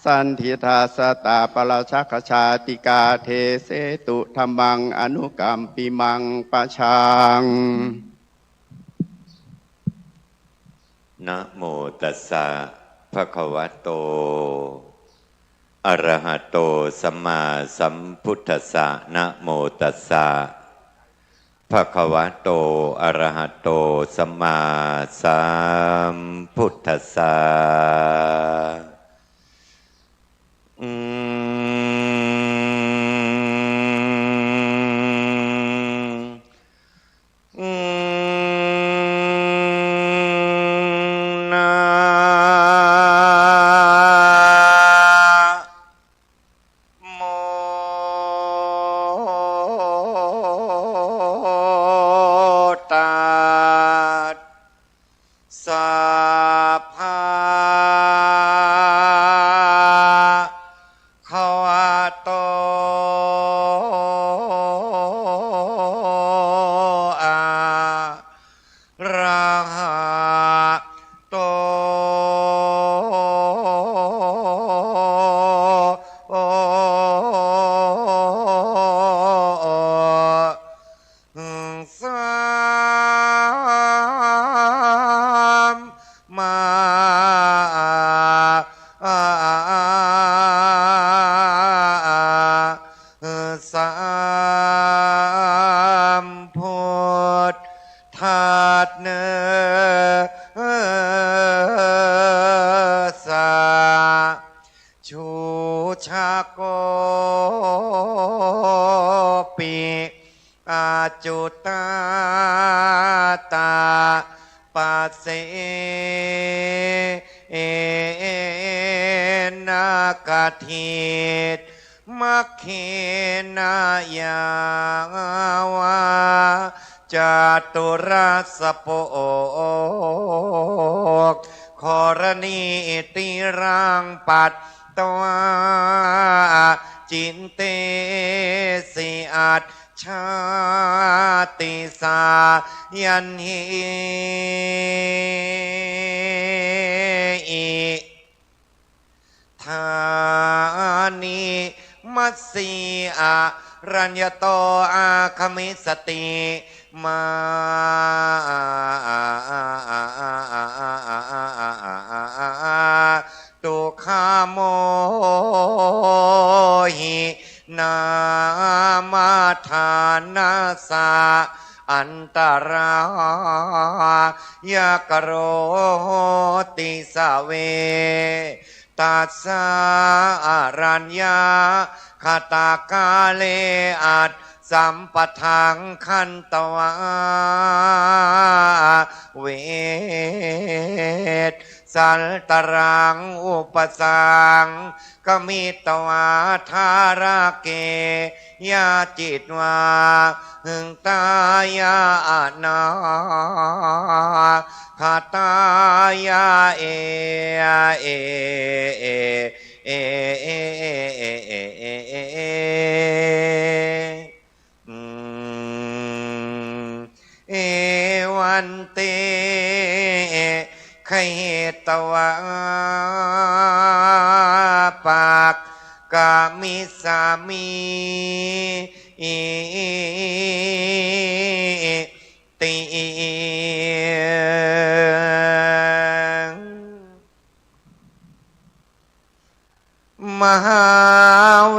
สันทิทาสตาปราชักชาติกาเทเสตุธรรมังอนุกรรมปิมังปะชัง นะโมตัสสะภะคะวะโตอะระหะโตสัมมาสัมพุทธัสสะนะโมตัสสะภะคะวะโตอะระหะโตสัมมาสัมพุทธัสสะสัมพุทธ ธาตุเนสาชูชาโกปิอาจุตาตาปัสเสนากทิตมัคเขนายาวาจาตุรัสโปกขรณีติรังปัตตวาจินเตสิอัตชาติสายันหิธานิมัสสีอารัญญโตอาคมิสติมาตุคาโมหินามาทานาสาอันตรายากโรติสเวตัสสะอารัญญาคตากาเลอัตสัมปทังคันตวาเวทสัลตรังอุปสังกมิตวาธาราเกยาจิตวาหึงตายานาคาตายาเอเอเอเอเอเอวันเตขเหตวะปากกามิสามีติมหาเว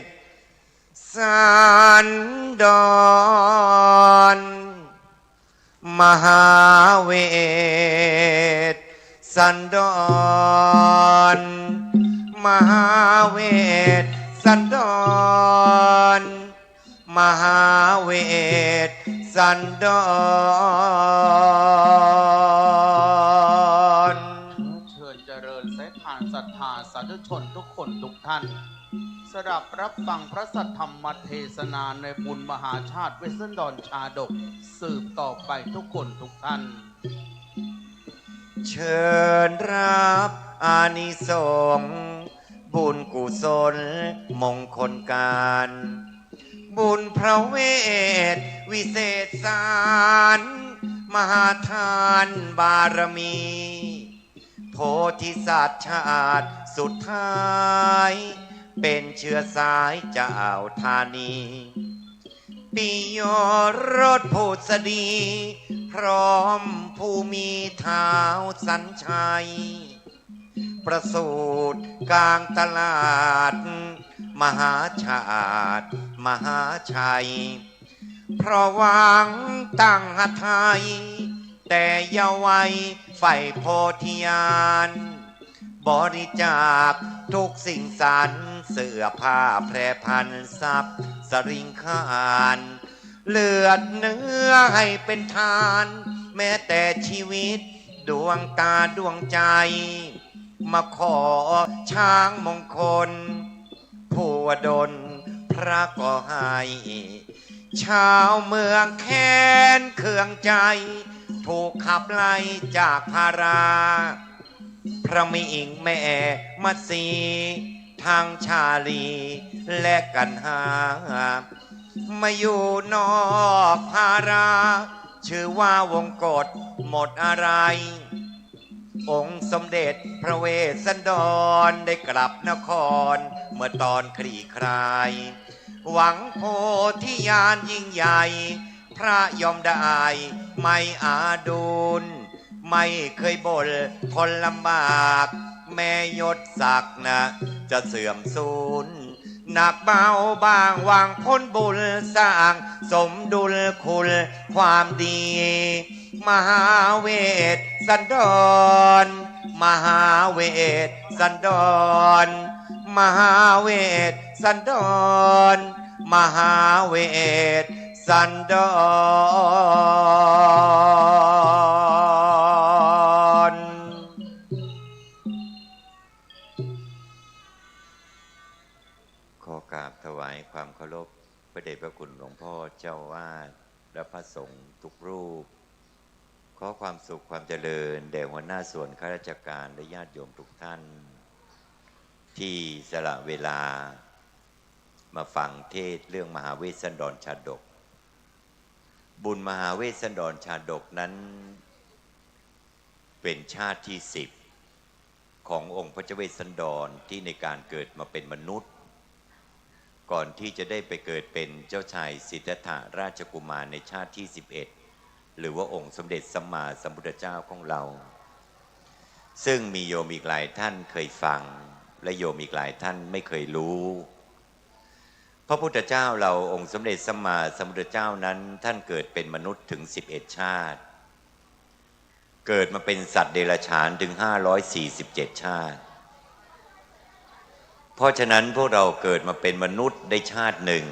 ทสันดรมหาเวทสันดรมหาเวทสันดรมหาเวทสันดรเชิญเจริญสายทานศรัทธาสาธุชนทุกคนทุกท่านสดับรับฟังพระสัทธรรมเทศนาในบุญมหาชาติเวสสันดรชาดกสืบต่อไปทุกคนทุกท่านเชิญรับอานิสงส์บุญกุศลมงคลการบุญพระเวทวิเศษสารมหาทานบารมีโพธิสัตว์ชาติสุดท้ายเป็นเชื้อสายเจ้าธานีปิโยรสโพธดีพร้อมผู้มีเท้าสัญชัยประสูติกลางตลาดมหาชาติมหาชัยเพราะหวังตั้งหทัยแต่เยาวัยใฝ่โพธิญาณบริจาคทุกสิ่งสรรเสื้อผ้าแพรพันทรัพย์สริงคารเลือดเนื้อให้เป็นทานแม้แต่ชีวิตดวงตาดวงใจมาขอช้างมงคลผู้วดลพระก็ให้ชาวเมืองแค้นเคืองใจถูกขับไล่จากพาราพระมิอิงแม่มัตสีทางชาลีและกันหามาอยู่นอกพาราชื่อว่าวงกฏหมดอะไรองค์สมเด็จพระเวสสันดรได้กลับนครเมื่อตอนคลี่คลายหวังโพธิญาณยิ่งใหญ่พระยอมได้ไม่อาดูลไม่เคยบ่นทนลำบากแม่ยศศักดิ์นะจะเสื่อมสูญ หนักเบาบางวางพ้นบุญสร้างสมดุลคุณความดี มหาเวทสันดรมหาเวทสันดรมหาเวทสันดรมหาเวทสันดรขอกราบถวายความเคารพพระเดชพระคุณหลวงพ่อเจ้าวาดและพระสงฆ์ทุกรูปขอความสุขความเจริญแด่หัวหน้าส่วนข้าราชการและญาติโยมทุกท่าน ที่สละเวลามาฟังเทศเรื่องมหาเวสสันดรชาดก บุญมหาเวสสันดรชาดกนั้นเป็นชาติที่10ขององค์พระเจ้าเวสสันดรที่ในการเกิดมาเป็นมนุษย์ก่อนที่จะได้ไปเกิดเป็นเจ้าชายสิทธัตถะราชกุมารในชาติที่11หรือว่าองค์สมเด็จสัมมาสัมพุทธเจ้าของเราซึ่งมีโยมอีกหลายท่านเคยฟังและโยมอีกหลายท่านไม่เคยรู้พระพุทธเจ้าเราองค์สมเด็จสัมมาสัมพุทธเจ้านั้นท่านเกิดเป็นมนุษย์ถึง11ชาติเกิดมาเป็นสัตว์เดรัจฉานถึง547ชาติเพราะฉะนั้นพวกเราเกิดมาเป็นมนุษย์ได้ชาติหนึ่ง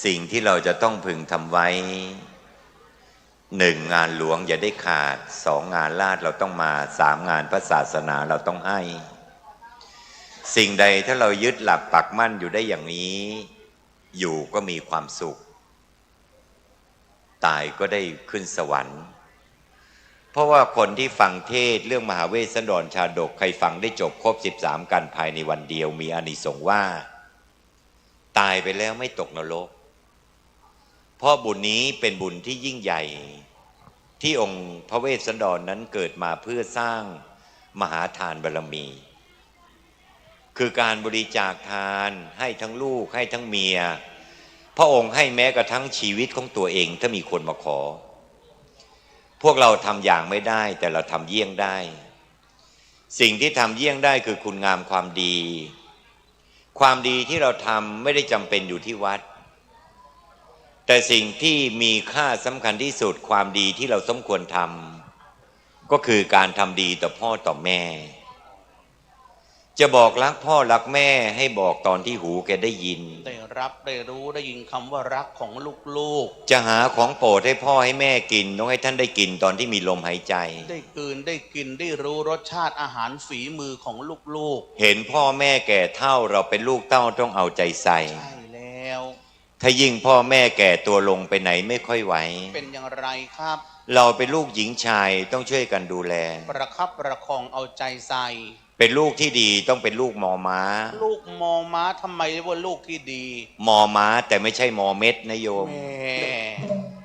สิ่งที่เราจะต้องพึงทำไว้1งานหลวงอย่าได้ขาด2งานลาดเราต้องมา3งานพระศาสนาเราต้องให้สิ่งใดถ้าเรายึดหลักปักมั่นอยู่ได้อย่างนี้อยู่ก็มีความสุขตายก็ได้ขึ้นสวรรค์เพราะว่าคนที่ฟังเทศเรื่องมหาเวสสันดรชาดกใครฟังได้จบครบ13กันภายในวันเดียวมีอานิสงส์ว่าตายไปแล้วไม่ตกนรกเพราะบุญนี้เป็นบุญที่ยิ่งใหญ่ที่องค์พระเวสสันดรนั้นเกิดมาเพื่อสร้างมหาทานบารมีคือการบริจาคทานให้ทั้งลูกให้ทั้งเมียพระองค์ให้แม้กระทั่งชีวิตของตัวเองถ้ามีคนมาขอพวกเราทำอย่างไม่ได้แต่เราทำเยี่ยงได้สิ่งที่ทำเยี่ยงได้คือคุณงามความดีความดีที่เราทำไม่ได้จำเป็นอยู่ที่วัดแต่สิ่งที่มีค่าสำคัญที่สุดความดีที่เราสมควรทำก็คือการทำดีต่อพ่อต่อแม่จะบอกรักพ่อรักแม่ให้บอกตอนที่หูแกได้ยินได้รับได้รู้ได้ยินคำว่ารักของลูกๆจะหาของโปรดให้พ่อให้แม่กินต้องให้ท่านได้กินตอนที่มีลมหายใจได้กลืนได้กินได้รู้รสชาติอาหารฝีมือของลูกๆเห็นพ่อแม่แก่เฒ่าเราเป็นลูกเต้าต้องเอาใจใส่ใช่แล้วถ้ายิ่งพ่อแม่แก่ตัวลงไปไหนไม่ค่อยไหวเป็นอย่างไรครับเราเป็นลูกหญิงชายต้องช่วยกันดูแลประคับประคองเอาใจใส่เป็นลูกที่ดีต้องเป็นลูกมอม้าลูกมอม้าทำไมว่าลูกที่ดีมอม้าแต่ไม่ใช่มอเม็ดนะโยม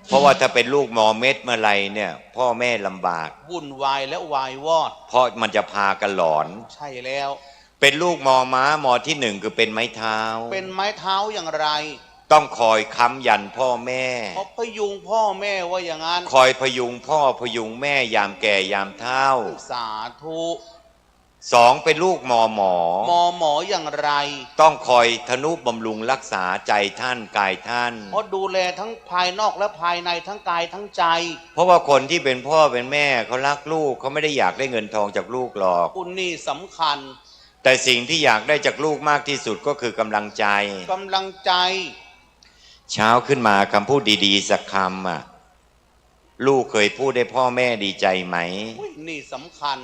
เพราะว่าถ้าเป็นลูกมอเม็ดเมื่อไรเนี่ยพ่อแม่ลำบากวุ่นวายและวายวอดเพราะมันจะพากันหลอนใช่แล้วเป็นลูกมอม้ามอที่1คือเป็นไม้เท้าเป็นไม้เท้าอย่างไรต้องคอยค้ำยันพ่อแม่พยุงพ่อแม่ว่าอย่างนั้นคอยพยุงพ่อพยุงแม่ยามแก่ยามเฒ่าสาธุ2เป็นลูกมอหมออย่างไรต้องคอยทนุบำรุงรักษาใจท่านกายท่านเพราะดูแลทั้งภายนอกและภายในทั้งกายทั้งใจเพราะว่าคนที่เป็นพ่อเป็นแม่เขารักลูกเขาไม่ได้อยากได้เงินทองจากลูกหรอกคุณนี่สำคัญแต่สิ่งที่อยากได้จากลูกมากที่สุดก็คือกำลังใจเช้าขึ้นมาคำพูดดีๆสักคำอ่ะลูกเคยพูดให้พ่อแม่ดีใจไหมนี่สำคัญ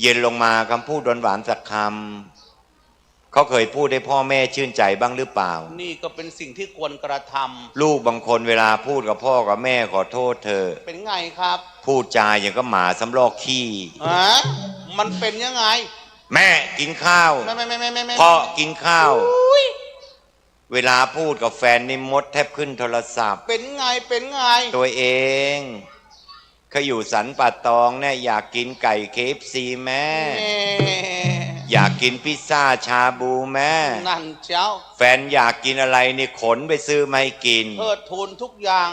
เย็นลงมาคำพูดหวานๆสักคำเขาเคยพูดให้พ่อแม่ชื่นใจบ้างหรือเปล่านี่ก็เป็นสิ่งที่ควรกระทำลูกบางคนเวลาพูดกับพ่อกับแม่ขอโทษเธอเป็นไงครับพูดจาอย่างก็หมาสำลอกขี้มันเป็นยังไงแม่กินข้าวพ่อกินข้าวเวลาพูดกับแฟนนี่มดแทบขึ้นโทรศัพท์เป็นไงตัวเองเขาอยู่สันป่าตองเนี่ยอยากกินไก่KFCแม่อยากกินพิซซ่าชาบูแม่นั่นเจ้าแฟนอยากกินอะไรนี่ขนไปซื้อมาให้กินเทิดทูนทุกอย่าง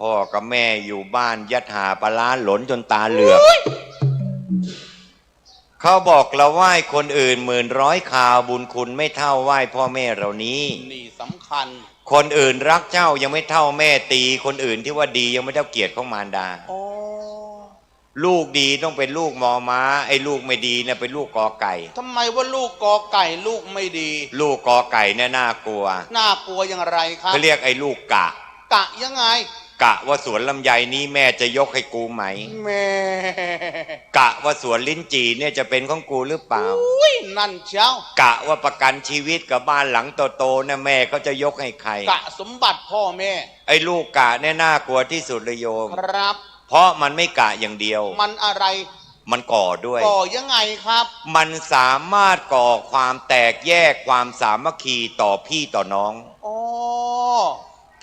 พ่อกับแม่อยู่บ้านยัดหาปลาร้าหลนจนตาเหลือก เขาบอกเราไหว้คนอื่น10,000 คราวบุญคุณไม่เท่าไหว้พ่อแม่เรานี้ นี่สำคัญ คนอื่นรักเจ้ายังไม่เท่าแม่ตีคนอื่นที่ว่าดียังไม่เท่าเกียรติของมารดา อ๋อ ลูกดีต้องเป็นลูกมอม้าไอ้ลูกไม่ดีเนี่ยเป็นลูกกอไก่ ทำไมว่าลูกกอไก่ลูกไม่ดี ลูกกอไก่เนี่ยน่ากลัว น่ากลัวอย่างไรครับ เขาเรียกไอ้ลูกกะ กะยังไง กะว่าสวนลำไยนี้แม่จะยกให้กูไหม แม่ กะว่าสวนลิ้นจี่เนี่ยจะเป็นของกูหรือเปล่า อุ้ยนั่นเชียว กะว่าประกันชีวิตกับบ้านหลังโตๆเนี่ยแม่เขาจะยกให้ใคร กะสมบัติพ่อแม่ ไอ้ลูกกะเนี่ยน่ากลัวที่สุดเลยโยม ครับ เพราะมันไม่กะอย่างเดียว มันอะไร มันก่อด้วย ก่อยังไงครับ มันสามารถก่อความแตกแยกความสามัคคีต่อพี่ต่อน้อง อ๋อ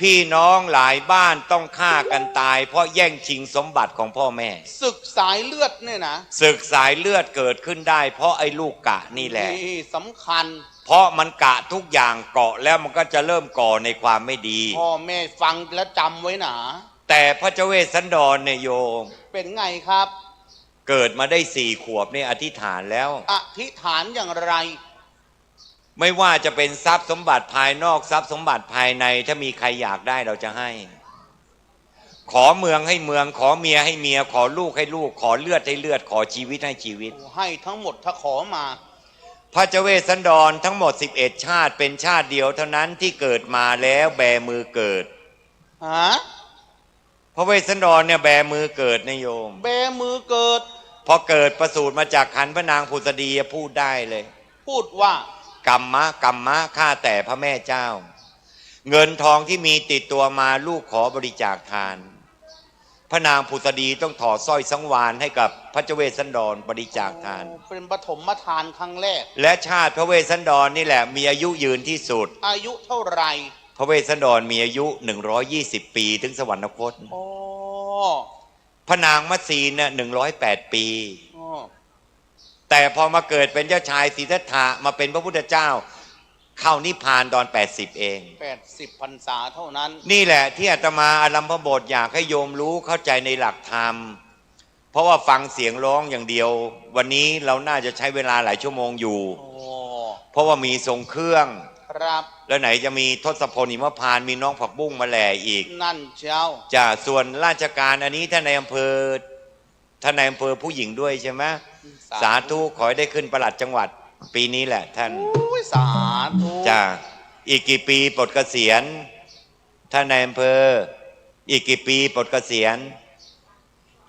พี่น้องหลายบ้านต้องฆ่ากันตาย เพราะแย่งชิงสมบัติของพ่อแม่ ศึกสายเลือดเนี่ยนะ ศึกสายเลือดเกิดขึ้นได้ เพราะไอ้ลูกกะนี่แหละ นี่สำคัญ เพราะมันกะทุกอย่างเกาะแล้วมันก็จะเริ่มก่อในความไม่ดี พ่อแม่ฟังแล้วจำไว้หนา แต่พระเจ้าเวสสันดรเนี่ยโยม เป็นไงครับ เกิดมาได้4 ขวบเนี่ยอธิษฐานแล้ว อธิษฐานอย่างไร ไม่ว่าจะเป็นทรัพย์สมบัติภายนอกทรัพย์สมบัติภายในถ้ามีใครอยากได้เราจะให้ ขอเมืองให้เมือง ขอเมียให้เมีย ขอลูกให้ลูก ขอเลือดให้เลือด ขอชีวิตให้ชีวิต ให้ทั้งหมดถ้าขอมา พระเจ้าเวสสันดรทั้งหมด11 ชาติเป็นชาติเดียวเท่านั้นที่เกิดมาแล้วแบมือเกิด ฮะ พระเวสสันดรเนี่ยแบมือเกิดนะโยม แบมือเกิด พอเกิดประสูติมาจากขันพระนางผุสดีพูดได้เลย พูดว่า กัมมะข้าแต่พระแม่เจ้า เงินทองที่มีติดตัวมาลูกขอบริจาคทาน พระนางผุสดีต้องถอดสร้อยสังวาลให้กับพระเจ้าเวสสันดรบริจาคทาน เป็นปฐมทานครั้งแรก และชาติพระเวสสันดรนี่แหละมีอายุยืนที่สุด อายุเท่าไหร่ พระเวสสันดรมีอายุ120 ปีถึงสวรรคต อ๋อ พระนางมัตสีเนี่ย108 ปี อ๋อ แต่พอมาเกิดเป็นเจ้าชายสิทธัตถะมาเป็นพระพุทธเจ้าเข้านิพพานตอน80เอง 80 พรรษาเท่านั้น นี่แหละที่อาตมาอารัมพบทอยากให้โยมรู้เข้าใจในหลักธรรม เพราะว่าฟังเสียงร้องอย่างเดียว วันนี้เราน่าจะใช้เวลาหลายชั่วโมงอยู่ โอ้ เพราะว่ามีทรงเครื่อง ครับ แล้วไหนจะมีทศพลหิมพานต์มีน้องผักบุ้งมาแหล่อีก นั่นเจ้า จะส่วนราชการอันนี้ท่านในอำเภอผู้หญิงด้วยใช่ไหมสาธุขอให้ได้ขึ้นปลัดจังหวัดปีนี้แหละท่าน อุ้ยสาธุ จ้าอีกกี่ปีปลดเกษียณท่านในอำเภออีกกี่ปีปลดเกษียณ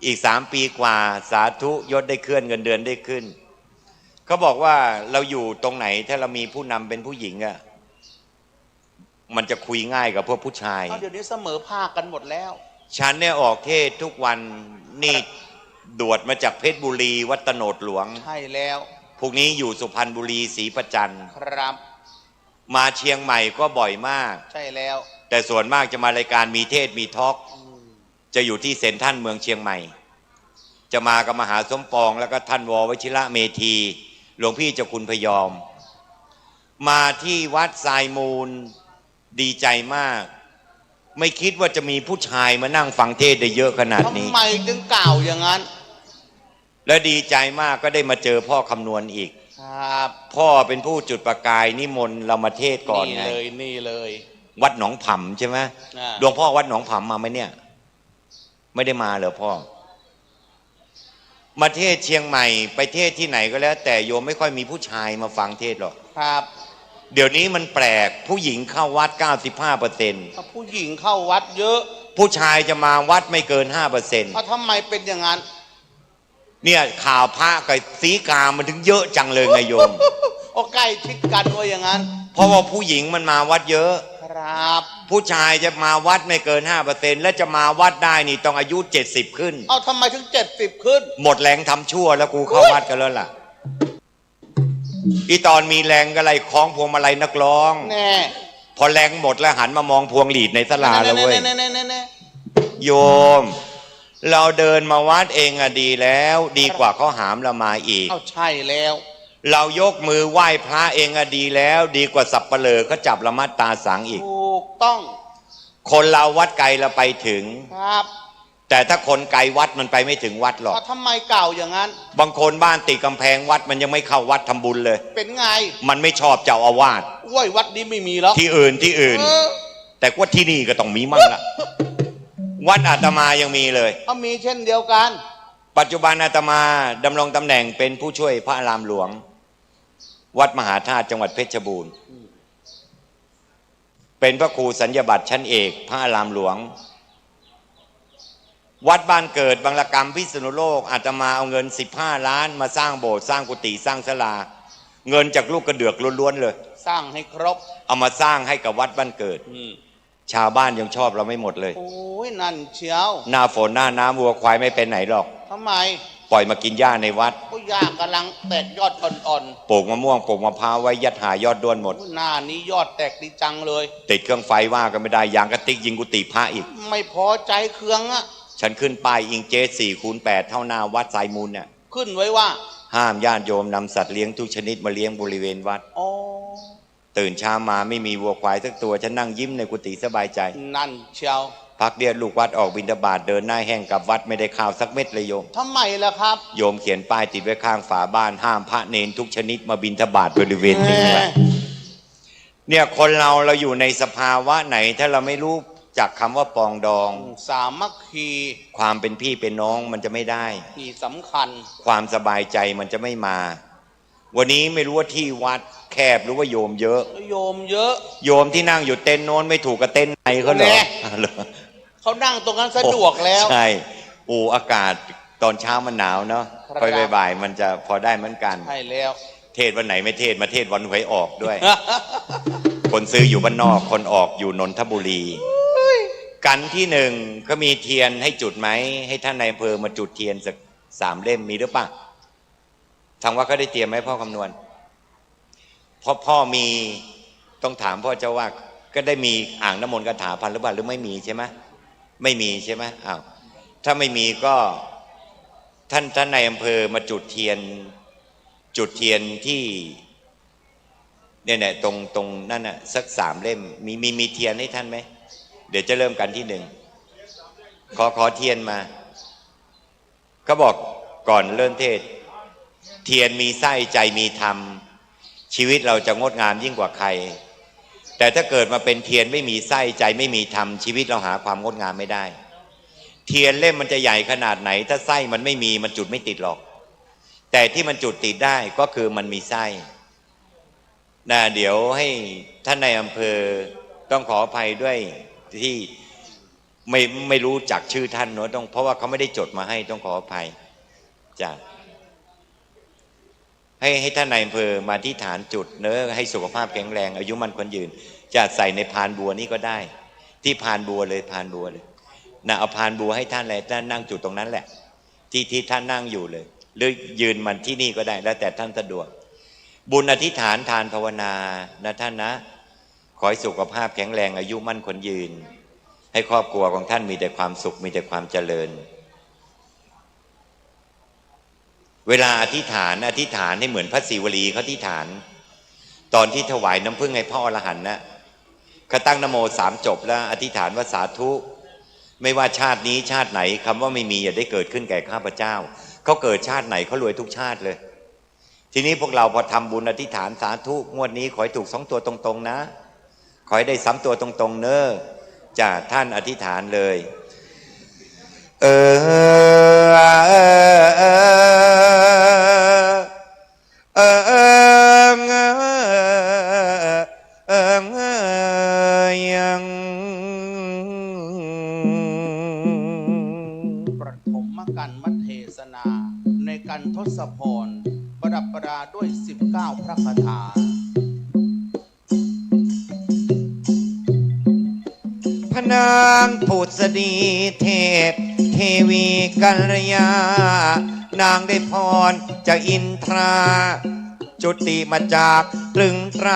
อีก3 ปีกว่าสาธุยศได้เคลื่อนเงินเดือนได้ขึ้นเขาบอกว่าเราอยู่ตรงไหนถ้าเรามีผู้นำเป็นผู้หญิงอะมันจะคุยง่ายกับพวกผู้ชาย เดี๋ยวนี้เสมอภาคกันหมดแล้ว ฉันเนี่ยออกเทศทุกวันนี่ดวดมาจากเพชรบุรีวัดตโนดหลวง ใช่แล้ว พวกนี้อยู่สุพรรณบุรีศรีประจัน ครับ มาเชียงใหม่ก็บ่อยมาก ใช่แล้ว แต่ส่วนมากจะมารายการมีเทศมีทอล์กจะอยู่ที่เซ็นทรัลเมืองเชียงใหม่ จะมากับมหาสมปองแล้วก็ท่านววชิระเมธีหลวงพี่เจ้าคุณพยอม มาที่วัดทรายมูลดีใจมาก ไม่คิดว่าจะมีผู้ชายมานั่งฟังเทศได้เยอะขนาดนี้ ทำไมจึงกล่าวอย่างนั้น และดีใจมากก็ได้มาเจอพ่อคำนวณอีก ครับ พ่อเป็นผู้จุดประกายนิมนต์เรามาเทศก่อน นี่ ไง เลยนี่เลย วัดหนองผํใช่ไหม อ่า หลวงพ่อวัดหนองผํมาไหมเนี่ย ไม่ได้มาเหรอพ่อ มาเทศเชียงใหม่ไปเทศที่ไหนก็แล้ว แต่โยมไม่ค่อยมีผู้ชายมาฟังเทศหรอก ครับ เดี๋ยวนี้มันแปลกผู้หญิงเข้าวัด 95% ถ้าผู้หญิงเข้าวัดเยอะ ผู้ชายจะมาวัดไม่เกิน 5% ทำไมเป็นอย่างนั้น เนี่ยข่าวพระกับสีกามันถึงเยอะจังเลยไงโยม โอ้ใกล้ชิดกันว่าอย่างนั้น เพราะว่าผู้หญิงมันมาวัดเยอะ ครับ ผู้ชายจะมาวัดไม่เกิน 5% และจะมาวัดได้นี่ต้องอายุ70ขึ้น เอาทำไมถึง70ขึ้น หมดแรงทำชั่วแล้วกูเข้าวัดกันแล้วล่ะอีตอนมีแรงก็ไล่คล้องพวงมาลัยนักร้อง แน่ พอแรงหมดแล้วหันมามองพวงหลีดในศาลาแล้วเว้ย แน่ โยม เราเดินมาวัดเองอะดีแล้วดีกว่าเขาหามเรามาอีก เอาใช่แล้ว เรายกมือไหว้พระเองอะดีแล้วดีกว่าสับเปลือเขาจับละมัดตาสังอีก ถูกต้อง คนเราวัดไกลเราไปถึง ครับ แต่ถ้าคนไกลวัดมันไปไม่ถึงวัดหรอก ทำไมกล่าวอย่างนั้น บางคนบ้านติดกำแพงวัดมันยังไม่เข้าวัดทำบุญเลย เป็นไง มันไม่ชอบเจ้าอาวาส ว้ยวัดนี้ไม่มีแล้ว ที่อื่น แต่ว่าที่นี่ก็ต้องมีมั่งละวัดอาตมายังมีเลย เขามีเช่นเดียวกัน ปัจจุบันอาตมาดำรงตำแหน่งเป็นผู้ช่วยพระอารามหลวง วัดมหาธาตุจังหวัดเพชรบูรณ์เป็นพระครูสัญญาบัตรชั้นเอกพระอารามหลวง วัดบ้านเกิดบางระกำพิษณุโลกอาตมาเอาเงิน15 ล้านมาสร้างโบสถ์สร้างกุฏิสร้างศาลาเงินจากลูกกระเดือกล้วนๆเลยสร้างให้ครบ เอามาสร้างให้กับวัดบ้านเกิดชาวบ้านยังชอบเราไม่หมดเลยโอ้ยนั่นเชียว หน้าฝนหน้าน้ำวัวควายไม่เป็นไหนหรอกทำไมปล่อยมากินหญ้าในวัดก็หญ้ากำลังแตกยอดอ่อนๆปลูกมะม่วงปลูกมะพร้าวไว้ยัดหายอดด้วนหมดหน้านี้ยอดแตกดีจังเลยติดเครื่องไฟว่ากันไม่ได้ยางกระติกยิงกุฏิพระอีกไม่พอใจเครื่องอะฉันขึ้นป้ายอิงเจ4x8เท่าหน้าวัดสายมูลเนี่ยขึ้นไว้ว่าห้ามญาติโยมนำสัตว์เลี้ยงทุกชนิดมาเลี้ยงบริเวณวัดตื่นเช้ามาไม่มีวัวควายสักตัวฉันนั่งยิ้มในกุฏิสบายใจนั่นเชียวพักเดียวลูกวัดออกบิณฑบาตเดินหน้าแห้งกับวัดไม่ได้ข้าวสักเม็ดเลยโยมทำไมล่ะครับโยมเขียนป้ายติดไว้ข้างฝาบ้านห้ามพระเนรทุกชนิดมาบิณฑบาตบริเวณนี้เนี่ยคนเราอยู่ในสภาวะไหนถ้าเราไม่รู้จากคำว่าปองดองสามัคคีความเป็นพี่เป็นน้องมันจะไม่ได้ที่สำคัญความสบายใจมันจะไม่มาวันนี้ไม่รู้ว่าที่วัดแคบหรือว่าโยมเยอะโยมเยอะโยมที่นั่งอยู่เต็นท์โน้นไม่ถูกกับเต็นท์ไหนเขาเหรอเขานั่งตรงนั้นสะดวกแล้วใช่อากาศตอนเช้ามันหนาวเนาะค่อยบ่ายมันจะพอได้เหมือนกันใช่แล้วเทศวันไหนไม่เทศมาเทศวันหวยออกด้วย คนซื้ออยู่บ้านนอกคนออกอยู่นนทบุรีกันที่หนึ่งก็มีเทียนให้จุดไหมให้ท่านนายอำเภอมาจุดเทียนสัก3 เล่มมีหรือเปล่าทางวัดก็ได้เตรียมไหมพ่อคำนวณเพราะพ่อมีต้องถามพ่อเจ้าว่าก็ได้มีอ่างน้ำมนต์คาถาพันหรือเปล่าหรือไม่มีใช่ไหมไม่มีใช่ไหมอ้าวถ้าไม่มีก็ท่านนายอำเภอมาจุดเทียนที่เนี่ยตรงนั่นน่ะสัก3 เล่มมีเทียนให้ท่านไหมเดี๋ยวจะเริ่มกันที่1ขอเทียนมาเขาบอกก่อนเริ่มเทศเทียนมีไส้ใจมีธรรมชีวิตเราจะงดงามยิ่งกว่าใครแต่ถ้าเกิดมาเป็นเทียนไม่มีไส้ใจไม่มีธรรมชีวิตเราหาความงดงามไม่ได้เทียนเล่มมันจะใหญ่ขนาดไหนถ้าไส้มันไม่มีมันจุดไม่ติดหรอกแต่ที่มันจุดติดได้ก็คือมันมีไส้นะเดี๋ยวให้ท่านในอำเภอต้องขออภัยด้วยที่ไม่รู้จักชื่อท่านเนอะเพราะว่าเขาไม่ได้จดมาให้ต้องขออภัยจ้ะให้ท่านนายอำเภอมาที่ฐานจุดเนอะให้สุขภาพแข็งแรงอายุมั่นขวัญยืนจะใส่ในพานบัวนี้ก็ได้ที่พานบัวเลยนะเอาพานบัวให้ท่านเลยท่านนั่งจุดตรงนั้นแหละที่ท่านนั่งอยู่เลยหรือยืนมันที่นี่ก็ได้แล้วแต่ท่านสะดวกบุญอธิษฐานทานภาวนานะท่านนะขอให้สุขภาพแข็งแรงอายุมั่นขวัญยืนให้ครอบครัวของท่านมีแต่ความสุขมีแต่ความเจริญเวลาอธิษฐานให้เหมือนพระศิวลีเขาอธิษฐานตอนที่ถวายน้ำผึ้งให้พ่ออรหันต์นะเขาตั้งนะโม3 จบแล้วอธิษฐานว่าสาธุไม่ว่าชาตินี้ชาติไหนคำว่าไม่มีอย่าได้เกิดขึ้นแก่ข้าพเจ้าเขาเกิดชาติไหนเขารวยทุกชาติเลยทีนี้พวกเราพอทำบุญอธิษฐานสาธุงวดนี้ขอให้ถูก2 ตัวตรงๆนะขอให้ได้3 ตัวตรงๆเนอะจากท่านอธิษฐานเลยยังประถมกันมัทเทศนาในการทศพรประดับประดาด้วย19 พระคาถาพนางผุษดีเทพเทวีกัลยานางได้พรจากอินทราจุติมาจากตรึงไตร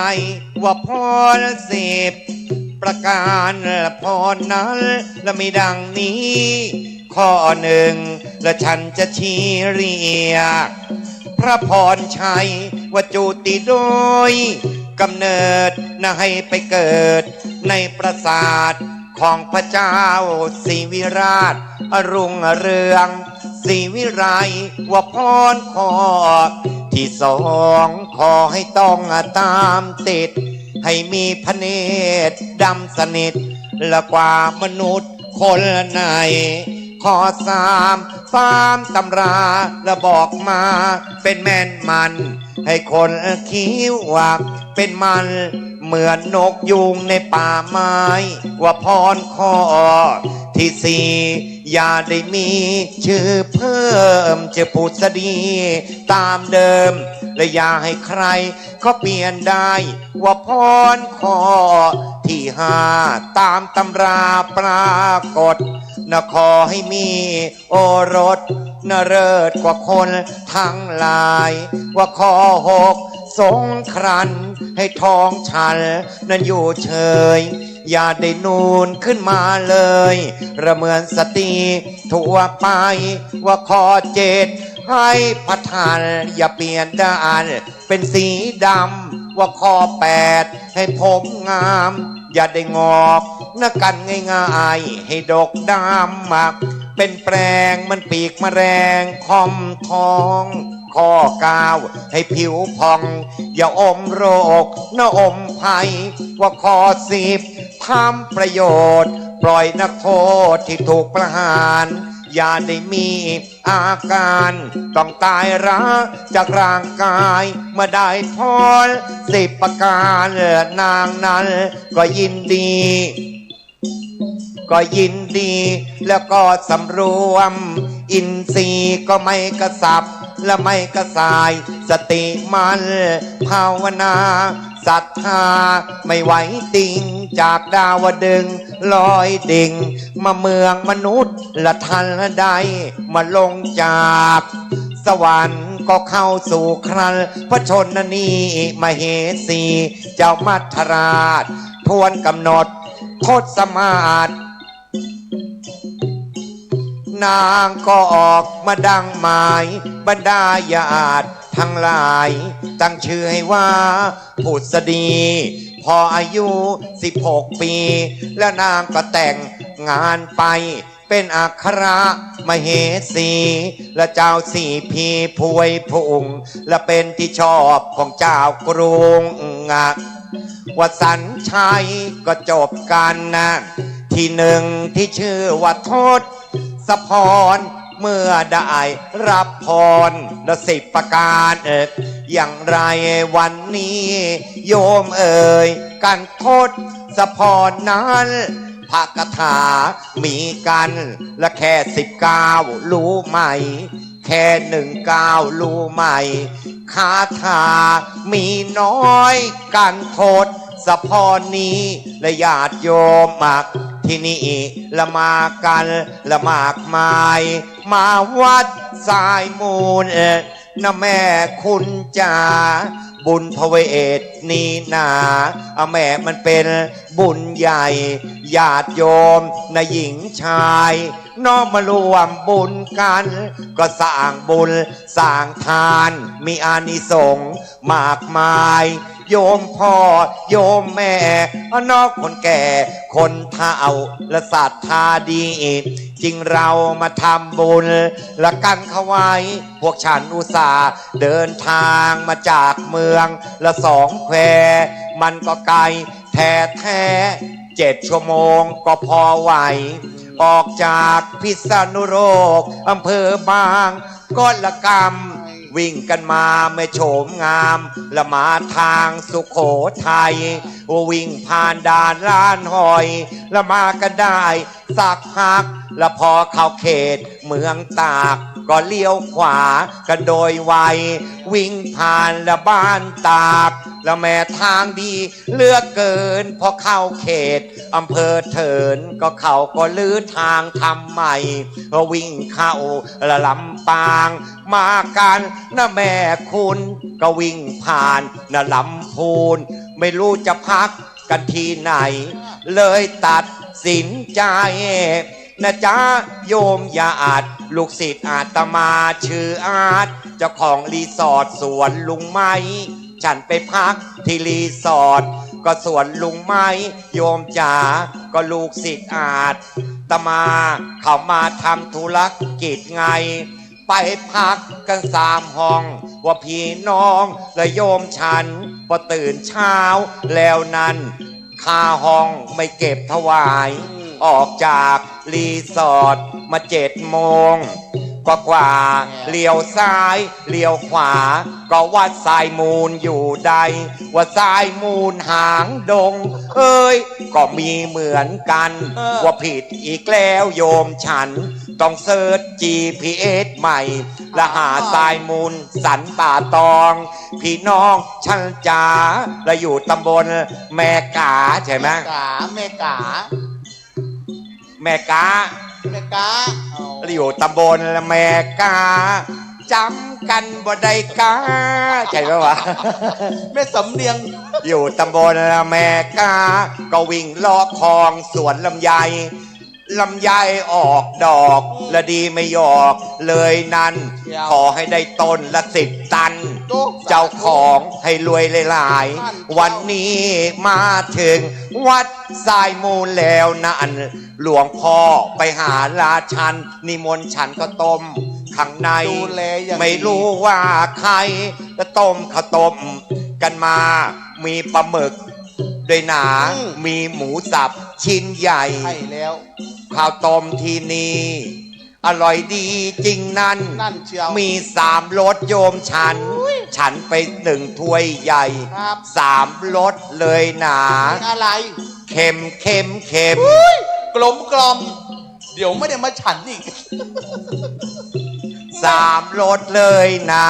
ว่าพร10 ประการละพรนั้นและมีดังนี้ข้อ1และฉันจะชี้เรียกพระพรชัยว่าจุติโดยกำเนิดนะให้ไปเกิดในปราสาท ของพระเจ้าศรีวิราชอรุ่งเรืองศรีวิไลว่าพรขอที่สองขอให้ต้องตามติดให้มีพระเนตรดำสนิทละกว่ามนุษย์คนไหนขอสามตำราและบอกมาเป็นแม่นมันให้คนคิดว่าเป็นมันเหมือนนกยุงในป่าไม้ว่าพรขอที่สี่อย่าได้มีชื่อเพิ่มจะพูดสดีตามเดิมและอย่าให้ใครเขาเปลี่ยนได้ว่าพรขอที่ห้าตามตำราปรากฏนะขอให้มีโอรสนะเลิศกว่าคนทั้งหลายว่าขอหกสงครันให้ท้องฉันนั้นอยู่เฉยอย่าได้นูนขึ้นมาเลยระเมือนสตรีทั่วไปว่าขอเจ็ดให้พระทานอย่าเปลี่ยนด้านเป็นสีดำว่าขอแปดให้ผมงามอย่าได้งอกนะกันง่ายๆให้ดกดำมักเป็นแปลงมันปีกมแมลงคอมทองข้อกาวให้ผิวพองอย่าอมโรคนะอมภัยว่าขอสิบทำประโยชน์ปล่อยนักโทษที่ถูกประหารอย่าได้มีอาการต้องตายร้าจากร่างกายเมื่อได้พรสิบประการนางนั้นก็ยินดีแล้วก็สำรวมอินทรีย์ก็ไม่กระสับและไม่กระสายสติมันภาวนาศรัทธาไม่ไหวติงจากดาวดึงลอยดิ่งมาเมืองมนุษย์ละทันละใดมาลงจากสวรรค์ก็เข้าสู่ครันพระชนนีมเหสีเจ้ามัทราชทวนกำหนดโทษสมาทนางก็ออกมาดังหมายบรรดาญาติทั้งหลายตั้งชื่อให้ว่าผุษดีพออายุ16 ปีแล้วนางก็แต่งงานไปเป็นอัครมเหสีและเจ้าสี่พีพวยพุงและเป็นที่ชอบของเจ้ากรุงว่าสัญชัยก็จบกันนะที่หนึ่งที่ชื่อว่าทศพรเมื่อได้รับพรและสิบประการอย่างไรวันนี้โยมเอ่ยกันทศพรนั้นพระคาถามีกันและแค่19รู้ไหมแค่19รู้ไหมคาถามีน้อยกันทศพรนี้และญาติโยมมักที่นี่ละมากันละมากมายมาวัดสายมูลนะแม่คุณจ๋าบุญพระเวทนี่นาแม่มันเป็นบุญใหญ่ญาติโยมนะหญิงชายน้องมารวมบุญกันก็สร้างบุญสร้างทานมีอานิสงส์มากมายโยมพ่อโยมแม่น้องคนแก่คนเฒ่าและศรัทธาดีจริงเรามาทำบุญละกันเขาไว้พวกฉันอุตส่าห์เดินทางมาจากเมืองละ2 แควมันก็ไกลแท้7 ชั่วโมงก็พอไหวออกจากพิษณุโลกอำเภอบางก็ละกำวิ่งกันมาไม่โฉมงามละมาทางสุโขทัยวิ่งผ่านด่านล้านหอยละมากันได้สักพักละพอเข้าเขตเมืองตากก็เลี้ยวขวากันโดยไววิ่งผ่านละบ้านตากละแม่ทางดีเลือกเกินพอเข้าเขตอำเภอเถินก็เขาก็ลื้อทางทำใหม่ก็วิ่งเข้าละลำปางมากันนะแม่คุณก็วิ่งผ่านนะลำพูนไม่รู้จะพักกันที่ไหนเลยตัดสินใจนะจ๊ะโยมญาติลูกศิษย์อาตมาชื่ออาร์ตเจ้าของรีสอร์ทสวนลุงไม้ฉันไปพักที่รีสอร์ท ก็ส่วนลุงไม้โยมจ๋าก็ลูกศิษย์อาจตมาเขามาทำธุรกิจไงไปพักกัน3 ห้องว่าพี่น้องและโยมฉันพอตื่นเช้าแล้วนั้นค่าห้องไม่เก็บถวายออกจากรีสอร์ทมา7 โมงกว่าเลี้ยวซ้ายเลี้ยวขวาก็วัดสายมูลอยู่ใดว่าสายมูลหางดงเอ้ยก็มีเหมือนกันว่าผิดอีกแล้วโยมฉันต้องเซิร์ช GPS ใหม่และหาสายมูลสันป่าตองพี่น้องฉันจ๋าและอยู่ตำบลแม่กาใช่ไหมแม่กา แม่กาอยู่ตำบลแม่กาจำกันบ่ได้กาใช่ไหมวะ แม่สำเนียง อยู่ตำบลแม่กาก็วิ่งลอคลองสวนลำไยออกดอกและดีไม่หยอกเลยนั้นขอให้ได้ต้นละ10 ตันเจ้าของให้รวยหลายๆวันนี้มาถึงวัดสายมูลแล้วนั่นหลวงพ่อไปหาราชันนิมนต์ฉันก็ต้มข้างในไม่รู้ว่าใครจะต้มข้าวต้มกันมามีปลาหมึกด้วยหนามีหมูสับชิ้นใหญ่แล้วข้าวต้มที่นี่อร่อยดีจริงนั่นมี3 รสโยมฉันไป1 ถ้วยใหญ่3 รสเลยหนาอะไรเค็มกลมเดี๋ยวไม่ได้มาฉันอีก3 รสเลยหนา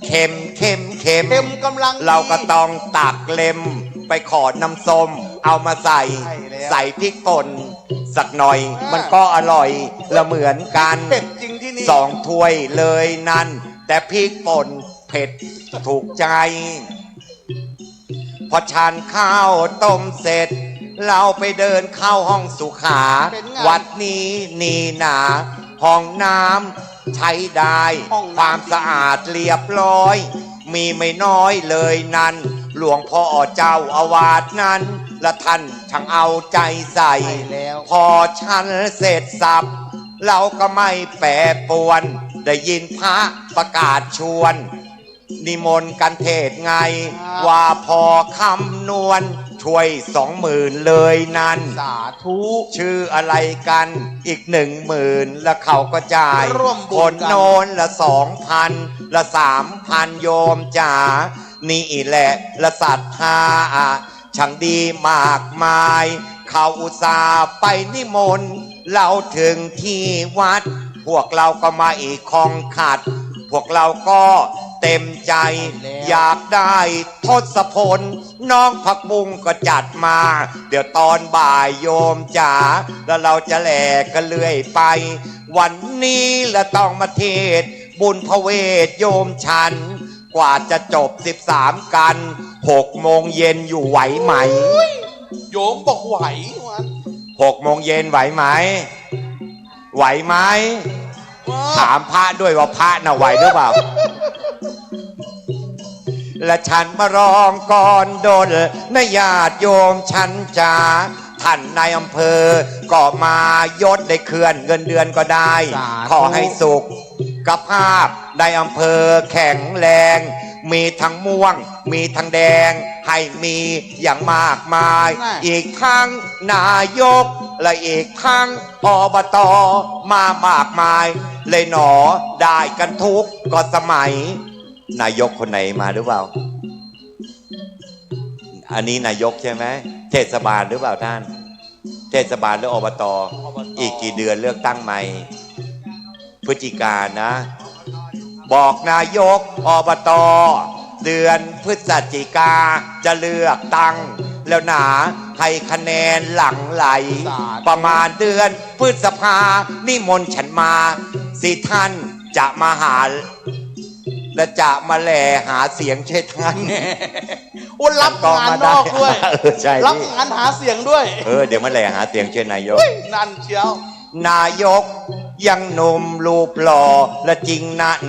เค็มกำลังเราก็ต้องตักเล็มไปขอน้ำส้มเอามาใส่พริกป่นสักหน่อยมันก็อร่อยละเหมือนกันเผ็ดจริงที่นี่2 ถ้วยเลยนั่นแต่พริกป่นเผ็ดถูกใจพอทานข้าวต้มเสร็จเราไปเดินเข้าห้องสุขาวัดนี้นี่นาห้องน้ำใช้ได้ความสะอาดเรียบร้อยมีไม่น้อยเลยนั้นหลวงพ่อเจ้าอาวาสนั้นและท่านช่างเอาใจใส่พอฉันเสร็จสับเราก็ไม่แปรปรวนได้ยินพระประกาศชวนนิมนต์กันเทศไงว่าพอคำนวณช่วย20,000เลยนั้นสาธุชื่ออะไรกันอีก10,000แล้วเขาก็จ่ายคนโน้นละ2,000ละ3,000โยมจ๋านี่แหละละศรัทธาช่างดีมากมายเขาอุตส่าห์ไปนิมนต์เราถึงที่วัดพวกเราก็มาอีกคองขัดพวกเราก็เต็มใจอยากได้ทศพลน้องผักบุ้งก็จัดมาเดี๋ยวตอนบ่ายโยมจ๋าแล้วเราจะแหลกกันเรื่อยไปวันนี้ละต้องมาเทศบุญพระเวทโยมฉันกว่าจะจบ13 กัน6 โมงเย็นอยู่ไหวไหมโยมบอกไหว6 โมงเย็นไหวไหมถามพระด้วยว่าพระน่ะไหวหรือเปล่าและฉันมาร้องก่อนโดนนญาติโยมฉันจ๋าท่านนายอำเภอก็มายศได้เคลื่อนเงินเดือนก็ได้ขอให้สุขภาพในอำเภอแข็งแรงมีทั้งม่วงมีทั้งแดงให้มีอย่างมากมายอีกทั้งนายกและอีกทั้งอบตมามากมายเลยหนอได้กันทุกก็สมัยนายกคนไหนมาหรือเปล่าอันนี้นายกใช่ไหมเทศบาลหรือเปล่าท่านเทศบาลหรืออบตอีกกี่เดือนเลือกตั้งใหม่พฤศจิกายนนะบอกนายกอบตเดือนพฤศจิกาจะเลือกตั้งแล้วหนาให้คะแนนหลั่งไหลประมาณเดือนพฤษภานิมนต์ฉันมาสิท่านจะมาหาและจะมาแลหาเสียงช่วยท่านรับงานนอกด้วยรับงานหาเสียงด้วยเดี๋ยวมาแลหาเสียงช่วยนายกนั่นเชียวนายกยังหนุ่มรูปหล่อและจริงนั่น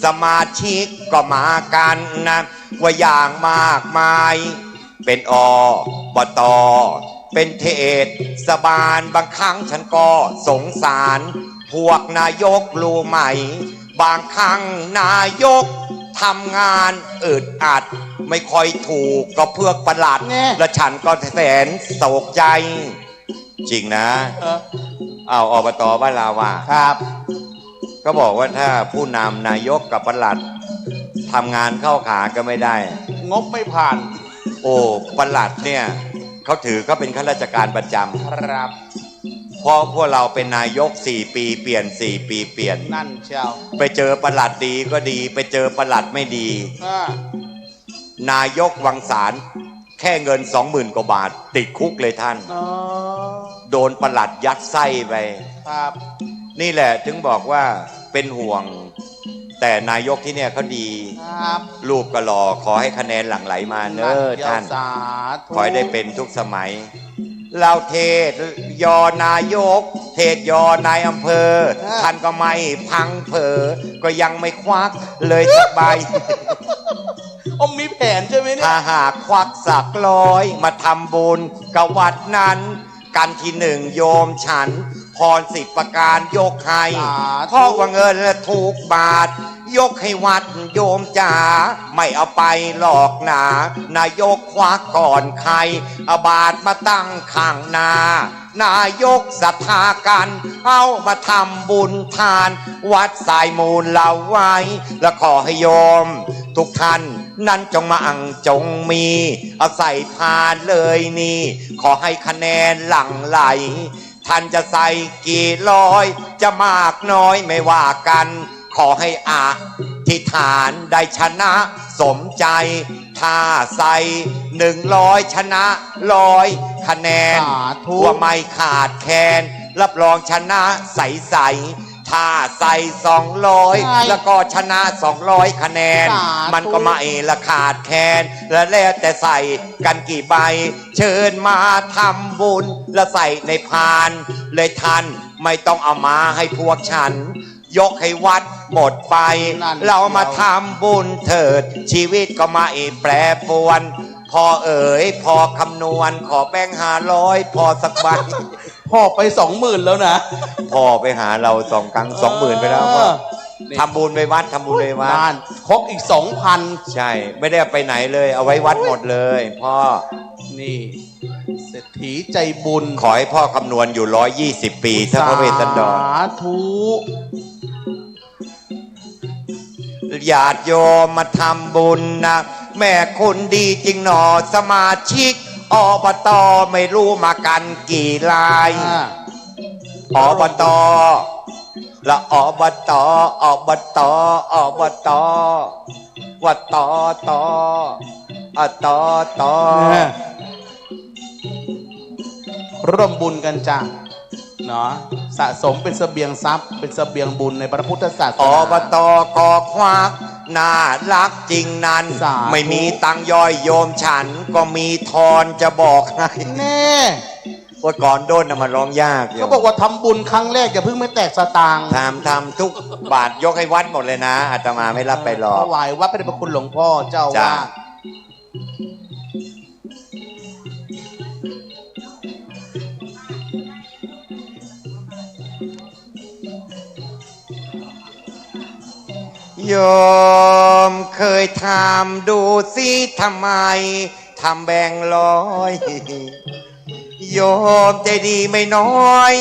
สมาชิกก็มากันนะว่าอย่างมากมาย เป็นอบตเป็นเทศบาลบางครั้งฉันก็สงสารพวกนายกรู้ไหมบางครั้งนายกทำงานอึดอัดไม่ค่อยถูกก็เพื่อประหลัดและฉันก็แสนโศกใจจริงนะเอาอบตบ้านเราว่าครับก็บอกว่าถ้าผู้นำนายกกับประหลัดทำงานเข้าขาก็ไม่ได้งบไม่ผ่านโอ้ประหลัดเนี่ยเขาถือก็เป็นข้าราชการประจำครับเพราะพวกเราเป็นนายก4 ปีเปลี่ยน4 ปีเปลี่ยนนั่นเชียวไปเจอประหลัดดีก็ดีไปเจอประหลัดไม่ดีนายกวังสารแค่เงิน 20,000 กว่าบาทติดคุกเลยท่านโดนประหลัดยัดไส้ไปครับนี่แหละถึงบอกว่าเป็นห่วงแต่นายกที่เนี่ยเขาดีลูกก็หล่อขอให้คะแนนหลั่งไหลมาเนอะท่านขอให้ได้เป็นทุกสมัยเราเทศยอนายกเทศยอนายอำเภอท่านก็ไม่พังเผอก็ยังไม่ควักเลยสบายมีแผนใช่ไหมเนี่ยถ้าหากควักสัก100มาทำบุญกับวัดนั้นกันที่1โยมฉันพร10 ประการยกให้เพราะว่าเงินถูกบาทยกให้วัดโยมจ๋าไม่เอาไปหลอกหนานายกควักก่อนใครเอาบาทมาตั้งข้างหน้านายกศรัทธากันเอามาทำบุญทานวัดสายมูลเราไว้และขอให้โยมทุกท่านนั้นจงมาอังจงมีเอาใส่พานเลยนี่ขอให้คะแนนหลั่งไหลท่านจะใส่กี่ร้อยจะมากน้อยไม่ว่ากันขอให้อธิษฐานได้ชนะสมใจถ้าใส่100ชนะ100คะแนนทั่วไม่ขาดแคลนรับรองชนะใสๆถ้าใส่200แล้วก็ชนะ200คะแนนมันก็ไม่ละขาดแคลนและแล้วแต่ใส่กันกี่ใบเชิญมาทำบุญและใส่ในพานเลยท่านไม่ต้องเอามาให้พวกฉันยกให้วัดหมดไปเรามาทำบุญเถิดชีวิตก็ไม่แปรปรวนพอพอคำนวณขอแบงค์500พอสักใบพ่อไป 20,000แล้วนะพ่อไปหาเรา2 ครั้ง 20,000ไปแล้วก็ทำบุญไปวัดทำบุญไปวัดครบอีก 2,000ใช่ไม่ได้ไปไหนเลยเอาไว้วัดหมดเลยพ่อนี่เศรษฐีใจบุญขอให้พ่อคำนวณอยู่120 ปีถ้าพระเวสสันดรสาธุญาติโยมมาทำบุญนะแม่คนดีจริงหนอสมาชิกอบตไม่รู้มากันกี่รายอบตละอบตอบตอบตวัดตตร่วมบุญกันจ้ะเนาะสะสมเป็นเสบียงทรัพย์เป็นเสบียงบุญในพระพุทธศาสนาอบตกอควักน่ารักจริงนั้นไม่มีตังย่อยโยมฉันก็มีทอนจะบอกให้แน่ว่าก่อนโดนมันร้องยากเขาบอกว่าทำบุญครั้งแรกอย่าเพิ่งไม่แตกสตางค์ทำทุกบาทยกให้วัดหมดเลยนะอาตมาไม่รับไปหรอกถวายวัดเป็นพระคุณหลวงพ่อเจ้าว่าโยมเคยถามดูสิทำไมทำแบ่ง100โยมใจดีไม่น้อย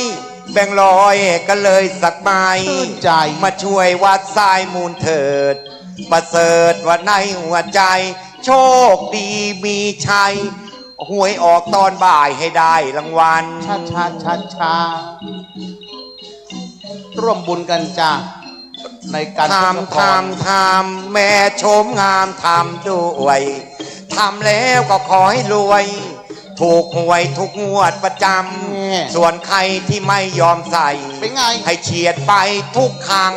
แบ่ง100ก็เลยสักใบใจมาช่วยวัดทรายมูลเถิดประเสริฐว่าในหัวใจโชคดีมีชัยหวยออกตอนบ่ายให้ได้รางวัลช้าร่วมบุญกันจ้าในการทำแม่ชมงามทำด้วยทำแล้วก็ขอให้รวยถูกหวยทุกงวดประจำส่วนใครที่ไม่ยอมใส่ให้เฉียดไปทุกครั้ง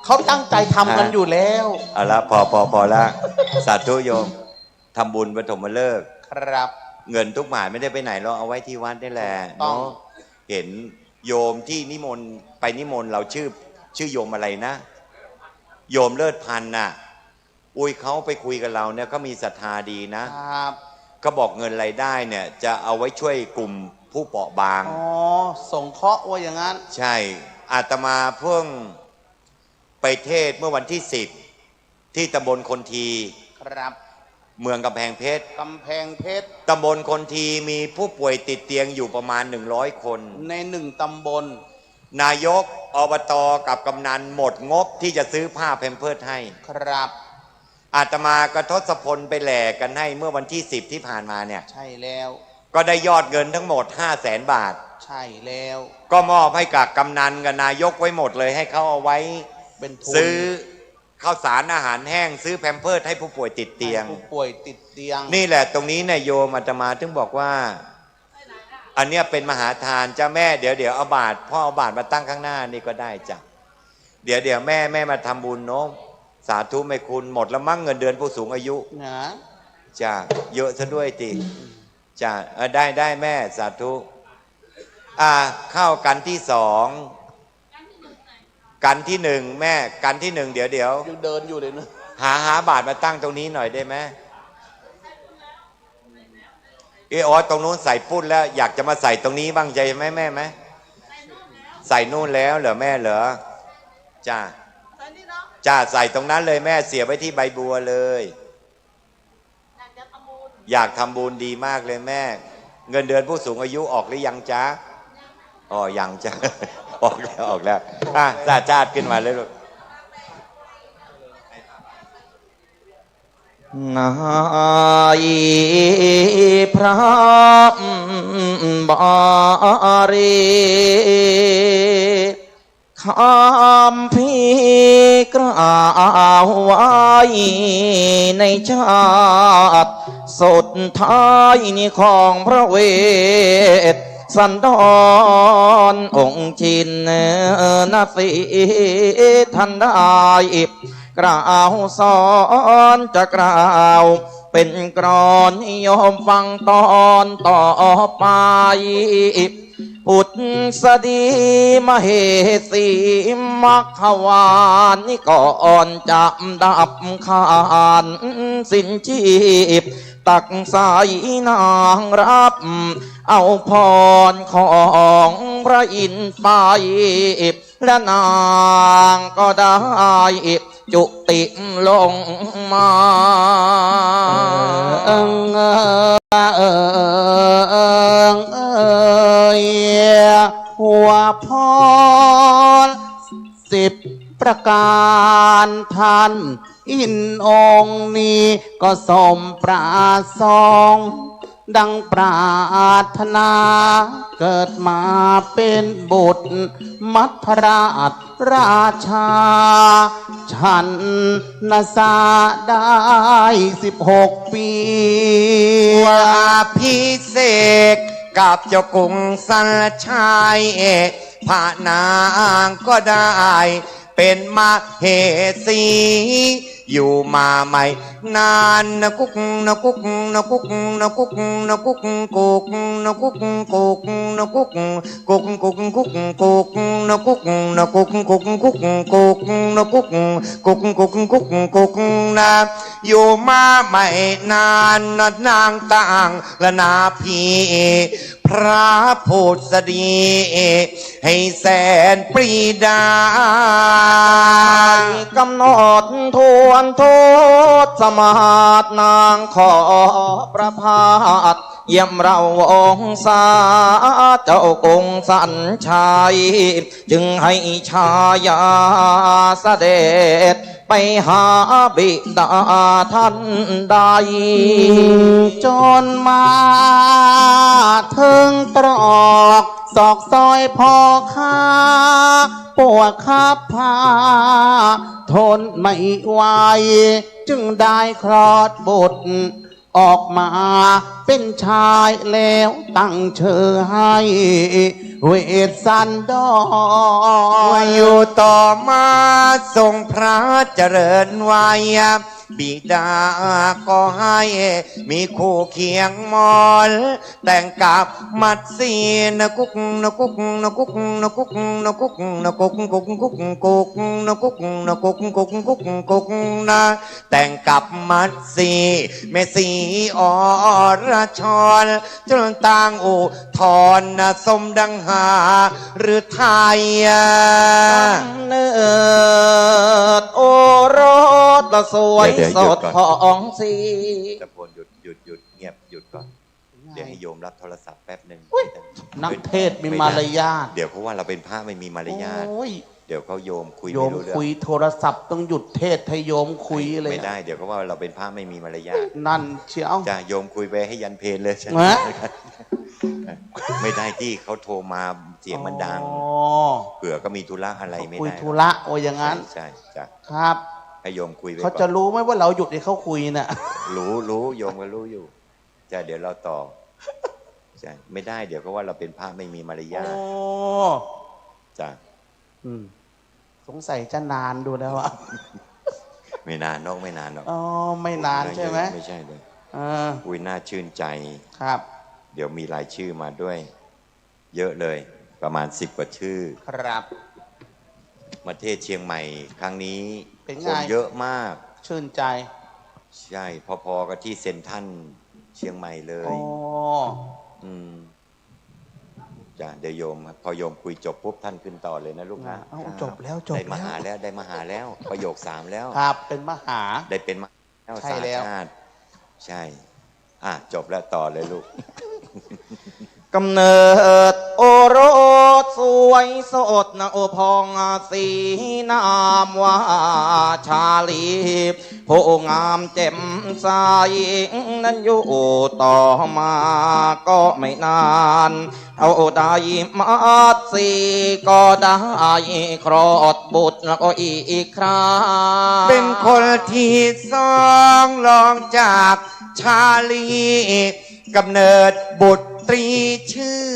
เขาตั้งใจทำกันอยู่แล้วเอาละพอละสาธุโยมทำบุญปฐมฤกษ์ครับเงินทุกบาทไม่ได้ไปไหนเราเอาไว้ที่วัดนี่แหละเนาะเห็นโยมที่นิมนต์ไปนิมนต์เราชื่อโยมอะไรนะโยมเลิศพันธ์น่ะ อุ้ยเขาไปคุยกับเราเนี่ยเขามีศรัทธาดีนะครับเขาบอกเงินรายได้เนี่ยจะเอาไว้ช่วยกลุ่มผู้เปราะบางอ๋อสงเคราะห์ว่าอย่างนั้นใช่อาตมาเพิ่งไปเทศเมื่อวันที่10ที่ตำบลคนทีครับเมืองกำแพงเพชรตำบลคนทีมีผู้ป่วยติดเตียงอยู่ประมาณ100 คนใน1ตำบลนายกอบตกับกำนันหมดงบที่จะซื้อผ้าแพมเพิร์สให้ครับอาตมากระทศพลไปแหลกกันให้เมื่อวันที่10ที่ผ่านมาเนี่ยใช่แล้วก็ได้ยอดเงินทั้งหมด500,000 บาทใช่แล้วก็มอบให้กับกำนันกับนายกไว้หมดเลยให้เขาเอาไว้เป็นทุนซื้อข้าวสารอาหารแห้งซื้อแพมเพิร์สให้ผู้ป่วยติดเตียงผู้ป่วยติดเตียงนี่แหละตรงนี้เนี่ยโยมอาตมาถึงบอกว่าอันเนี้ยเป็นมหาทานจ้าแม่เดี๋ยวเอาบาทพ่อเอาบาทมาตั้งข้างหน้านี่ก็ได้จ้ะเดี๋ยวแม่มาทำบุญเนาะสาธุไม่คุณหมดแล้วมั่งเงินเดือนผู้สูงอายุนะจ้ะเยอะซะด้วยติจ้ะได้แม่สาธุเข้ากันที่2กันที่1แม่กันที่1เดี๋ยวยังเดินอยู่เลยนะหาบาทมาตั้งตรงนี้หน่อยได้ไหมอ๋อตรงนู้นใส่ปุ้นแล้วอยากจะมาใส่ตรงนี้บ้างใจไหมแม่ไหมใส่นู่นแล้วเหรอแม่เหรอจ้าใส่ตรงนั้นเลยแม่เสียไว้ที่ใบบัวเลยอยากทำบุญดีมากเลยแม่เงินเดือนผู้สูงอายุออกหรือยังจ๊ะอ๋อยังจ้ะออกแล้วชาติขึ้นมาเลยลูกนายพระบารีคำพีกล่าวไว้ในชาติสุดท้ายนี้ของพระเวทสันดรองค์ชินนาสีท่านได้กล่าวสอนจะกล่าวเป็นกรอนยอมฟังตอนต่อไปพุทธสดีมเหสีมัคควานนี่ก่อนจะดับขานสิ้นชีพตักสายนางรับเอาพรของพระอินทร์ไปและนางก็ได้จุติลงมาหัวพร10 ประการท่านอินองค์นี้ก็สมปราสงค์ดังปรารถนาเกิดมาเป็นบุตรมัทราชราชาฉันนาสาได้16 ปีว่าพิเศษกับเจ้ากรุงสันชายพระนางก็ได้เป็นมาเหสีอยู่มาใหม่นานนะกุกนะกุกนะกุกนะกุกนะกุกกุกนะกุกกุกนะกุกกุกกุกกุกกุกนะกุกนะกุกกุกกุกกุกนะกุกกุกกุกกุกกุกนะอยู่มาใหม่นานนะนางต่างและนาพีพระโพธิดีให้แสนปรีดากำหนดทวนโทษสมาทนางขอประพาสเยี่ยมเราองศาเจ้ากรุงสันชัยจึงให้ชายาเสด็จไปหาบิดาท่านใดจนมาถึงตรอกศอกซอยพ่อค้าปวดขับพาทนไม่ไหวจึงได้คลอดบุตรออกมาเป็นชายแล้วตั้งชื่อให้เวสสันดรอยู่ต่อมาทรงพระเจริญวัย บิดาก็ให้มีคู่เคียงมอน แต่งกับมัดซีนกุกนกุกนกุกนกุกนกุกนกุกกุกกุกกุกนกุกนกุกกุกกุกกุกนะแต่งกับมัดซีเมสีอรชรจนต่างอุทรสมดังหาหรือไทยเนิดโอรสสวยสดของสี ตะโพนหยุดเงียบหยุดก่อนเดี๋ยวให้โยมรับโทรศัพท์แป๊บหนึ่ง นักเทศมีมารยาท เดี๋ยวเขาว่าเราเป็นพระไม่มีมารยาทเดี๋ยวเขาโยมคุย โย ไม่ ม รู้เรื่อง คุยโทรศัพท์ต้องหยุดเทศให้โยมคุยเลย ไม่ได้เดี๋ยวเขาว่าเราเป็นพระไม่มีมารยาท นั่นเชียว จะโยมคุยไปให้ยันเพลเลยใช่ไหม ฮะ ไม่ได้ที่เขาโทรมาเสียงมันดัง อ๋อ เผื่อก็มีธุระอะไรไม่ คุย ได้ ธุระโอ้ยอย่างนั้น ใช่จ้ะ ครับ ให้โยมคุยไป เขาจะ ก่อน รู้ไหมว่าเราหยุดให้เขาคุยน่ะ รู้โยมก็รู้อยู่จ้ะเดี๋ยวเราต่อใช่ไม่ได้เดี๋ยวเขาว่าเราเป็นพระไม่มีมารยา โอ้ ทจ้ะ สงสัยจะนานดูแล้วอะ ไม่นานนอกไม่นานหรอก อ๋อไม่นานใช่ไหม ไม่ใช่เลย า คุยน่าชื่นใจ ครับ เดี๋ยวมีรายชื่อมาด้วย เยอะเลยประมาณ10 กว่าชื่อ ครับ มาเทศเชียงใหม่ครั้งนี้ เป็นไง คนเยอะมาก ชื่นใจ ใช่พอๆกับที่เซ็นทรัลเชียงใหม่เลย โอ้ จ้ะเดี๋ยวโยมพอโยมคุยจบปุ๊บท่านขึ้นต่อเลยนะลูกนะ เอาจบแล้วจบ ได้มา แล้ว หาแล้วได้มาหาแล้วประโยค 3 แล้ว ครับเป็นมหา ได้เป็นมหาแล้ว ใช่ สา แล้ว ชาติใช่จบแล้วต่อเลยลูก กำเนิดโอรสสวยสดนะโอพองสีนามว่าชาลีผู้งามแจ่มใสนั้นอยู่ต่อมาก็ไม่นานเอาได้มาสีก็ได้คลอดบุตรแล้วก็อีกคราเป็นคนที่สองรองจากชาลีกำเนิดบุตรีชื่อ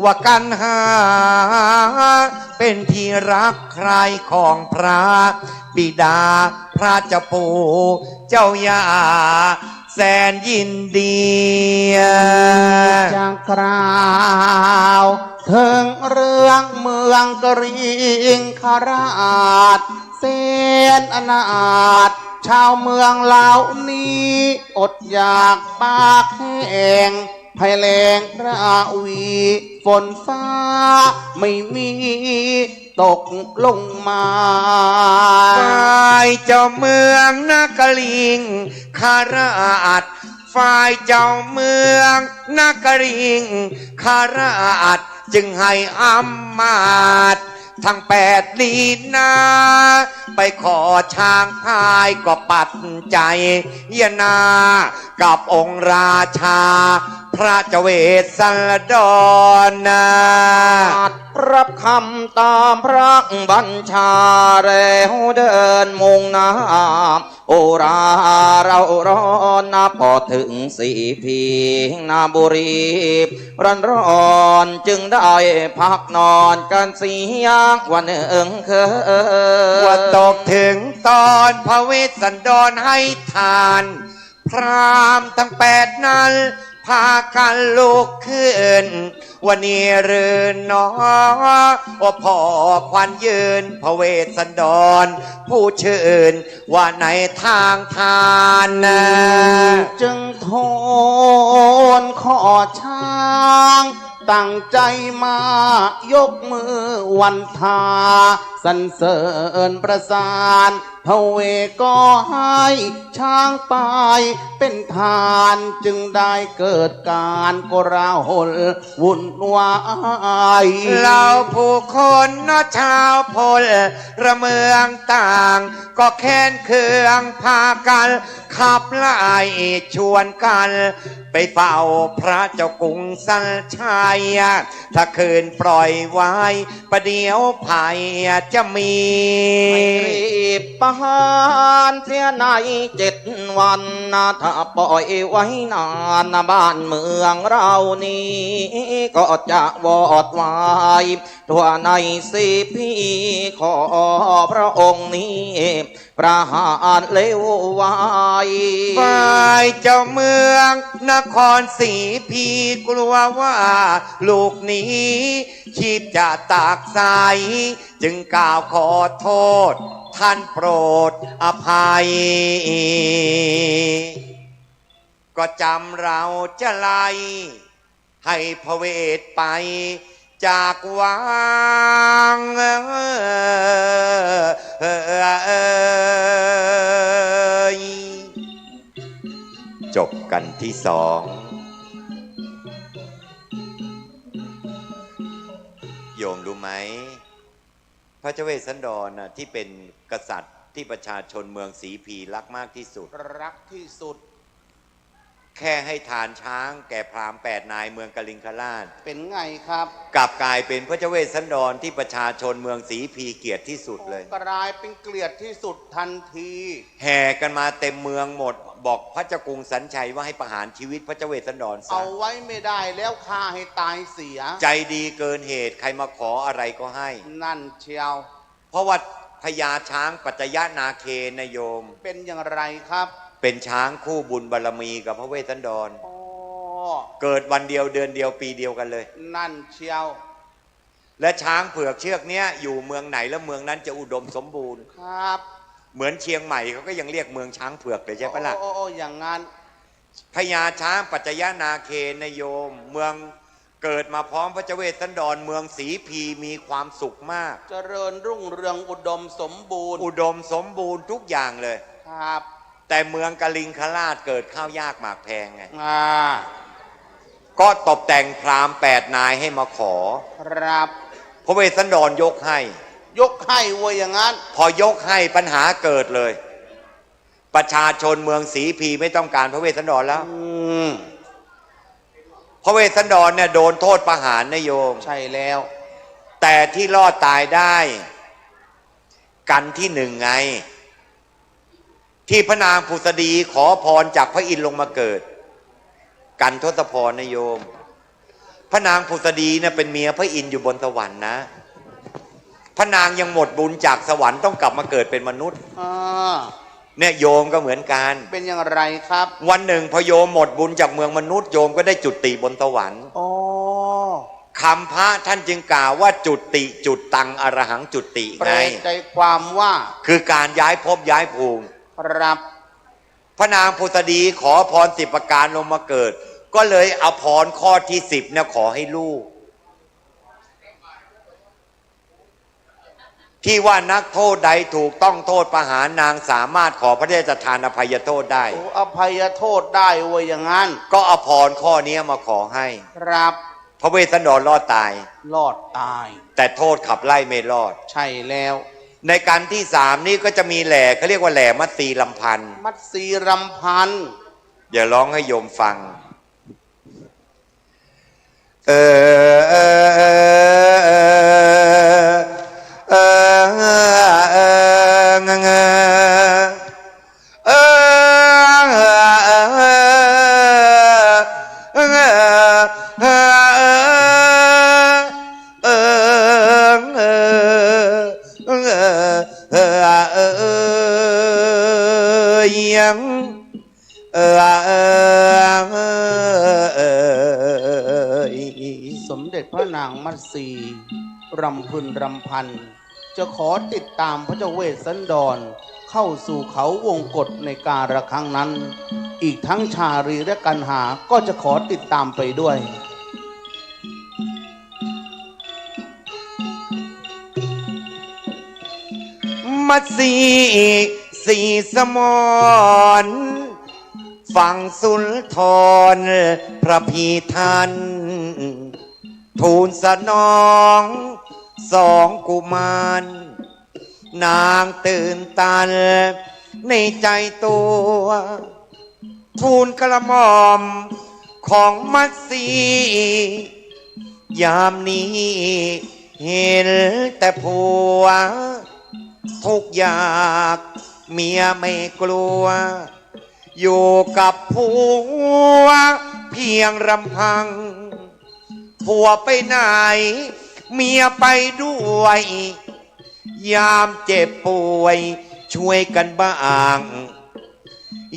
ว่ากันหาเป็นที่รักใครของพระบิดาพระเจ้าปู่เจ้าย่าแสนยินดีจะกล่าวถึงเรื่องเมืองกรีงคราชเสนอนาถชาวเมืองเหล่านี้อดอยากปากแห้งภัยแล้งราวีฝนฟ้าไม่มีตกลงมาฝ่ายเจ้าเมืองนกลิงคาราชฝ่ายเจ้าเมืองนกลิงคาราชจึงให้อำมาตย์ทั้ง8 ลีนาไปขอช้างพายก็ปัดใจยนากับองค์ราชาพระเจเวสสันดรรับคำตามพระบัญชาแล้วเดินมุ่งหน้าโอราเราร้อนนะพอถึงสีพีนาบุรีร้อนจึงได้พักนอนกันสียางวันหนึ่งเคยว่าตกถึงตอนพระเวสสันดรให้ทานพราหมณ์ทั้ง8 นั้นพากันลุกขึ้นวันนี้รืนน้อว่าพ่อควันยืนพระเวสสันดรผู้ชื่นว่าในทางทานจึงโทนขอช้าง ตั้งใจมายกมือวันทาสรรเสริญประสานพระเวก็ให้ช้างไปเป็นทานจึงได้เกิดการโกลาหลวุ่นวายเราผู้คนชาวพลระเมืองต่างก็แค้นเคืองพากันขับไล่ชวนกันไปเฝ้าพระเจ้ากรุงสันชัยถ้าคืนปล่อยไว้ประเดี๋ยวภัยจะมีไม่รีบไป หารเสียใน7 วันนะถ้าปล่อยไว้นานนะบ้านเมืองเรานี้ก็จะวอดวายตัวใน10 ปีขอพระองค์นี้ประหารเลววายฝ่ายเจ้าเมืองนครศรีพีกลัวว่าลูกนี้ชีพจะตากใสจึงกล่าวขอโทษท่านโปรดอภัยก็จำเราจะไล่ให้พระเวทไปจากวังจบกันที่2โยมรู้ไหมพระเจ้าเวสสันดรที่เป็นกษัตริย์ที่ประชาชนเมืองศรีพีรักมากที่สุดรักที่สุดแค่ให้ทานช้างแก่พราหมณ์8 นายเมืองกลิงคราชเป็นไงครับกลับกลายเป็นพระเจ้าเวสสันดรที่ประชาชนเมืองศรีพีเกลียดที่สุดเลยกลายเป็นเกลียดที่สุดทันทีแห่กันมาเต็มเมืองหมดบอกพระเจ้ากรุงสันชัยว่าให้ประหารชีวิตพระเจ้าเวสสันดรเอาไว้ไม่ได้แล้วฆ่าให้ตายเสียใจดีเกินเหตุใครมาขออะไรก็ให้นั่นเชียวเพราะว่าพญาช้างปัจจยนาเคนโยมเป็นอย่างไรครับเป็นช้างคู่บุญบารมีกับพระเวสสันดรเกิดวันเดียวเดือนเดียวปีเดียวกันเลยนั่นเชียวและช้างเผือกเชือกเนี้ยอยู่เมืองไหนแล้วเมืองนั้นจะอุดมสมบูรณ์ครับเหมือนเชียงใหม่เขาก็ยังเรียกเมืองช้างเผือกเลยใช่ปะล่ะอย่างนั้นพญาช้างปัจจยนาเคนโยมเมืองเกิดมาพร้อมพระเจ้าเวสสันดรเมืองศรีพีมีความสุขมากเจริญรุ่งเรืองอุดมสมบูรณ์อุดมสมบูรณ์ทุกอย่างเลยครับแต่เมืองกลิงคราชเกิดข้าวยากหมากแพงไงก็ตกแต่งพราหมณ์8 นายให้มาขอครับพระเวสสันดรยกให้ว่าอย่างนั้นพอยกให้ปัญหาเกิดเลยประชาชนเมืองศรีพีไม่ต้องการพระเวสสันดรแล้วพระเวสสันดรเนี่ยโดนโทษประหารนะโยมใช่แล้วแต่ที่รอดตายได้กันที่1ไงที่พระนางผุษดีขอพรจากพระอินทร์ลงมาเกิดกันทศพรนะโยมพระนางผุษดีเนี่ยเป็นเมียพระอินทร์อยู่บนสวรรค์นะพระนางยังหมดบุญจากสวรรค์ต้องกลับมาเกิดเป็นมนุษย์เนี่ยโยมก็เหมือนกันเป็นอย่างไรครับวันหนึ่งพอโยมหมดบุญจากเมืองมนุษย์โยมก็ได้จุติบนสวรรค์คำพระท่านจึงกล่าวว่าจุติจุดตังอรหังจุติไงใจความว่าคือการย้ายภพย้ายภูมิรับพระนางผุษดีขอพร10 ประการลงมาเกิดก็เลยเอาพรข้อที่10เนี่ยขอให้ลูกที่ว่านักโทษใดถูกต้องโทษประหารนางสามารถขอพระราชทานอภัยโทษได้อภัยโทษได้เว้ยอย่างนั้นก็เอาพรข้อนี้มาขอให้ครับพระเวสสันดรรอดตายแต่โทษขับไล่ไม่รอดใช่แล้วในการที่3นี้ก็จะมีแหล่เขาเรียกว่าแหล่มัตสีลำพันธ์มัตสีลำพันธ์อย่าร้องให้โยมฟังสมเด็จพระนางมัตสีรำพึงรำพันจะขอติดตามพระเจ้าเวสสันดรเข้าสู่เขาวงกฏในการละครั้งนั้นอีกทั้งชาลีและกันหาก็จะขอติดตามไปด้วยมัตสีสีสมรฝั่งสุนทรพระพีทันทูลสนอง2 กุมารนางตื่นตันในใจตัวทูลกระหม่อมของมัตสียามนี้เห็นแต่ผัว ทุกอย่างเมียไม่กลัว อยู่กับผัวเพียงรำพัง ผัวไปไหนเมียไปด้วย ยามเจ็บป่วยช่วยกันบ้าง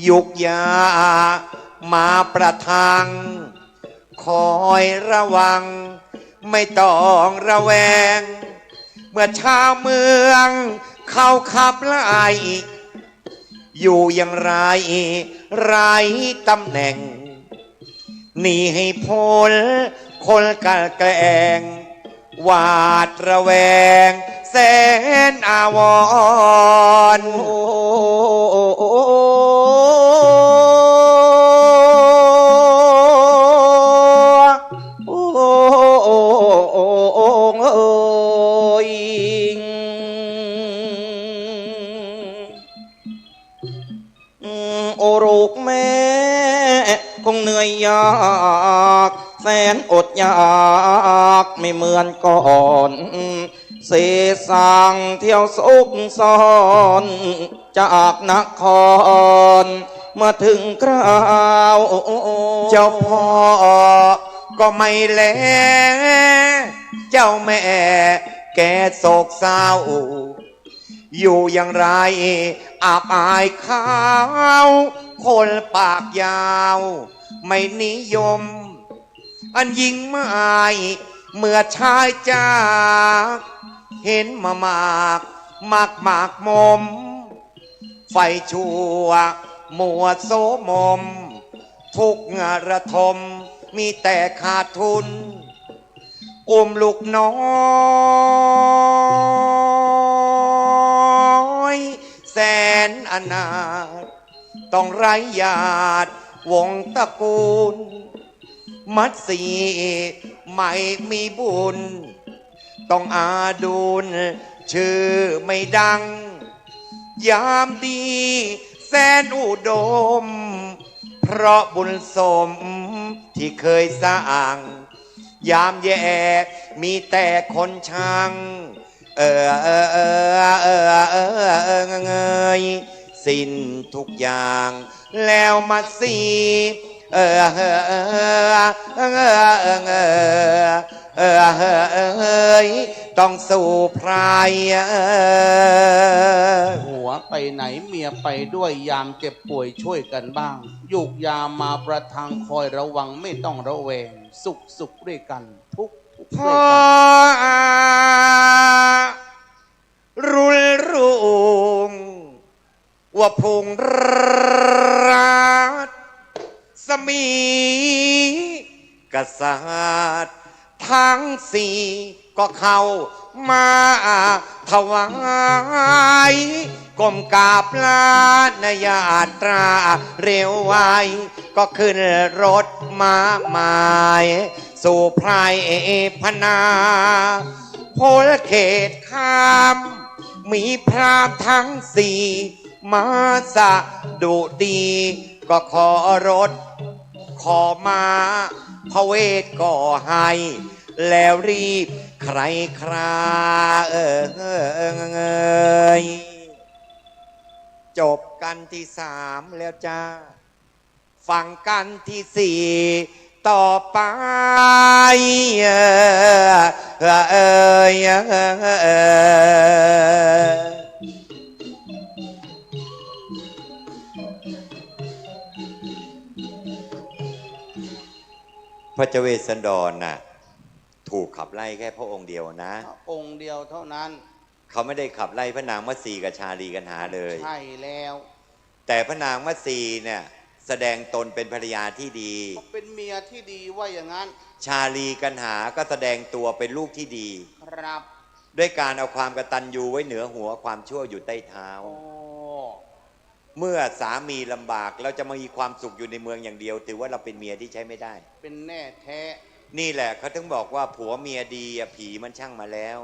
ยุกยามาประทังคอยระวังไม่ต้องระแวง เมื่อชาวเมืองเข้าขับไล่อยู่อย่างไรไร้ตำแหน่งหนีให้พ้นคนกันแกล้งหวาดระแวงแสนอาวรณ์โอลูกแม่คงเหนื่อยยากแสนอดอยากไม่เหมือนก่อนเสสางเที่ยวสุกซ้อนจากนครมาถึงคราวเจ้าพ่อก็ไม่แลเจ้าแม่แกโศกเศร้าอยู่อย่างไรอับอายข้าวคนปากยาวไม่นิยมอันยิ่งไม่เมื่อชายจากเห็นมากมมไฟชั่วมัวโสมมทุกงานระทมมีแต่ขาดทุนลูกน้อยแสนอนาถต้องไร้ญาติวงตระกูลมัดสีไม่มีบุญต้องอาดูลชื่อไม่ดังยามดีแสนอุดมเพราะบุญสมที่เคยสร้างยามแย่มีแต่คนชังเงยสิ้นทุกอย่างแล้วมาสีต้องสู่ไพรหัวไปไหนเมียไปด้วยยามเจ็บป่วยช่วยกันบ้างยุกยามมาประทังคอยระวังไม่ต้องระแวงสุขด้วยกันทุกพ่อรุลรุงว่าพงรัฐสมีกษัตริย์ทั้งสี่ก็เข้ามาถวายก้มกราบลานญาตราเร็วไวก็ขึ้นรถมาหมายสู่ไพรพนาพลเขตข้ามมีพรามทั้งสี่มาสะดุดีก็ขอรถขอมาพระเวทก็ให้แล้วรีบใครคราจบกันที่สามแล้วจ้าฟังกันที่สี่ต่อไปพระเจเวสสันดรน่ะถูกขับไล่แค่พระองค์เดียวนะองค์เดียวเท่านั้นเขาไม่ได้ขับไล่พระนางมัตสีกับชาลีกันหาเลยใช่แล้วแต่พระนางมัตสีเนี่ยแสดงตนเป็นภรรยาที่ดีเป็นเมียที่ดีว่าอย่างนั้นชาลีกันหาก็แสดงตัวเป็นลูกที่ดีครับด้วยการเอาความกตัญญูไว้เหนือหัวความชั่วอยู่ใต้เท้าเมื่อสามีลำบากเราจะมามีความสุขอยู่ในเมืองอย่างเดียวถือว่าเราเป็นเมียที่ใช้ไม่ได้เป็นแน่แท้นี่แหละเขาถึงบอกว่าผัวเมียดีผีมันช่างมาแล้ว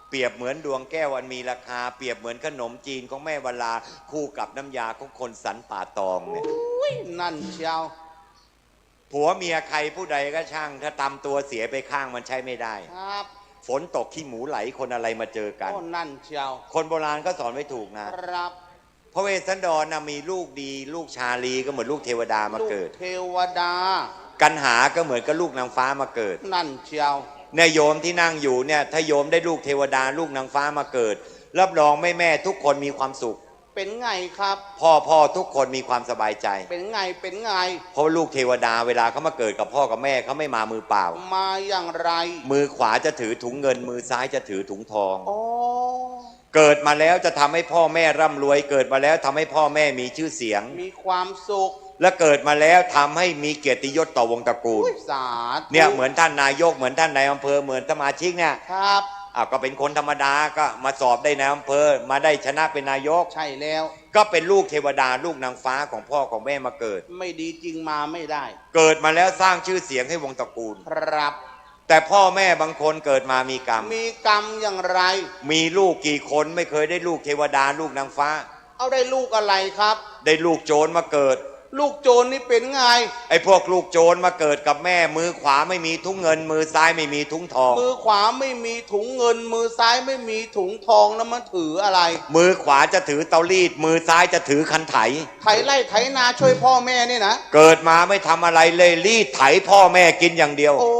เปรียบเหมือนดวงแก้วอันมีราคาเปรียบเหมือนขนมจีนของแม่วลาคู่กับน้ำยาของคนสันป่าตองเนี่ยนั่นเชียวผัวเมียใครผู้ใดก็ช่างถ้าตำตัวเสียไปข้างมันใช้ไม่ได้ครับ ฝนตกขี้หมูไหลคนอะไรมาเจอกัน โอ้นั่นเชียว คนโบราณก็สอนไว้ถูกนะครับ พระเวสสันดรนะมีลูกดีลูกชาลีก็เหมือนลูกเทวดามาเกิด ลูกเทวดา กันหาก็เหมือนกับลูกนางฟ้ามาเกิด นั่นเชียว เนี่ยโยมที่นั่งอยู่เนี่ยถ้าโยมได้ลูกเทวดาลูกนางฟ้ามาเกิดรับรองแม่ทุกคนมีความสุข เป็นไงครับ พ่อทุกคนมีความสบายใจ เป็นไงเป็นไง เพราะลูกเทวดาเวลาเขามาเกิดกับพ่อกับแม่เขาไม่มามือเปล่า มาอย่างไร มือขวาจะถือถุงเงินมือซ้ายจะถือถุงทอง โอ้ เกิดมาแล้วจะทำให้พ่อแม่ร่ำรวยเกิดมาแล้วทำให้พ่อแม่มีชื่อเสียง มีความสุข และเกิดมาแล้วทำให้มีเกียรติยศต่อวงตระกูล อุ๊ยสาธุ เนี่ยเหมือนท่านนายกเหมือนท่านนายอำเภอเหมือนสมาชิกเนี่ย ครับ ก็เป็นคนธรรมดาก็มาสอบได้นายอำเภอมาได้ชนะเป็นนายก ใช่แล้ว ก็เป็นลูกเทวดาลูกนางฟ้าของพ่อของแม่มาเกิด ไม่ดีจริงมาไม่ได้ เกิดมาแล้วสร้างชื่อเสียงให้วงตระกูล ครับ แต่พ่อแม่บางคนเกิดมามีกรรม มีกรรมอย่างไร มีลูกกี่คนไม่เคยได้ลูกเทวดาลูกนางฟ้า เอาได้ลูกอะไรครับ ได้ลูกโจรมาเกิด ลูกโจรนี่เป็นไง ไอ้พวกลูกโจรมาเกิดกับแม่มือขวาไม่มีถุงเงินมือซ้ายไม่มีถุงทอง มือขวาไม่มีถุงเงิน มือซ้ายไม่มีถุงทองแล้วมันถืออะไร มือขวาจะถือเตารีดมือซ้ายจะถือคันไถ ไถไร่ไถนาช่วยพ่อแม่นี่นะ เกิดมาไม่ทำอะไรเลยรีดไถพ่อแม่กินอย่างเดียว โอ้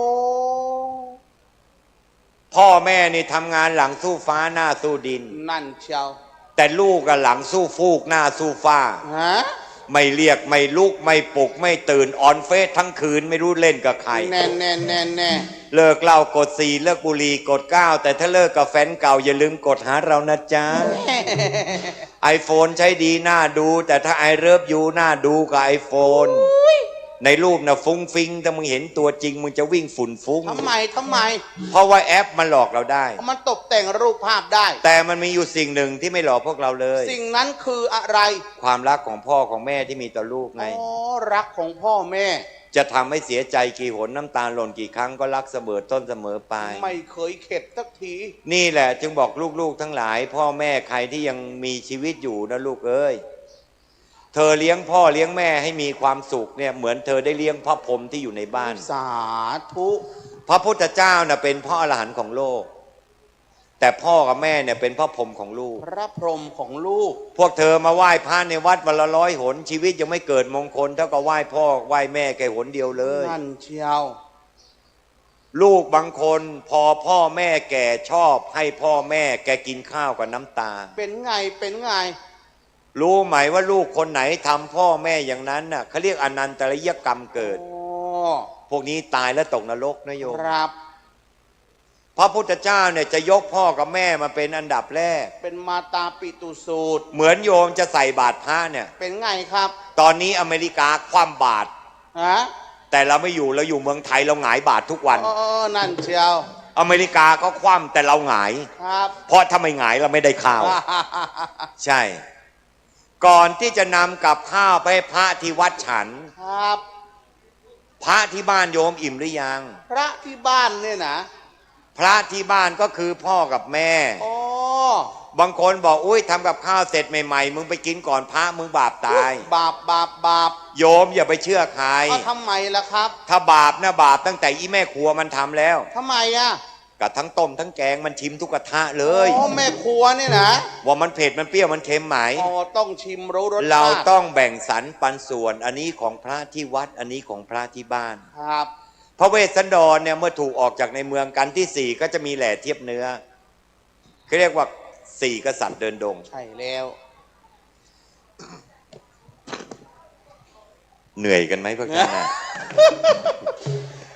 พ่อแม่นี่ทำงานหลังสู้ฟ้าหน้าสู้ดิน นั่นเชียว แต่ลูกหลังสู้ฟูกหน้าสู้ฟ้า ฮะ ไม่เรียกไม่ลุกไม่ปลุกไม่ตื่นออนเฟซทั้งคืนไม่รู้เล่นกับใคร แน่แน่แน่แน่ เลิกเหล้ากด4เลิกบุหรี่กด9แต่ถ้าเลิกกับแฟนเก่าอย่าลืมกดหาเรานะจ๊ะ iPhone ใช้ดีน่าดูแต่ถ้าไอเลิฟยูน่าดูกับ iPhone ในรูปนะฟุ้งฟิงถ้ามึงเห็นตัวจริงมึงจะวิ่งฝุ่นฟุ้ง ทำไม เพราะว่าแอปมันหลอกเราได้ มันตกแต่งรูปภาพได้ แต่มันมีอยู่สิ่งหนึ่งที่ไม่หลอกพวกเราเลย สิ่งนั้นคืออะไร ความรักของพ่อของแม่ที่มีต่อลูกไง อ๋อ รักของพ่อแม่ จะทำให้เสียใจกี่หนน้ำตาหล่นกี่ครั้งก็รักเสมอต้นเสมอปลาย ไม่เคยเข็ดสักที นี่แหละจึงบอกลูกๆทั้งหลาย พ่อแม่ใครที่ยังมีชีวิตอยู่นะลูกเอ้ยเธอเลี้ยงพ่อเลี้ยงแม่ให้มีความสุขเนี่ยเหมือนเธอได้เลี้ยงพระพรหมที่อยู่ในบ้าน สาธุ พระพุทธเจ้าน่ะเป็นพระอรหันต์ของโลก แต่พ่อกับแม่เนี่ยเป็นพระพรหมของลูก พระพรหมของลูก พวกเธอมาไหว้พระในวัดวันละ100 หนชีวิตยังไม่เกิดมงคลเท่ากับไหว้พ่อไหว้แม่แค่หนเดียวเลย นั่นเชียว ลูกบางคนพอพ่อแม่แก่ชอบให้พ่อแม่แกกินข้าวกับน้ำตา เป็นไง เป็นไง รู้ไหมว่าลูกคนไหนทำพ่อแม่อย่างนั้นน่ะเขาเรียกอนันตริยกรรมเกิด โอ้ พวกนี้ตายแล้วตกนรกนะโยม ครับ พระพุทธเจ้าเนี่ยจะยกพ่อกับแม่มาเป็นอันดับแรก เป็นมาตาปิตุสูตร เหมือนโยมจะใส่บาตรพระเนี่ย เป็นไงครับ ตอนนี้อเมริกาคว่ำบาตร ฮะ แต่เราไม่อยู่เราอยู่เมืองไทยเราหงายบาตรทุกวัน เออนั่นเชียว อเมริกาก็คว่ำแต่เราหงาย ครับ เพราะถ้าไม่หงายเราไม่ได้ข้าว ใช่ ก่อนที่จะนำกับข้าวไปให้พระที่วัดฉัน ครับ พระที่บ้านโยมอิ่มหรือยัง พระที่บ้านเนี่ยนะ พระที่บ้านก็คือพ่อกับแม่ อ๋อ บางคนบอกอุ้ยทำกับข้าวเสร็จใหม่ๆมึงไปกินก่อนพระมึงบาปตาย บาป โยมอย่าไปเชื่อใคร เขาทำไมล่ะครับ ถ้าบาปนะบาปตั้งแต่อีแม่ครัวมันทำแล้ว ทำไมอ่ะ กับทั้งต้มทั้งแกงมันชิมทุกกระทะเลย อ๋อแม่ครัวเนี่ยนะ ว่ามันเผ็ดมันเปรี้ยวมันเค็มไหม อ๋อต้องชิมรู้รสชาติ เราต้องแบ่งสรรปันส่วนอันนี้ของพระที่วัดอันนี้ของพระที่บ้าน ครับ พระเวสสันดรเนี่ยเมื่อถูกออกจากในเมืองกันที่ 4ก็จะมีแหล่เทียบเนื้อเขาเรียกว่า4 กษัตริย์เดินดง ใช่แล้ว เหนื่อยกันไหมพวกท่านน่ะ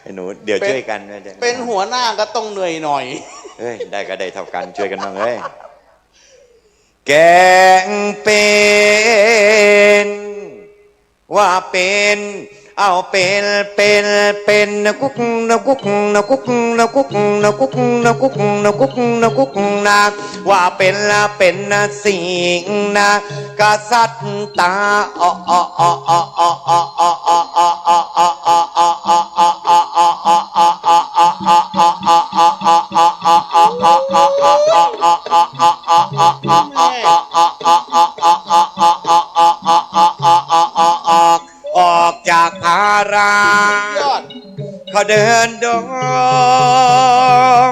ไอ้หนูเดี๋ยวช่วยกันนะ เป็นหัวหน้าก็ต้องเหนื่อยหน่อย เฮ้ยได้ก็ได้เท่ากันช่วยกันบ้างเฮ้ยแกงเป็นว่าเป็นเอาเป็นนะกุกนะกุกนะกุกนะกุกนะกุกนะกุกนะกุกนะกุกนะว่าเป็นละเป็นนะสิ่งนะกษัตริย์ตาออกจากพาราย อด เขาเดินดง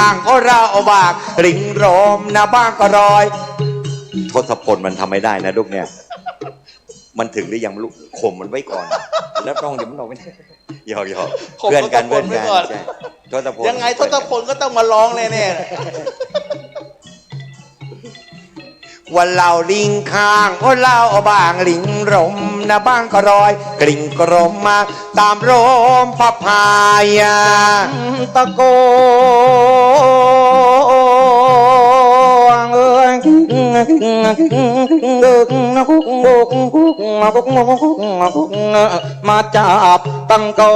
างก็เราบากริงรมนะบ้างก็รอยทศพลมันทำไม่ได้นะลูกเนี่ยมันถึงหรือยังลูกข่มมันไว้ก่อนแล้วต้องเดี๋ยวมันออกไม่ได้หยอกเพื่อนกันใช่ทศพลยังไงทศพลก็ต้องมาร้องแน่ๆวันเราลิงข้างก็เล่าบางลิงรมนะบ้างก็รอยกริ่งกรมมาตามโรมพระพายตะโกมาจับตั้งกอ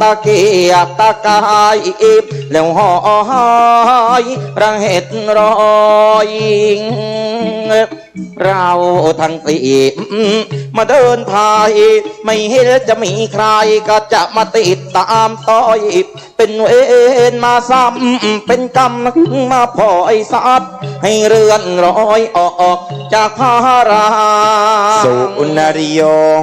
ตะเกียบตะกายแล้วหอยระเห็ดรอย เราทั้งสี่มาเดินพายไม่เห็นจะมีใครก็จะมาติดตามต้อยเป็นเวรมาซ้ำเป็นกรรมมาพลอยซับให้เรือนรอยออกจากพารา สุนริยง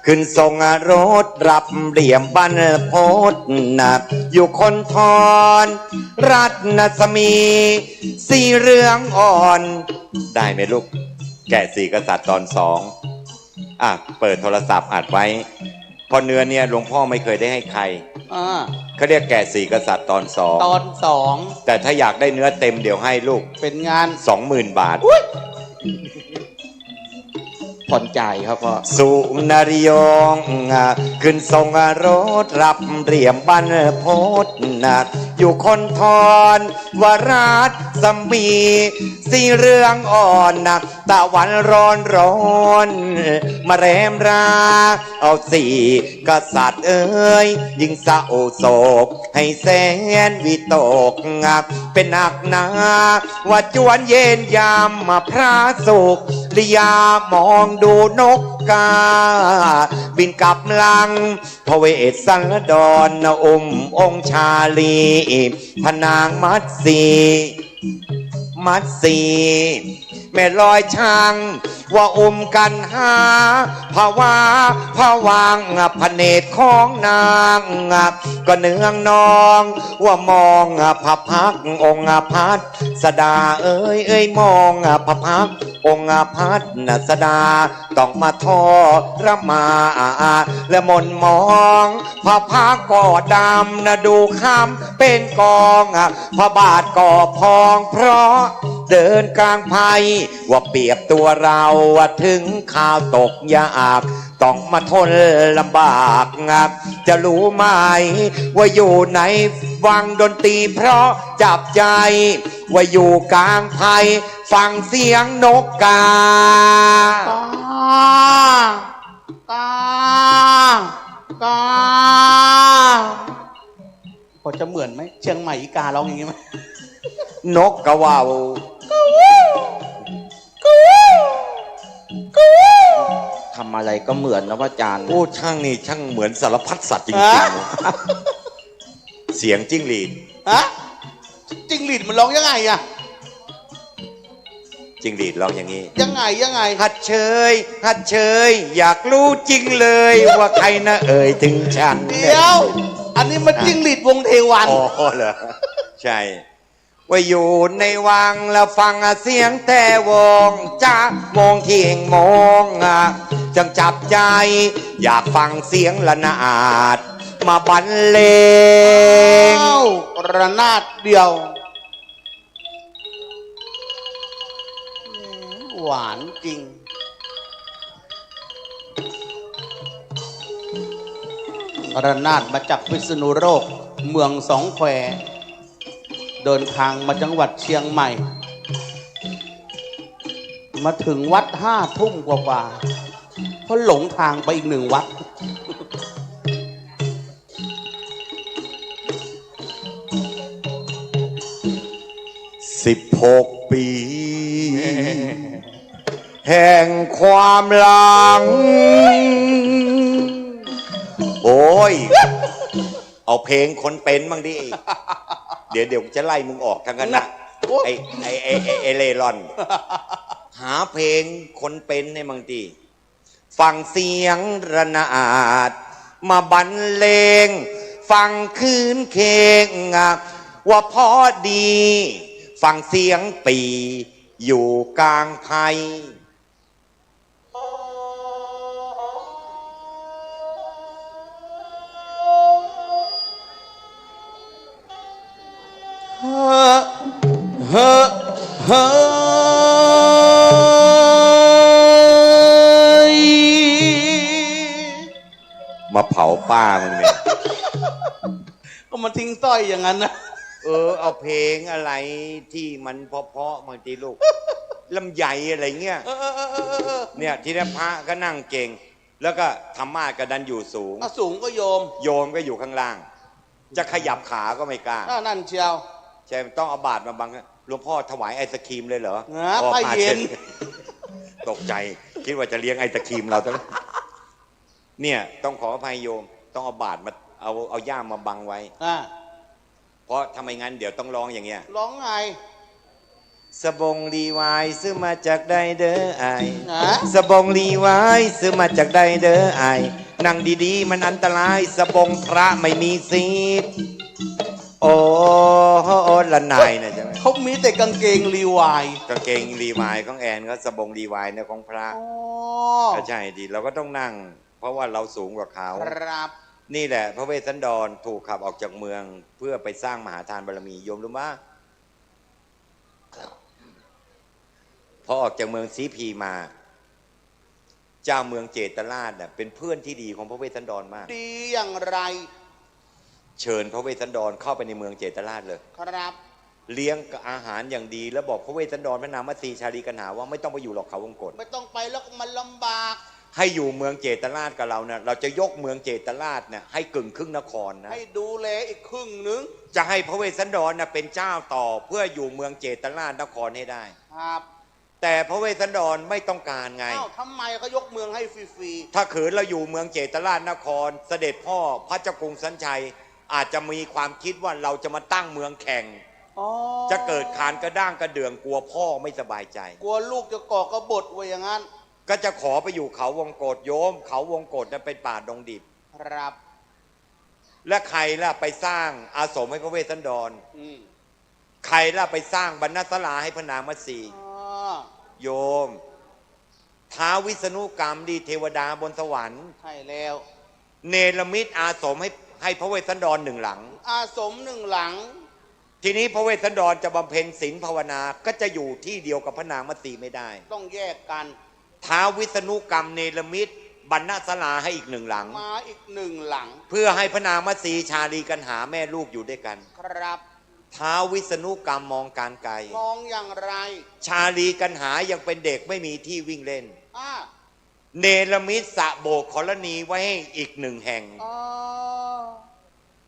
ขึ้นทรงรถรับเหลี่ยมบันโพธนักอยู่คนทอนรัตนสมีสีเรืองอ่อนได้ไหมลูกแกะสี่กษัตริย์ตอนสองเปิดโทรศัพท์อัดไว้พอเนื้อเนี่ยหลวงพ่อไม่เคยได้ให้ใครเขาเรียกแกะสี่กษัตริย์ตอนสองแต่ถ้าอยากได้เนื้อเต็มเดี๋ยวให้ลูกเป็นงาน 20,000 บาทผ่อนจ่ายครับพ่อสุนริยงขึ้นทรงรถรับเหลี่ยมบันโพธนักอยู่คนทอนวราชสมีสีเรืองอ่อนนักตะวันร้อนมาแรมราเอาสี่กษัตริย์เอ้ยยิ่งเศร้าโศกให้แสนวิตกเป็นหนักหนาว่าจวนเย็นยามมาพระสุขริยามองดูนกกาบินกลับลังพระเวสสันดรองค์ชาลีพนางมัตสีแม่ลอยช่างว่ากันหาภาวะผวังพระเนตรของนางก็เนืองนองว่ามองพระพักองค์พัดสดาเอ้ยมองพระพักองค์พัดสดาต้องมาทอระมาและมนมองพระพักก่อดำดูคำเป็นกองพระบาทก่อพองเพราะเดินกลางภัยว่าเปรียบตัวเราถึงข่าวตกยากต้องมาทนลำบากจะรู้ไหมว่าอยู่ในวังดนตรีเพราะจับใจว่าอยู่กลางภัยฟังเสียงนกกาพอจะเหมือนไหมเชียงใหม่อีการ้องอย่างงี้ไหมนกกะว่าวทำอะไรก็เหมือนนะพระอาจารย์ช่างนี่ช่างเหมือนสารพัดสัตว์จริงๆเสียงจิ้งหรีดจิ้งหรีดมันร้องยังไงอะจิ้งหรีดร้องอย่างนี้ยังไงหัดเชยอยากรู้จริงเลยว่าใครนะเอ่ยถึงฉันเดี๋ยวอันนี้มันจิ้งหรีดวงเทวันอ๋อเหรอใช่ว่าอยู่ในวังแล้วฟังเสียงแต่วงจ้ามองที่เองมองจังจับใจอยากฟังเสียงระนาดมาบรรเลงระนาดเดียวหวานจริงระนาดมาจากพิษณุโลกเมืองสองแควเดินทางมาจังหวัดเชียงใหม่มาถึงวัด5 ทุ่มกว่าเพราะหลงทางไปอีก1 วัด16 ปีแห่งความหลังโอ้ยเอาเพลงคนเป็นบ้างดิเดี๋ยวจะไล่มึงออกทั้งนั้นนะไอเลรอนหาเพลงคนเป็นในบางทีฟังเสียงระนาดมาบรรเลงฟังคืนเคงว่าพอดีฟังเสียงปีอยู่กลางภัยมาเผาป้ามึงเนี่ยก็มันทิ้งสร้อยอย่างนั้นนะเอาเพลงอะไรที่มันเพราะๆบางทีลูกลำใหญ่อะไรเงี้ยเนี่ยที่พระก็นั่งเก่งแล้วก็ธรรมะก็ดันอยู่สูงสูงก็โยมก็อยู่ข้างล่างจะขยับขาก็ไม่กล้านั่นเชียวใช่ต้องเอาบาตรมาบังหลวงพ่อถวายไอศครีมเลยเหรอผ้าเย็น ตกใจคิดว่าจะเลี้ยงไอตะครีมเราต้องเนี่ยต้องขออภัยโยมต้องเอาบาดมาเอาย่ามมาบังไว้เพราะทำไมงั้นเดี๋ยวต้องร้องอย่างเงี้ยร้องไงสบงรีวายซื้อมาจากใดเด้อไอสบงรีวายซื้อมาจากใดเด้อไอนั่งดีๆมันอันตรายสบงพระไม่มีซีดโอ้ละนายนะใช่ไหมเขามีแต่กางเกงรีวายกางเกงรีวายของแอนก็สบงรีวายเนี่ยของพระก็ใช่ดีเราก็ต้องนั่งเพราะว่าเราสูงกว่าเขาครับนี่แหละพระเวสสันดรถูกขับออกจากเมืองเพื่อไปสร้างมหาทานบารมีโยมรู้ไหมพอออกจากเมืองสีพีมาเจ้าเมืองเจตราชเป็นเพื่อนที่ดีของพระเวสสันดรมากดีอย่างไรเชิญพระเวสสันดรเข้าไปในเมืองเจตราชเลยครับเลี้ยงอาหารอย่างดีแล้วบอกพระเวสสันดรพระนางมัตสีชาลีกันหาว่าไม่ต้องไปอยู่หรอกเขาวงกฏไม่ต้องไปแล้วมันลำบากให้อยู่เมืองเจตราชกับเราเนี่ยเราจะยกเมืองเจตราชเนี่ยให้กึ่งครึ่งนครนะให้ดูแลอีกครึ่งนึงจะให้พระเวสสันดรเป็นเจ้าต่อเพื่ออยู่เมืองเจตราชนครให้ได้ครับแต่พระเวสสันดรไม่ต้องการไงทำไมเขายกเมืองให้ฟรีๆถ้าขืนเราอยู่เมืองเจตราชนครเสด็จพ่อพระเจ้ากรุงสันชัยอาจจะมีความคิดว่าเราจะมาตั้งเมืองแข่งจะเกิดขานกระด้างกระเดื่องกลัวพ่อไม่สบายใจกลัวลูกจะก่อกบฏไว้อย่างนั้นก็จะขอไปอยู่เขาวงกฏโยมเขาวงกฏนั้นเป็นป่าดงดิบครับและใครล่ะไปสร้างอาสมให้พระเวสสันดรใครล่ะไปสร้างบรรณศาลาให้พระนางมัตสีโยมท้าววิษณุกรรมดีเทวดาบนสวรรค์ใช่แล้วเนรมิตอาสมให้พระเวสสันดรหนึ่งหลังอาสมหนึ่งหลังทีนี้พระเวสสันดรจะบำเพ็ญศีลภาวนาก็จะอยู่ที่เดียวกับพระนางมัตสีไม่ได้ต้องแยกกันท้าววิษณุกรรมเนรมิตบรรณศาลาให้อีกหนึ่งหลังมาอีกหนึ่งหลังเพื่อให้พระนางมัตสีชาลีกันหาแม่ลูกอยู่ด้วยกันครับท้าววิษณุกรรมมองการไกลมองอย่างไรชาลีกันหายังเป็นเด็กไม่มีที่วิ่งเล่นเนรมิตสระโบกขรณีไว้ให้อีกหนึ่งแห่ง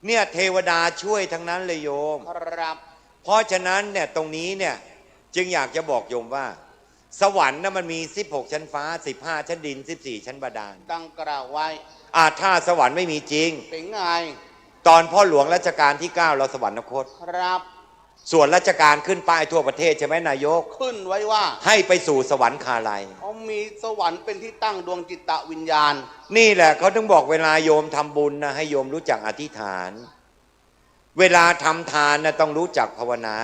เนี่ยเทวดาช่วยทั้งนั้นเลยโยมครับเพราะฉะนั้นเนี่ยตรงนี้เนี่ยจึงอยากจะบอกโยมว่าสวรรค์น่ะมันมี16ชั้นฟ้า15ชั้นดิน14ชั้นบาดาลดังกล่าวไว้ถ้าสวรรค์ไม่มีจริงเป็นไงตอนพ่อหลวงรัชกาลที่9เราสวรรคตครับส่วนราชการขึ้นป้ายทั่วประเทศใช่ไหมนายกขึ้นไว้ว่าให้ไปสู่สวรรคาลัยเขามีสวรรค์เป็นที่ตั้งดวงจิตวิญญาณนี่แหละเขาต้องบอกเวลาโยมทำบุญนะให้โยมรู้จักอธิษฐานเวลาทำทานนะต้องรู้จักภาวนา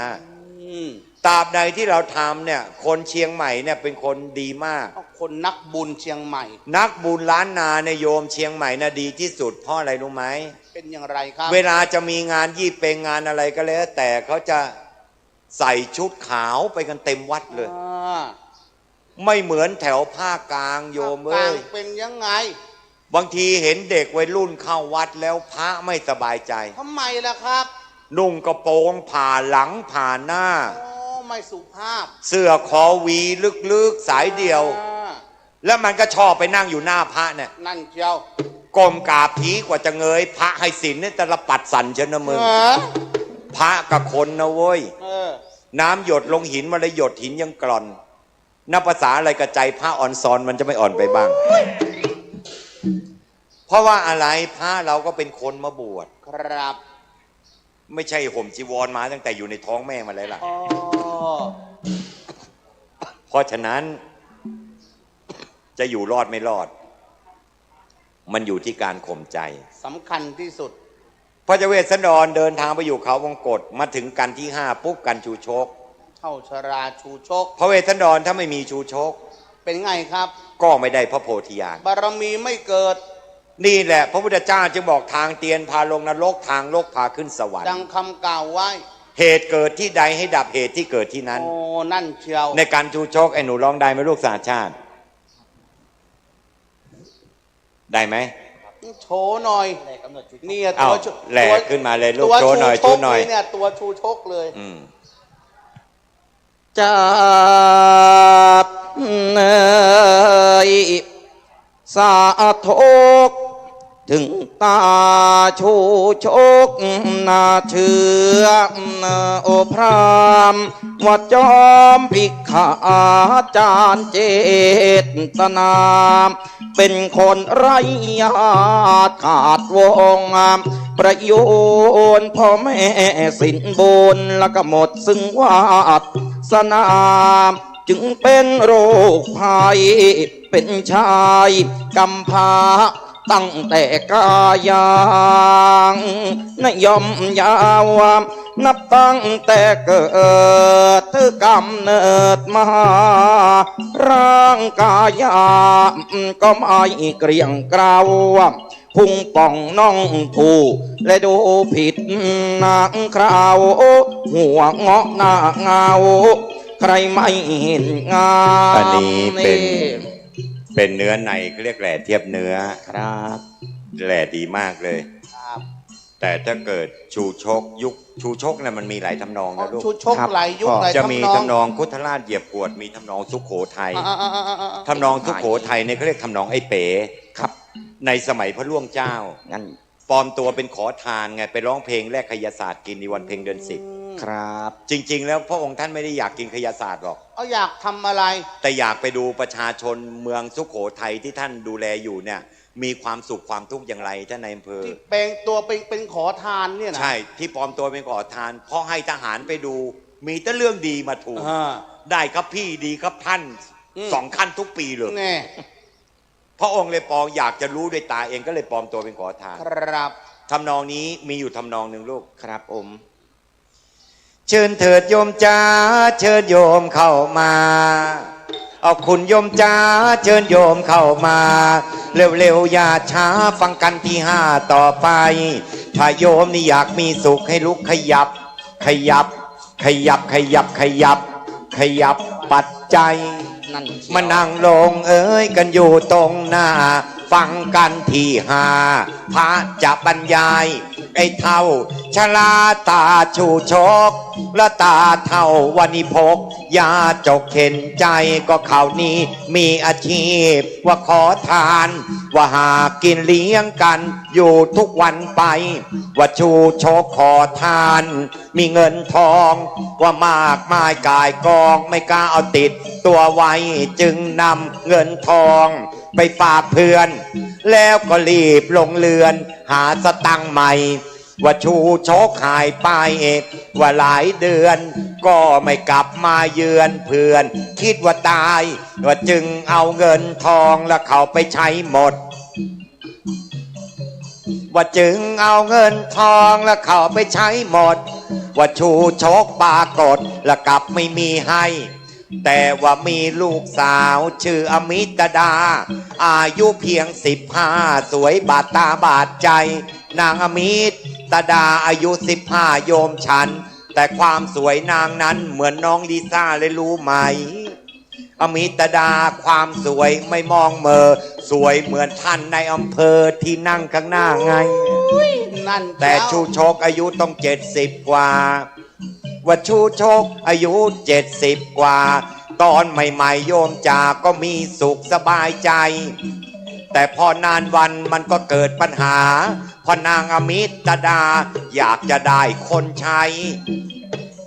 ตราบใดที่เราทำเนี่ยคนเชียงใหม่เนี่ยเป็นคนดีมากคนนักบุญเชียงใหม่นักบุญล้านนาเนี่ยโยมเชียงใหม่นะดีที่สุดเพราะอะไรรู้ไหมเป็นอย่างไรครับเวลาจะมีงานยี่เปงงานอะไรก็แล้วแต่เขาจะใส่ชุดขาวไปกันเต็มวัดเลยไม่เหมือนแถวภาคกลางโยมเอ้ยเป็นยังไงบางทีเห็นเด็กวัยรุ่นเข้าวัดแล้วพระไม่สบายใจทำไมล่ะครับนุ่งกระโปรงผ่าหลังผ่าหน้าไม่สุภาพเสื้อคอวีลึกๆสายเดียวแล้วมันก็ชอบไปนั่งอยู่หน้าพระเนี่ยนั่นเจ้าก้มกราบผีกว่าจะเงยพระให้ศีลเนี่ยแต่ละปัดสั่นเชนะมึงพระกับคนนะเว้ยน้ำหยดลงหินมาเลยหยดหินยังกร่อนนับภาษาอะไรกับใจพระอ่อนซอนมันจะไม่อ่อนไปบ้างเพราะว่าอะไรพระเราก็เป็นคนมาบวชครับไม่ใช่ห่มจีวรมาตั้งแต่อยู่ในท้องแม่มาเลยล่ะเพราะฉะนั้นจะอยู่รอดไม่รอดมันอยู่ที่การข่มใจสำคัญที่สุดพระเจ้าเวสสันดรเดินทางไปอยู่เขาวงกฏมาถึงกันที่5ปุ๊บกันชูชกเท่าชราชูชกพระเวสสันดรถ้าไม่มีชูชกเป็นไงครับก็ไม่ได้พระโพธิญาณบารมีไม่เกิดนี่แหละพระพุทธเจ้าจึงบอกทางเตียนพาลงนรกทางโลกพาขึ้นสวรรค์ดังคำกล่าวไว้เหตุเกิดที่ใดให้ดับเหตุที่เกิดที่นั้นโอ้นั่นเชียวในการชูชกไอ้หนูร้องได้ไหมลูกสาชาติได้ไหมโชว์หน่อยนี่ตัวแหลกขึ้นมาเลยลูกโชว์หน่อยโชว์หน่อยเนี่ยตัวชูชกเลยจับเนยสาโทกเท ถึงตาชูชกนาเชื่อโอพรามว่าจอมพิกขาจารเจตนาเป็นคนไร้ญาติขาดวงประโยชน์พ่อแม่สินบนแล้วก็หมดซึ่งวาสนาจึงเป็นโรคภัยเป็นชายกำพร้าตั้งแต่กายางนยมยาวนับตั้งแต่เกิดถึงกำเนิดมาร่างกายก็ไม่เกรียงเกราวพุงป่องน้องผู้และดูผิดนางคราวหัวเงาะหน้าเงาใครไม่เห็นงาม อันนี้เป็นเนื้อในเรียกแหล่เทียบเนื้อครับแหล่ดีมากเลย ครับ แต่ถ้าเกิดชูชกยุคชูชกเนี่ยมันมีหลายทำนองนะลูก ชูชกหลายยุคหลาย จะมี ทำนอง ทำนองพุทธราชเหยียบขวดมีทำนองสุโขทัยทำนองสุโขทัยเนี่ยเขาเรียกทำนองไอ้เป๋ครับในสมัยพระล่วงเจ้างั้นปลอมตัวเป็นขอทานไงไปร้องเพลงแลกขยศาสตร์กินในวันเพ็ญเดือน10ครับจริงๆแล้วพระองค์ท่านไม่ได้อยากกินขยศาสตร์หรอกอยากทำอะไรแต่อยากไปดูประชาชนเมืองสุโขทัยที่ท่านดูแลอยู่เนี่ยมีความสุขความทุกข์อย่างไรท่านนายอำเภอที่แปลงตัวเป็นขอทานเนี่ยนะใช่ที่ปลอมตัวเป็นขอทานเพราะให้ทหารไปดูมีแต่เรื่องดีมาถูกได้ครับพี่ดีครับท่าน2 ขั้นทุกปีเลยพระองค์เลยปองอยากจะรู้ด้วยตาเองก็เลยปลอมตัวเป็นขอทานครับทำนองนี้มีอยู่ทำนองหนึ่งลูกครับเชิญเถิดโยมจ้าเชิญโยมเข้ามาเอาคุณโยมจ้าเชิญโยมเข้ามาเร็วๆอย่าช้าฟังกันที่5ต่อไปถ้าโยมนี่อยากมีสุขให้ลุกขยับขยับขยับขยับขยับขยับปัจจัยมานั่งลงเอ้ยกันอยู่ตรงหน้าฟังกันที่5พระจะบรรยายไอ้เท่าชลาตาชูชกและตาเท่าวันิพกยาจกเข็นใจก็เขานี้มีอาชีพว่าขอทานว่าหากินเลี้ยงกันอยู่ทุกวันไปว่าชูชกขอทานมีเงินทองว่ามากมายกายกองไม่กล้าเอาติดตัวไว้จึงนำเงินทองไปฝากเพื่อนแล้วก็รีบลงเรือนหาสตังค์ใหม่ว่าชูชกหายไปว่าหลายเดือนก็ไม่กลับมาเยือนเพื่อนคิดว่าตายว่าจึงเอาเงินทองแล้วเขาไปใช้หมดว่าจึงเอาเงินทองแล้วเขาไปใช้หมดว่าชูชกปรากฏแล้วกลับไม่มีให้แต่ว่ามีลูกสาวชื่ออมิตดาอายุเพียง15สวยบาดตาบาดใจนางอมิตดาอายุ15โยมฉันแต่ความสวยนางนั้นเหมือนน้องลิซ่าเลยรู้ไหมอมิตดาความสวยไม่มองเมอสวยเหมือนท่านในอำเภอที่นั่งข้างหน้าไงแต่ชูชกอายุต้อง70กว่าว่าชูชกอายุ70กว่าตอนใหม่ๆโยมจาก็มีสุขสบายใจแต่พอนานวันมันก็เกิดปัญหาพอนางอมิตดาอยากจะได้คนใช้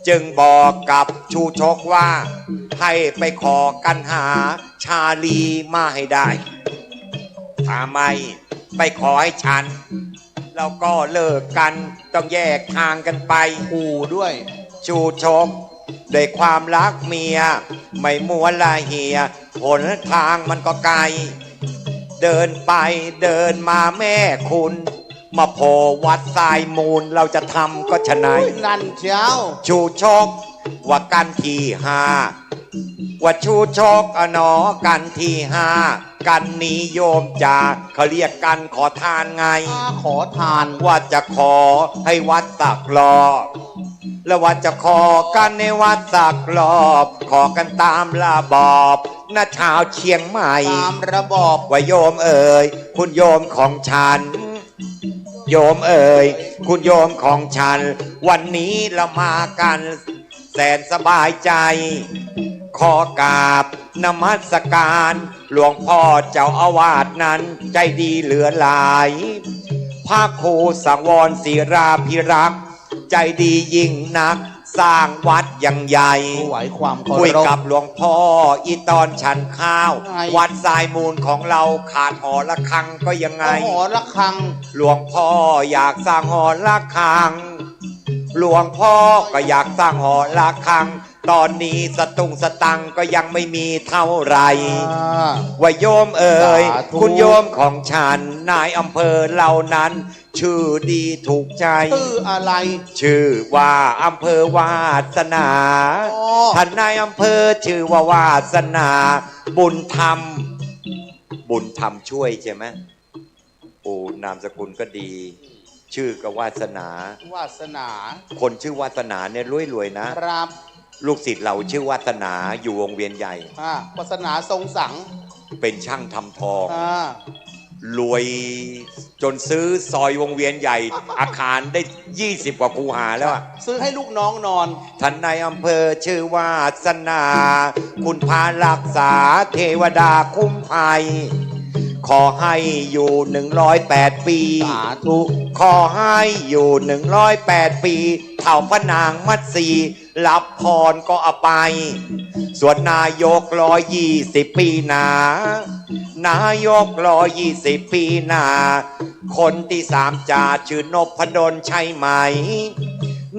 จึงบอกกับชูชกว่าให้ไปขอกันหาชาลีมาให้ได้ถ้าไม่ไปขอให้ฉันแล้วก็เลิกกันต้องแยกทางกันไปขู่ด้วยชูชกด้วยความรักเมียไม่มัวละเหียหนทางมันก็ไกลเดินไปเดินมาแม่คุณมาโผล่วัดทรายมูลเราจะทำก็ชะไหนนั่นเชียวชูชกว่ากันที่5ว่าชูชกหนอกันที่5กันนิยมจากเขาเรียกกันขอทานไงขอทานว่าจะขอให้วัดสักรอบแล้วว่าจะขอกันในวัดสักรอบขอกันตามระบอบณชาวเชียงใหม่ตามระบอบว่าโยมเอ๋ยคุณโยมของฉันโยมเอ๋ยคุณโยมของฉันวันนี้เรามากันแสนสบายใจขอกราบนมัสการหลวงพ่อเจ้าอาวาสนั้นใจดีเหลือหลาย พระครูสังวรศิราภิรักษ์ใจดียิ่งนักสร้างวัดอย่างใหญ่ไหวความเคารพ คุยกับหลวงพ่ออีตอนฉันข้าว วัดทรายมูลของเราขาดหอระฆังก็ยังไง หอระฆัง หลวงพ่ออยากสร้างหอระฆังหลวงพ่อก็อยากสร้างหอระฆังตอนนี้สตุงสตังก็ยังไม่มีเท่าไหร่ว่าโยมเอ๋ยคุณโยมของฉันนายอำเภอเหล่านั้นชื่อดีถูกใจชื่ออะไรชื่อว่าอำเภอวาสนาท่านนายอำเภอชื่อว่าวาสนาบุญธรรมช่วยใช่ไหมโอ้นามสกุลก็ดีชื่อก็วาสนาคนชื่อวาสนาเนี่ยรวยๆนะครับลูกศิษย์เราชื่อวาสนาอยู่วงเวียนใหญ่วาสนาทรงสังเป็นช่างทำทองรวยจนซื้อซอยวงเวียนใหญ่อาคารได้20 กว่าคูหาแล้วซื้อให้ลูกน้องนอนท่านนายอำเภอชื่อวาสนาคุณพารักษาเทวดาคุ้มภัยขอให้อยู่108 ปีสาธุขอให้อยู่108 ปีเท่าพระนางมัตสีรับพรก็เอาไปส่วนนายก120 ปีนานายก120 ปีนาคนที่3จ่าชื่อนพดลใช่ไหม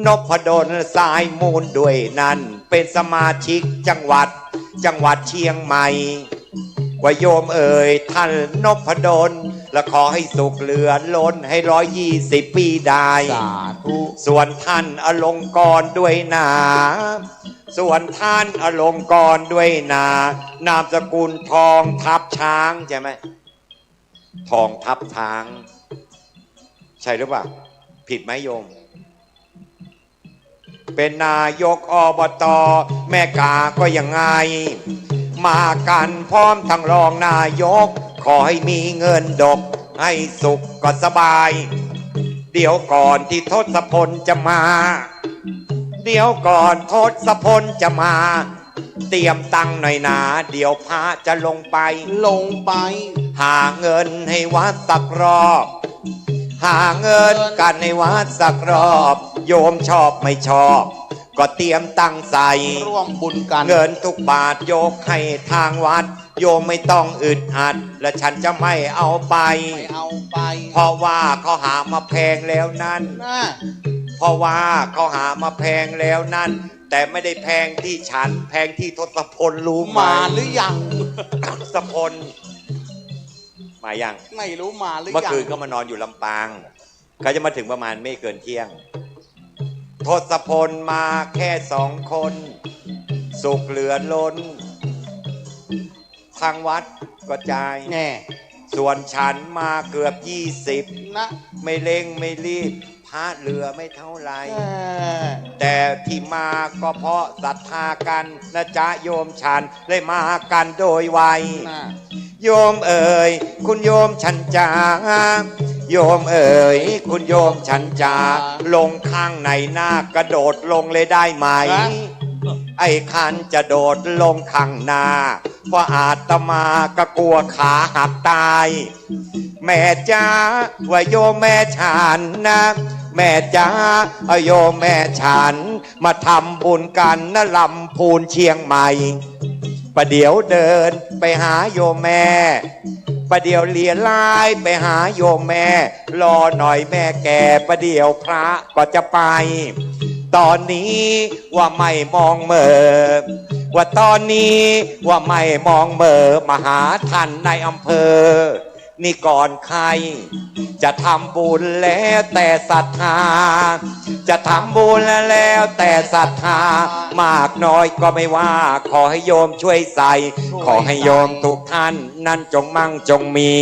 นพดลสายมูลด้วยนั่นเป็นสมาชิกจังหวัดเชียงใหม่ว่าโยมเอ๋ยท่านนพดลและขอให้สุขเหลือล้นให้120 ปีได้สาธุส่วนท่านอลงกรณ์ด้วยนาส่วนท่านอลงกรณ์ด้วยนามสกุลทองทับช้างใช่ไหมทองทับช้างใช่หรือเปล่าผิดไหมโยมเป็นนายกอบตแม่กาก็ยังไงมากันพร้อมทั้งรองนายกขอให้มีเงินดกให้สุขก็สบายเดี๋ยวก่อนที่ทศพลจะมาเดี๋ยวก่อนทศพลจะมาเตรียมตังค์หน่อยนะเดี๋ยวพระจะลงไปหาเงินให้วัดสักรอบหาเงินกันให้วัดสักรอบโยมชอบไม่ชอบก็เตรียมตั้งใส่ร่วมบุญกันเงินทุกบาทยกให้ทางวัดโยมไม่ต้องอึดอัดและฉันจะไม่เอาไปเพราะว่าเขาหามาแพงแล้วนั่นเพราะว่าเขาหามาแพงแล้วนั่นแต่ไม่ได้แพงที่ฉันแพงที่ทศพลรู้มาหรือยังทศพลมายังไม่รู้มาหรือยังเมื่อคืนเขามานอนอยู่ลำปางเขาจะมาถึงประมาณไม่เกินเที่ยงทศพลมาแค่2 คนสุขเหลือล้นทางวัดก็จ่ายแน่ส่วนฉันมาเกือบ20นะไม่เร่งไม่รีบพระเหลือไม่เท่าไรแต่ที่มาก็เพราะศรัทธากันนะจ๊ะโยมฉันเลยมากันโดยไวโยมเอ๋ยคุณโยมฉันจ๋าโยมเอ๋ยคุณโยมฉันจ๋าลงข้างในหน้ากระโดดลงเลยได้ไหมไอ้คันจะโดดลงข้างหน้าเพราะอาตมาก็กลัวขาหักตายแม่จ๋าว่าโยมแม่ฉันนะแม่จ๋าโยมแม่ฉันมาทำบุญกันนะลำพูนเชียงใหม่ประเดี๋ยวเดินไปหาโยมแม่ประเดี๋ยวเลียลายไปหาโยมแม่รอหน่อยแม่แก่ประเดี๋ยวพระก็จะไปตอนนี้ว่าไม่มองเมอว่าตอนนี้ว่าไม่มองเมอมาหาท่านในอำเภอนี่ก่อนใครจะทำบุญแล้วแต่ศรัทธาจะทำบุญแล้วแต่ศรัทธามากน้อยก็ไม่ว่าขอให้โยมช่วยใส่ขอให้โยมทุกท่านนั่นจงมั่งจงมี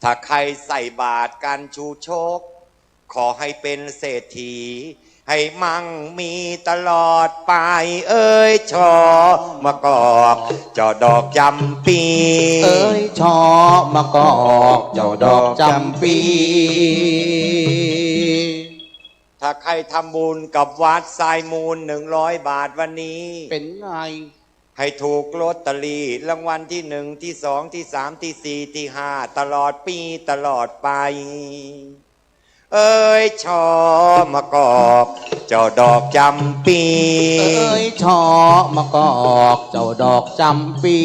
ถ้าใครใส่บาตรกันชูโชคขอให้เป็นเศรษฐีให้มั่งมีตลอดไปเอ้ยชอมะกอกเจ้าดอกจำปีเอ้ยชอมะกอกเจ้าดอกจำปีถ้าใครทำบุญกับวัดทรายมูล100 บาทวันนี้เป็นไงใ ให้ถูกลอตเตอรี่รางวัลที่หนึ่งที่สองที่สามที่สี่ที่ห้าตลอดปีตลอดไปเอ้ยชอมะกอกเจ้าดอกจำปีเอ้ยชอมะกอกเจ้าดอกจำปี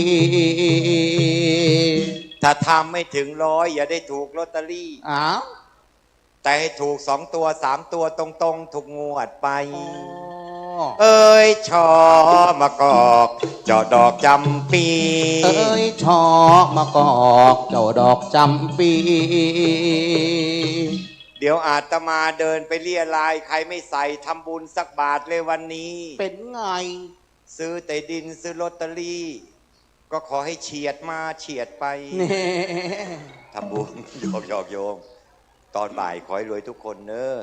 ถ้าทำไม่ถึง100อย่าได้ถูกลอตเตอรี่อ้าวแต่ให้ถูก2 ตัว3 ตัวตรงๆถูกงวดไปเอ้ยชอมะกอกเจ้าดอกจำปีเอ้ยชอมะกอกเจ้าดอกจำปีเดี๋ยวอาตมาเดินไปเรียรายใครไม่ใส่ทำบุญสักบาทเลยวันนี้เป็นไงซื้อแต่ดินซื้อลอตเตอรี่ก็ขอให้เฉียดมาเฉียดไปทำบุญหยอกโยมตอนบ่ายขอให้รวยทุกคนเนอะ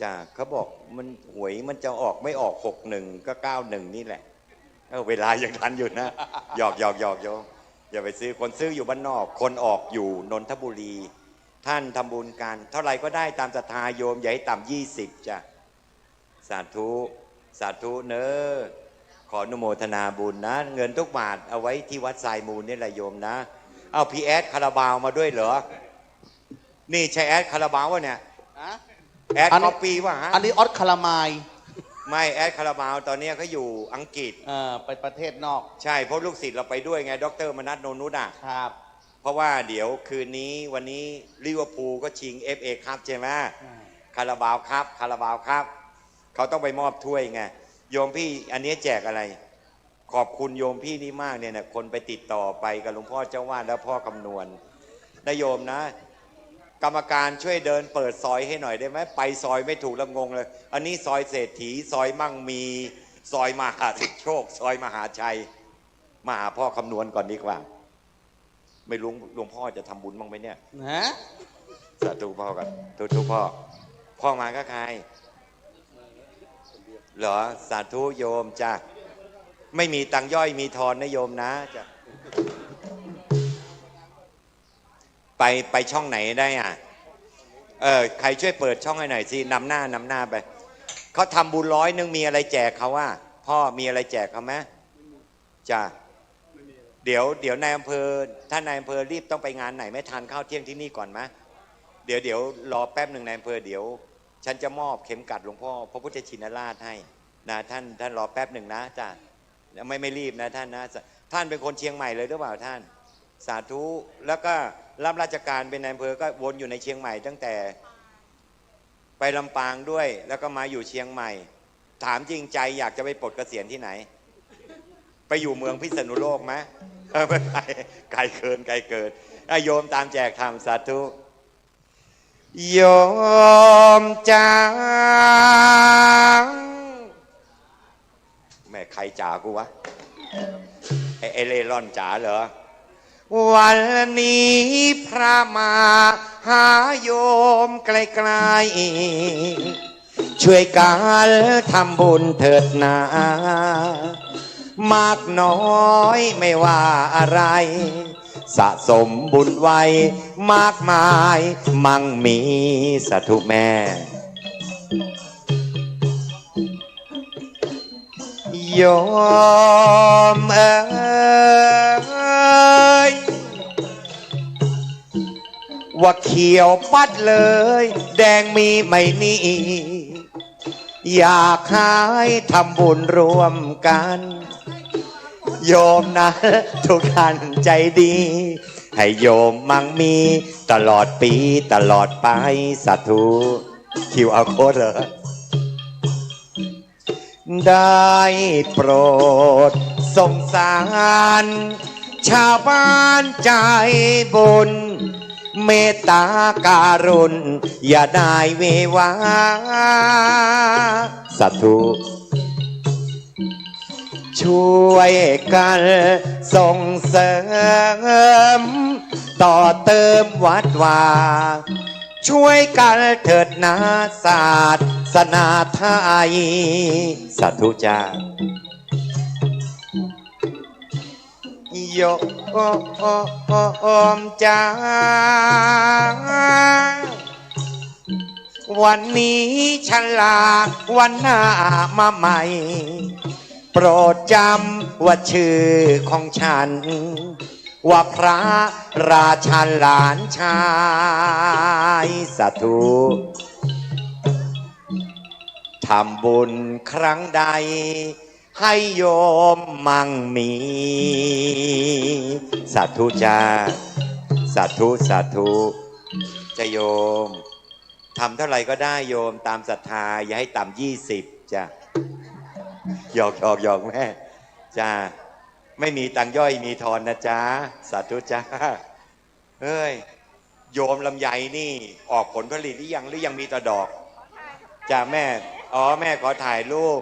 จ้าเขาบอกมันหวยมันจะออกไม่ออก61ก็91นี่แหละเวลายังทันอยู่นะหยอกโยมอย่าไปซื้อคนซื้ออยู่บ้านนอกคนออกอยู่นนทบุรีท่านทำบุญกันเท่าไหร่ก็ได้ตามศรัทธาโยมอย่าให้ต่ำ20จ้ะสาธุสาธุเนอะขออนุโมทนาบุญนะเงินทุกบาทเอาไว้ที่วัดทรายมูลนี่แหละโยมนะเอาพี่แอดคาราบาวมาด้วยเหรอนี่ใช่แอดคาราบาววะเนี่ยแอดคอปปี้วะฮะอันนี้ออสคารามายไม่แอดคาราบาวตอนนี้เขาอยู่อังกฤษไปประเทศนอกใช่เพราะลูกศิษย์เราไปด้วยไงดร.มนัสโนนุชอ่ะครับเพราะว่าเดี๋ยวคืนนี้วันนี้ลิเวอร์พูลก็ชิง FA คัพใช่ไหมคาราบาวครับเขาต้องไปมอบถ้วยไงโยมพี่อันนี้แจกอะไรขอบคุณโยมพี่นี่มากเนี่ยนะคนไปติดต่อไปกับหลวงพ่อเจ้าวาดแล้วพ่อคำนวณนะโยมนะกรรมการช่วยเดินเปิดซอยให้หน่อยได้ไหมไปซอยไม่ถูกละงงเลยอันนี้ซอยเศรษฐีซอยมั่งมีซอยมหาโชคซอยมหาชัยมาหาพ่อคำนวณก่อนดีกว่าไม่รู้หลวงพ่อจะทำบุญบ้างไหมเนี่ยนะสาธุพ่อกันทุกพ่อมาก็ใครเหรอสาธุโยมจ้ะไม่มีตังย่อยมีทอนนะโยมนะจ้ะไปช่องไหนได้อ่ะใครช่วยเปิดช่องให้หน่อยสินำหน้าไปเขาทำบุญ100มีอะไรแจกเขาว่าพ่อมีอะไรแจกเขาไหมจ้ะเดี๋ยวนายอำเภอท่านนายอำเภอรีบต้องไปงานไหนไม่ทานข้าวเที่ยงที่นี่ก่อนไหมเดี๋ยวรอแป๊บหนึ่งนายอำเภอเดี๋ยวฉันจะมอบเข็มกัดหลวงพ่อพระพุทธชินราชให้นะท่านรอแป๊บหนึ่งนะจ้ะไม่รีบนะท่านนะท่านเป็นคนเชียงใหม่เลยหรือเปล่าท่านสาธุแล้วก็รับราชการเป็นนายอำเภอก็วนอยู่ในเชียงใหม่ตั้งแต่ไปลำปางด้วยแล้วก็มาอยู่เชียงใหม่ถามจริงใจอยากจะไปปลดเกษียณที่ไหนไปอยู่เมืองพิษณุโลกไหมไม่ไปไกลเกินโยมตามแจกธรรมสาธุโยมจ้าแม่ใครจ๋ากูวะไอเล่ร่อนจ๋าเหรอวันนี้พระมาหาโยมไกลๆช่วยกันทำบุญเถิดนามากน้อยไม่ว่าอะไรสะสมบุญไว้มากมายมั่งมีสาธุแม่โยมเอ๋ยว่าเขียวปัดเลยแดงมีไม่นี่อยากให้ทำบุญรวมกันโยมนะทุกท่านใจดีให้โยมมั่งมีตลอดปีตลอดไปสาธุคิวเอาโค้ดเหรอได้โปรดสงสารชาวบ้านใจบุญเมตตาการุณอย่าได้เววาสาธุช่วยกันส่งเสริมต่อเติมวัดวาช่วยกันเถิดนาศาสนาไทยสาธุจ้าโยมจ้าวันนี้ฉลากวันหน้ามาใหม่โป รดจำว่าชื่อของฉันว่าพระราชันหลานชายสาธุทำบุญครั้งใดให้โยมมั่งมีสาธุจ้าสาธุสาธุจะโยมทำเท่าไหร่ก็ได้โยมตามศรัทธาอย่าให้ต่ำ20จ้ะหยอกแม่จ้าไม่มีตังย่อยมีทอนนะจ๊ะสาธุจ้าเฮ้ยโยมลำไยนี่ออกผลผลิตหรือยังมีแต่ดอกจ้าแม่อ๋อแม่ขอถ่ายรูป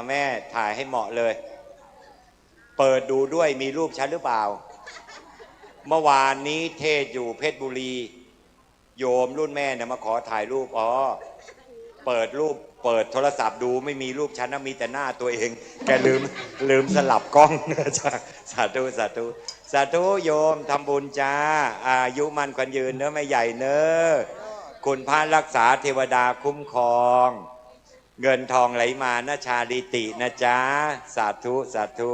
แม่ถ่ายให้เหมาะเลยเปิดดูด้วยมีรูปฉันหรือเปล่าเมื่อวานนี้เทศอยู่เพชรบุรีโยมรุ่นแม่เนี่ยมาขอถ่ายรูปอ๋อเปิดโทรศัพท์ดูไม่มีรูปฉันนะมีแต่หน้าตัวเองแกลืมสลับกล้องจ้าสาธุสาธุสาธุโยมทำบุญจ้าอายุมันขวัญยืนเนอะไม่ใหญ่เนอะคุณพระรักษาเทวดาคุ้มครองเงินทองไหลมานะชาลิตินะจ๊ะสาธุสาธุ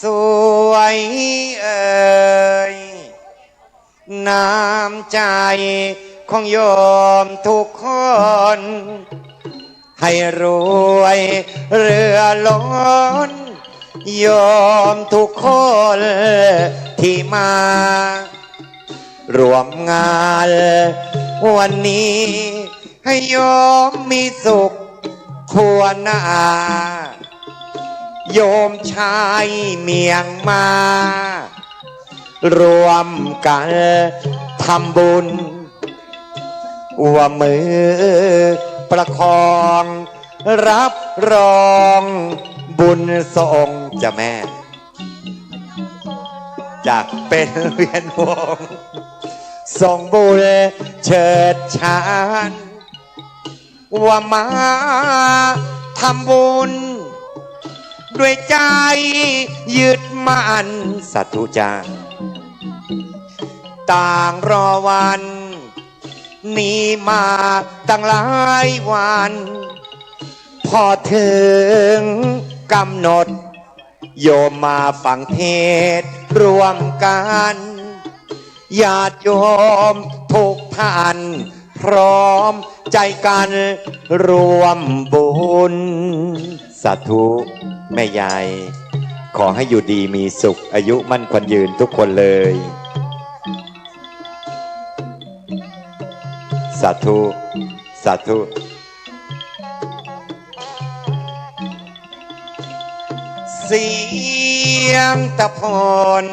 สวยเอ่ยน้ำใจของโยมทุกคนให้รวยเรือล้นโยมทุกคนที่มารวมงานวันนี้ให้โยมมีสุขทั่วหน้าโยมชายเมียงมารวมกันทำบุญว่ามือประคองรับรองบุญส่งจะแม่จากเป็นเวียนวงส่งบุญเฉิดฉานว่ามาทำบุญด้วยใจยึดมั่นสาธุจ้าต่างรอวันนี้มาตั้งหลายวันพอถึงกำหนดโยมมาฟังเทศรวมกันญาติโยมทุกท่านพร้อมใจกันรวมบุญสาธุแม่ยายขอให้อยู่ดีมีสุขอายุมั่นขวัญยืนทุกคนเลยสาธุสาธุเสียงตะโพน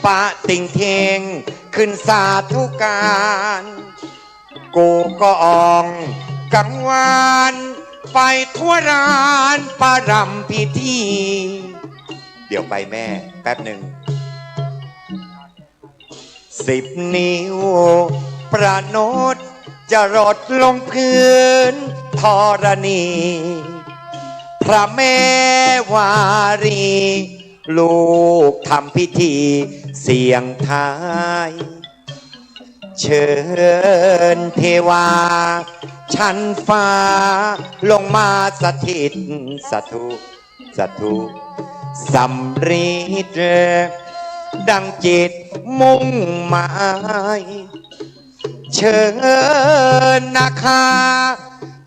ปะติ่งเทงขึ้นสาธุการกูก็อองกังวานไปทั่วร้านปารำพิธีเดี๋ยวไปแม่แป๊บหนึ่ง10 นิ้วประโนดจะรดลงพื้นธรณีพระแม่วารีลูกทำพิธีเสียงทายเชิญเทวาชั้นฟ้าลงมาสถิตสาธุสาธุสำริดดังจิตมุ่งหมายเชิญนาคา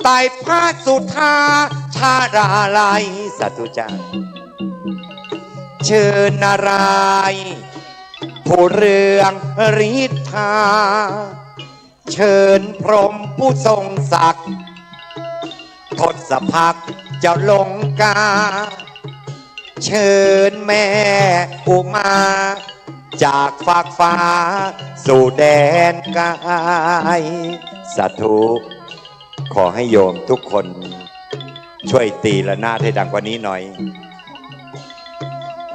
ไต่พระสุธาชาราลัยสาธุจ้าเชิญนารายณ์ผู้เรืองฤทธาเชิญพรหมผู้ทรงศักดิ์ทศพักเจ้าลงกาเชิญแม่อุมาจากฟากฟ้าสู่แดนกายสาธุขอให้โยมทุกคนช่วยตีละนาดให้ดังกว่านี้หน่อย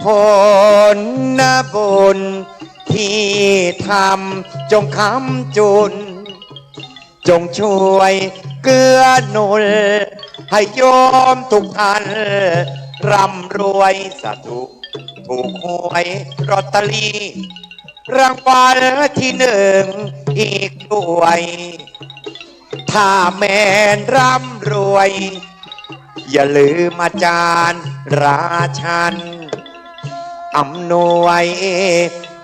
ผลบุญที่ทำจงค้ำจุนจงช่วยเกื้อหนุนให้โยมทุกท่านร่ำรวยสาธุถูกหวยลอตเตอรี่รางวัลที่1อีกด้วยถ้าแม่นร่ำรวย อย่าลืมอาจารย์ราชันอำนวย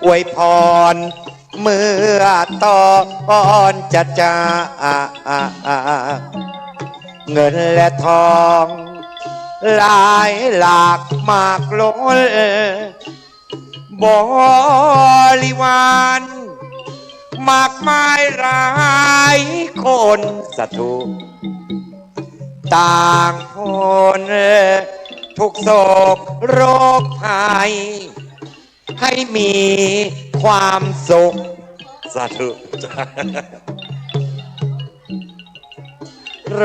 อวยพรเมื่อต่อนจะเงินและทองหลายหลากมากล้นบริวารมากมายหลายคนสาธุต่างคนทุกโศกโรคภัยให้มีความสุขสาธุโร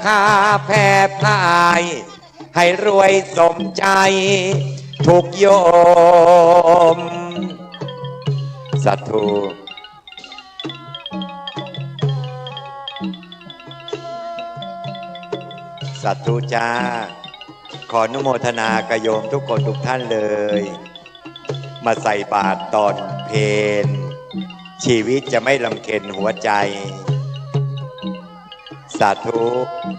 คาแพร่พายให้รวยสมใจทุกโยมสาธุสาธุจ้าขออนุโมทนากโยมทุกคนทุกท่านเลยมาใส่บาตรตอนเพลชีวิตจะไม่ลำเค็ญหัวใจสาธุ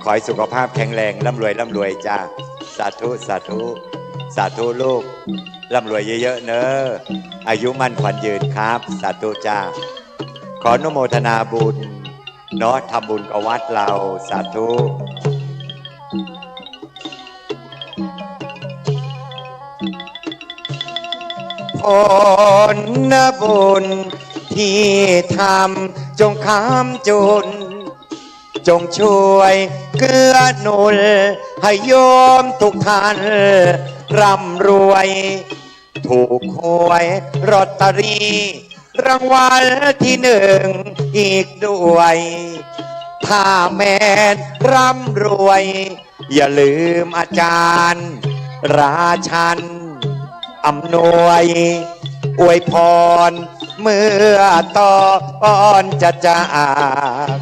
ขอให้สุขภาพแข็งแรงร่ำรวยจ้าสาธุสาธุสาธุลูกร่ำรวยเยอะๆเนอะอายุมั่นขวัญยืนครับสาธุจ้าขออนุโมทนาบุญเนาะทำบุญกับวัดเราสาธุผลบุญที่ทำจงค้ำจุนจงช่วยเกื้อหนุนให้โยมทุกท่านร่ำรวยถูกหวยลอตเตอรี่รางวัลที่หนึ่งอีกด้วยถ้าแม่นร่ำรวยอย่าลืมอาจารย์ราชันอำนวยอวยพรเมื่อต่อนจะจาก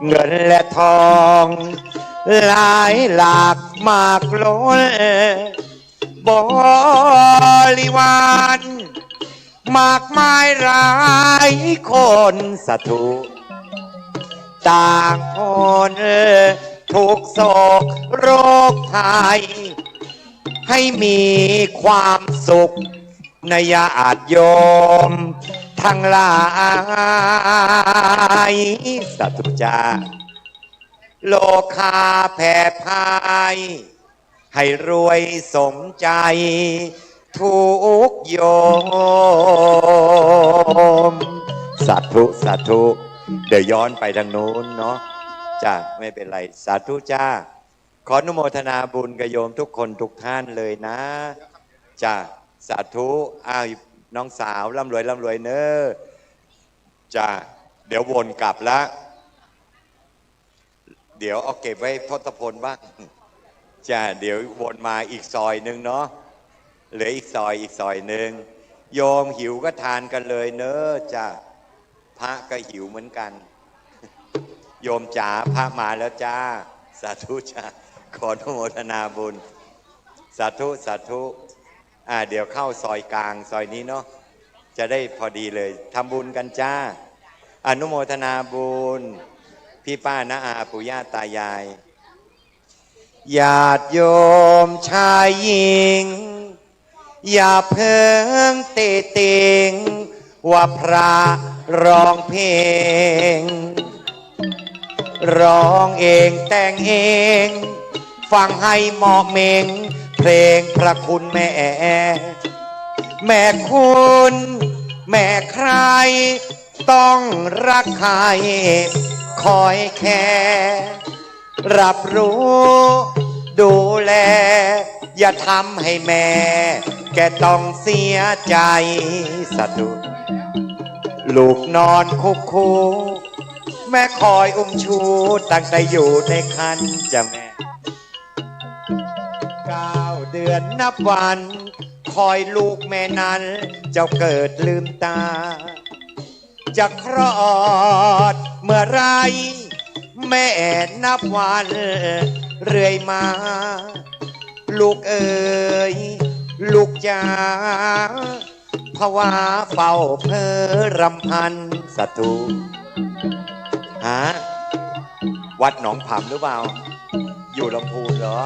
เงินและทองหลายหลากมากล้นบริวารมากมายหลายคนสาธุต่างคนทุกโศกโรคภัยให้มีความสุขในญาติโยมทั้งหลายสาธุจ้าโลคาแผ่พายให้รวยสมใจทุกโยมสาธุสาธุเดี๋ยวย้อนไปทางโน้นเนาะจ้าไม่เป็นไรสาธุจ้าขออนุโมทนาบุญกับโยมทุกคนทุกท่านเลยนะจ้าสาธุน้องสาวร่ำรวยเนอะจ้าเดี๋ยววนกลับแล้วเดี๋ยวเอาเก็บไว้ทศพลบ้างจ้าเดี๋ยววนมาอีกซอยหนึ่งเนาะเหลืออีกซอยหนึ่งโยมหิวก็ทานกันเลยเนอะจ้าพระก็หิวเหมือนกันโยมจ๋าพระมาแล้วจ้าสาธุจ้าขออนุโมทนาบุญสาธุสาธุเดี๋ยวเข้าซอยกลางซอยนี้เนาะจะได้พอดีเลยทำบุญกันจ้าอนุโมทนาบุญพี่ป้าน้าอาปู่ย่าตายายญาติโยมชายหญิงอย่าเพิ่งเติงว่าพระร้องเพลงร้องเองแต่งเองฟังให้เหมาะเมงเพลงพระคุณแม่คุณแม่ใครต้องรักใครคอยแค่รับรู้ดูแลอย่าทำให้แม่แกต้องเสียใจสาธุลูกนอนคุกแม่คอยอุ้มชูตั้งแต่อยู่ในครรภ์จะแม่9 เดือนนับวันคอยลูกแม่นั้นเจ้าเกิดลืมตาจะคลอดเมื่อไรแม่นับวันเรื่อยมาลูกเอ๋ยลูกจ๋าภาวะเฝ้าเพ้อรำพันสาธุวัดหนองผำหรือเปล่า อยู่ลำพูนเหรอ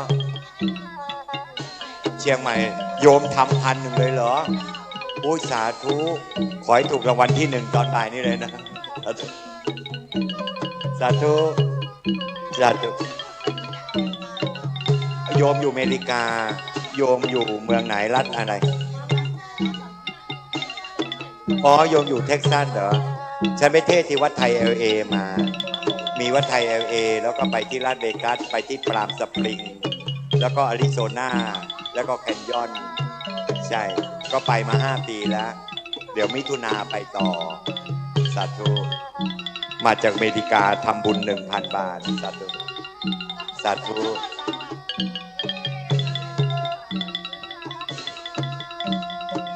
เชียงใหม่โยมทำ1,000เลยเหรออุ้ยสาธุขอให้ถูกรางวัลที่1ตอนบ่ายนี่เลยนะสาธุสาธุโยมอยู่อเมริกาโยมอยู่เมืองไหนรัฐอะไรอ๋อโยมอยู่เท็กซัสเหรอฉันไปเทศที่วัดไทย LA มามีวัดไทย LA แล้วก็ไปที่ลาสเวกัสไปที่ปรามสปริงแล้วก็อาริโซนาแล้วก็แคนยอนใช่ก็ไปมา5 ปีแล้วเดี๋ยวมิถุนาไปต่อสาธุมาจากอเมริกาทำบุญ 1,000 บาทสาธุสาธุ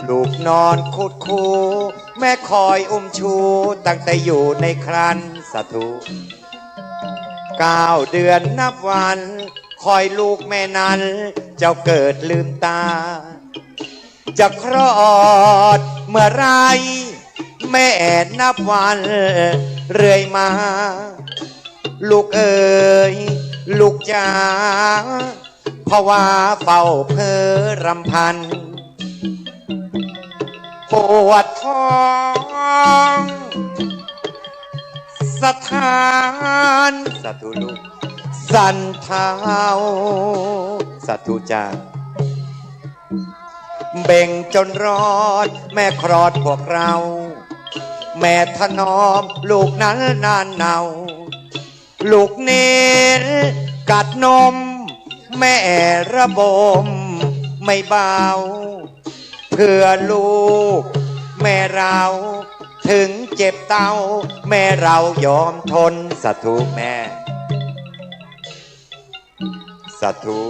ลูกนอนคุดคูแม่คอยอุ้มชูตั้งแต่อยู่ในครรภ์สาธุ9 เดือนนับวันคอยลูกแม่นั้นเจ้าเกิดลืมตาจะคลอดเมื่อไรแม่นับวันเรื่อยมาลูกเอ๋ยลูกจ๋าเพราะว่าเฝ้าเพ้อรำพันปวดท้องสถานสาธุลูกสั่นเท้าสาธุจ้าเบ่งจนรอดแม่คลอดพวกเราแม่ถนอมลูกนั้นนานเนาลูกเน้นกัดนมแม่ระบมไม่เบาเพื่อลูกแม่เราถึงเจ็บเต้าแม่เรายอมทนสาธุแม่สาธุ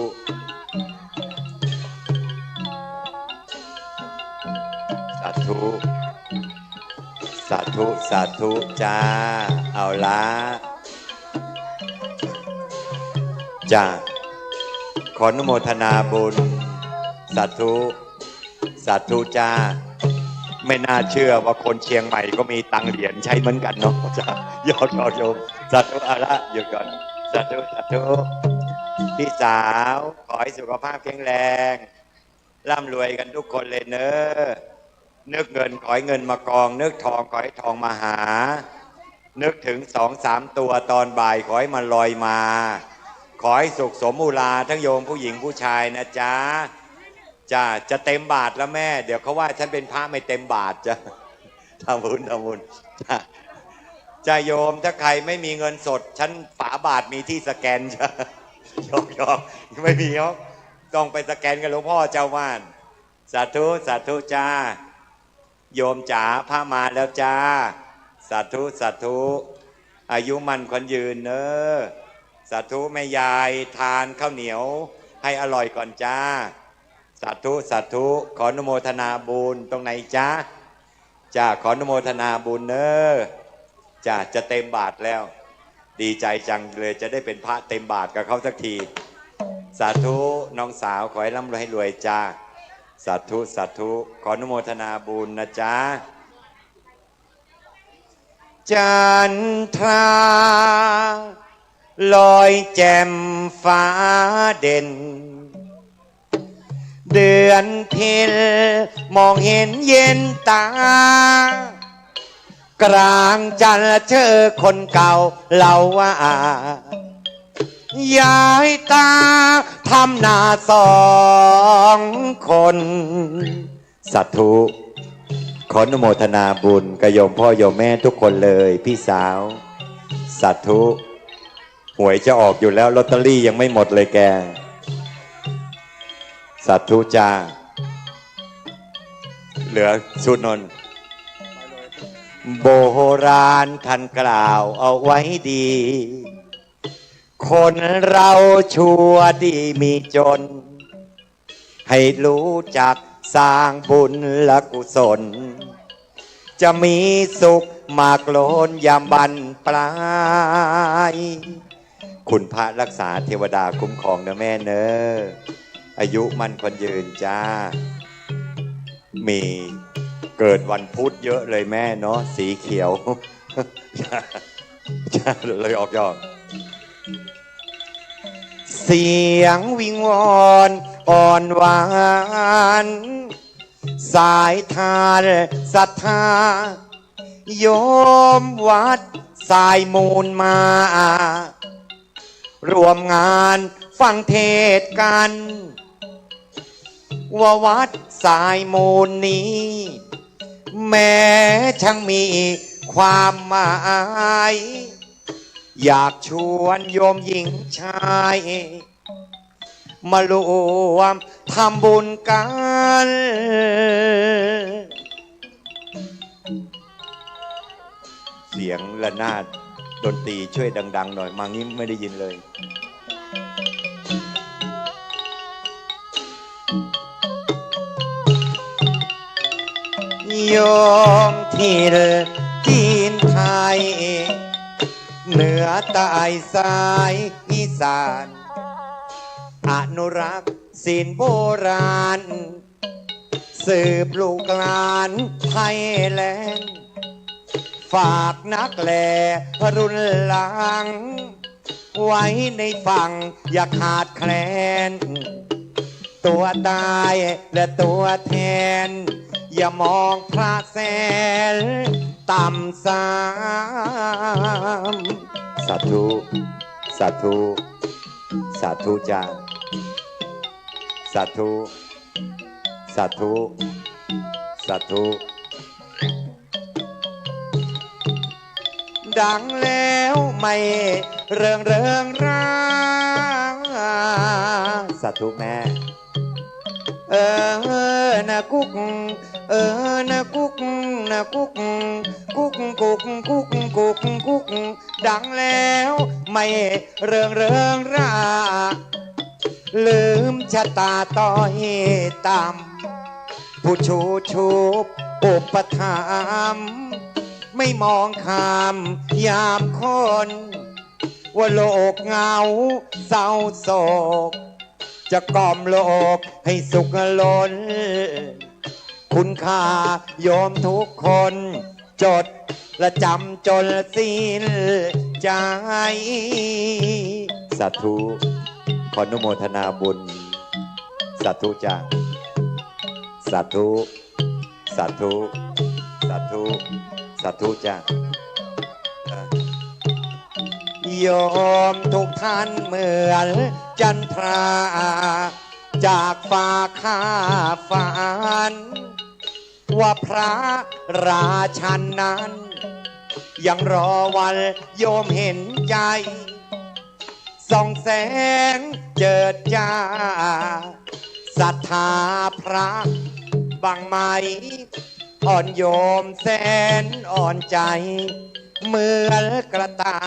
สาธุสาธุสาธุจ้าเอาละจ้าขออนุโมทนาบุญสาธุสาธุจ้าไม่น่าเชื่อว่าคนเชียงใหม่ก็มีตังเหรียญใช้เหมือนกันเนาะจ้ายอดโยมสาธุเอาละหยุดก่อนสาธุสาธุพี่สาวขอให้สุขภาพแข็งแรงร่ำรวยกันทุกคนเลยเนอะนึกเงินขอให้เงินมากองนึกทองขอให้ทองมาหานึกถึง2-3 ตัวตอนบ่ายขอให้มันลอยมาขอให้สุขสมมูลาทั้งโยมผู้หญิงผู้ชายนะจ๊ะจะเต็มบาทแล้วแม่เดี๋ยวเขาว่าฉันเป็นพระไม่เต็มบาทจ้ะทำบุญจะโยมถ้าใครไม่มีเงินสดฉันฝาบาทมีที่สแกนจ้ะยอกไม่มีต้องไปสแกนกับหลวงพ่อเจ้าวาดสาธุสาธุจ้าโยมจ๋าพระมาแล้วจ้าสาธุสาธุอายุมั่นขวัญยืนเนอะสาธุแม่ยายทานข้าวเหนียวให้อร่อยก่อนจ้าสาธุสาธุขออนุโมทนาบุญตรงไหนจ้าจ้าขออนุโมทนาบุญเนอะจ้าจะเต็มบาทแล้วดีใจจังเลยจะได้เป็นพระเต็มบาทกับเขาสักทีสาธุน้องสาวขอให้ร่ำรวยให้รวยจ้าสาธุสาธุขออนุโมทนาบุญนะจ๊ะจันทราลอยแจ่มฟ้าเด่นเดือนเพ็ญมองเห็นเย็นตากลางจันทร์เจอคนเก่าเล่าว่าย้ายตาทำนา2 คนสาธุขออนุโมทนาบุญกับโยมพ่อโยมแม่ทุกคนเลยพี่สาวสาธุหวยจะออกอยู่แล้วลอตเตอรี่ยังไม่หมดเลยแกสาธุจ้าเหลือชุดนนโบราณท่านกล่าวเอาไว้ดีคนเราชั่วดีมีจนให้รู้จักสร้างบุญและกุศลจะมีสุขมากล้นยามบั้นปลายคุณพระรักษาเทวดาคุ้มครองนะแม่เนอะอายุมั่นขวัญยืนจ้ามีเกิดวันพุธเยอะเลยแม่เนาะสีเขียว เลยออกยอด เสียงวิงวอนอ่อนหวานสายทานศรัทธาโยมวัดสายมูลมารวมงานฟังเทศกันว่าวัดสายมูลนี้แม้ช่างมีความหมายอยากชวนโยมหญิงชายมารวมทำบุญกันเสียงระนาดดนตรีช่วยดังๆหน่อยมางี้ไม่ได้ยินเลยโยมที่จีนไทยเหนือใต้สายอีสานอนุรักษ์ศีลโบราณสืบลูกหลานไทยแลนด์ฝากนักแลรุ่นหลังไว้ในฝั่งอย่าขาดแคลนตัวตายและตัวแทนอย่ามองพระแสนต่ำสามสาธุสาธุสาธุจ้าสาธุสาธุสาธุดังแล้วไม่เริงร่าสาธุแม่นะกุ๊กนะกุ๊กนะกุ๊กกุ๊กกุ๊กกุ๊กกุ๊กกุ๊กดังแล้วไม่เริงร่าลืมชะตาต้อยต่ำผู้ชูบอุปถัมภ์ไม่มองข้ามยามคนว่าโลกเหงาเศร้าโศกจะกล่อมโลกให้สุขล้นคุณค่าโยมทุกคนจดและจำจนสิ้นใจสาธุขออนุโมทนาบุญสาธุจ้าสาธุสาธุสาธุสาธุจ้าโยมทุกท่านเหมือนจันทราจากฟ้าข้าฝันว่าพระราชันนั้นยังรอวันโยมเห็นใจส่องแสงเจิดจ้าศรัทธาพระบางไหมอ่อนโยมแสนอ่อนใจเหมือนกระต่า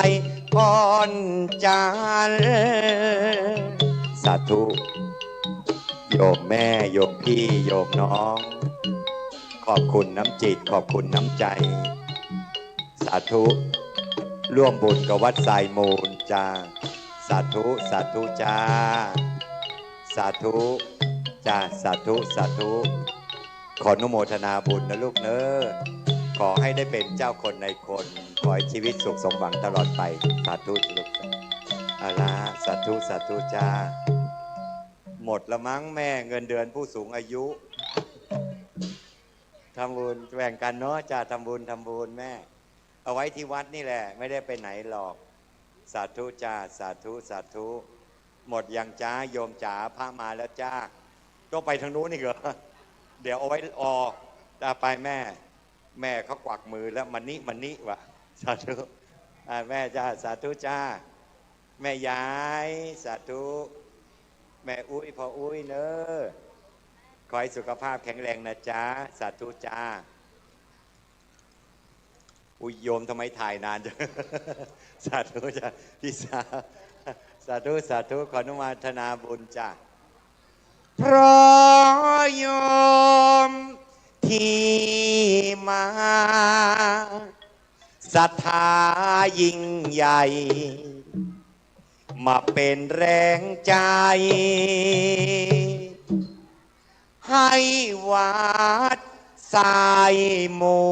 ยอ่อนจันสาธุโยมแม่โยมพี่โยมน้องขอบคุณน้ำจิตขอบคุณน้ำใจสาธุร่วมบุญกับวัดสายมูลจ้าสาธุสาธุจ้าสาธุจ้าสาธุสาธุขออนุโมทนาบุญนะลูกเนอะขอให้ได้เป็นเจ้าคนในคนขอให้ชีวิตสุขสมหวังตลอดไปสาธุลูกอาลาสาธุสาธุจ้าหมดละมั้งแม่เงินเดือนผู้สูงอายุทำบุญแบ่งกันเนาะจ้าทำบุญแม่เอาไว้ที่วัดนี่แหละไม่ได้ไปไหนหรอกสาธุจ้าสาธุสาธุหมดยังจ้าโยมจ๋าพระมาแล้วจ้าต้องไปทางนู้นนี่เหรอเดี๋ยวเอาไว้ตาไปแม่เขากวักมือแล้วมันนี่วะสาธุแม่จ้าสาธุจ้าแม่ยายสาธุแม่อุ้ยพออุ้ยเนอะขอให้สุขภาพแข็งแรงนะจ้าสาธุจ้าอุ้ยโยมทำไมถ่ายนานจังสาธุจ้าพี่สาวสาธุสาธุขออนุโมทนาบุญจ้าเพราะโยมที่มาศรัทธายิ่งใหญ่มาเป็นแรงใจให้วัดสายมู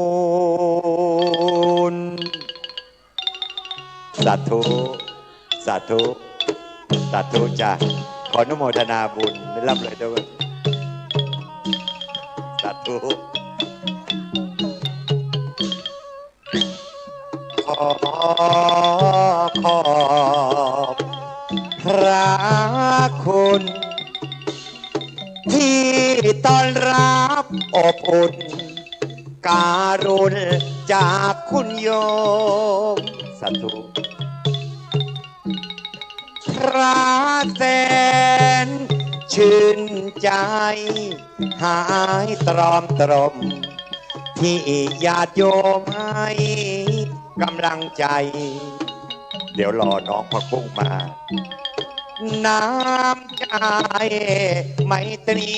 ลสาธุสาธุ สาธุจ้ะขออนุโมทนาบุญได้รับเลยด้วยสาธุขอบพระคุณที่ต้อนรับอบอุ่นการุณจากคุณโยมสาธุพระแสนชื่นใจหายตรอมตรมที่ญาติโยมให้กำลังใจเดี๋ยวรอน้องพักบุ้งมาน้ำใจไมตรี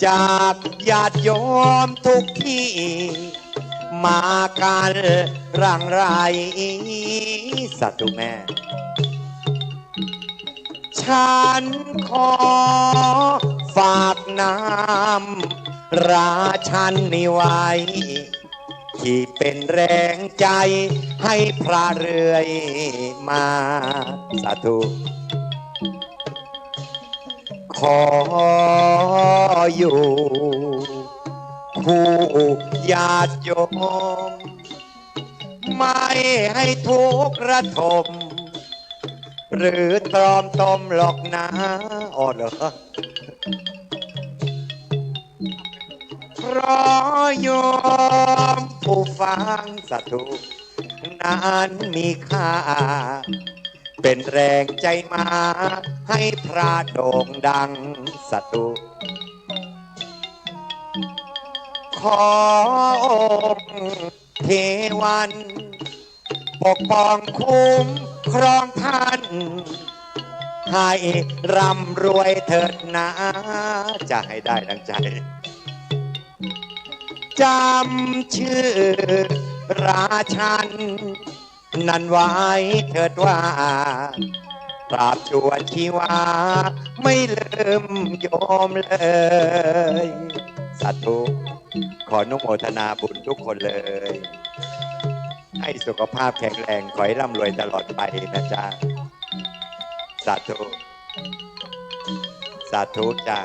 จากญาติโยมทุกที่มากันร่างไรสัตว์ทุกแม่ฉันขอฝากน้ำราชันนี้ไว้ที่เป็นแรงใจให้พระเรื่อยมาสาธุขออยู่คู่ญาติโยมไม่ให้ทุกข์ระทมหรือตรอมตมหรอกนะอ๋อเหรอเพราะโยมผู้ฟังสาธุนั้นมีค่าเป็นแรงใจมาให้พระโด่งดังสาธุขอองค์เทวันปกป้องคุ้มครองท่านให้ร่ำรวยเถิดนะจะให้ได้ดังใจจำชื่อราชันนั้นไว้เถิดว่าตราบชั่วชีวาไม่ลืมโยมเลยสาธุขออนุโมทนาบุญทุกคนเลยให้สุขภาพแข็งแรงขอให้ร่ำรวยตลอดไปนะจ๊ะสาธุสาธุจ้ะ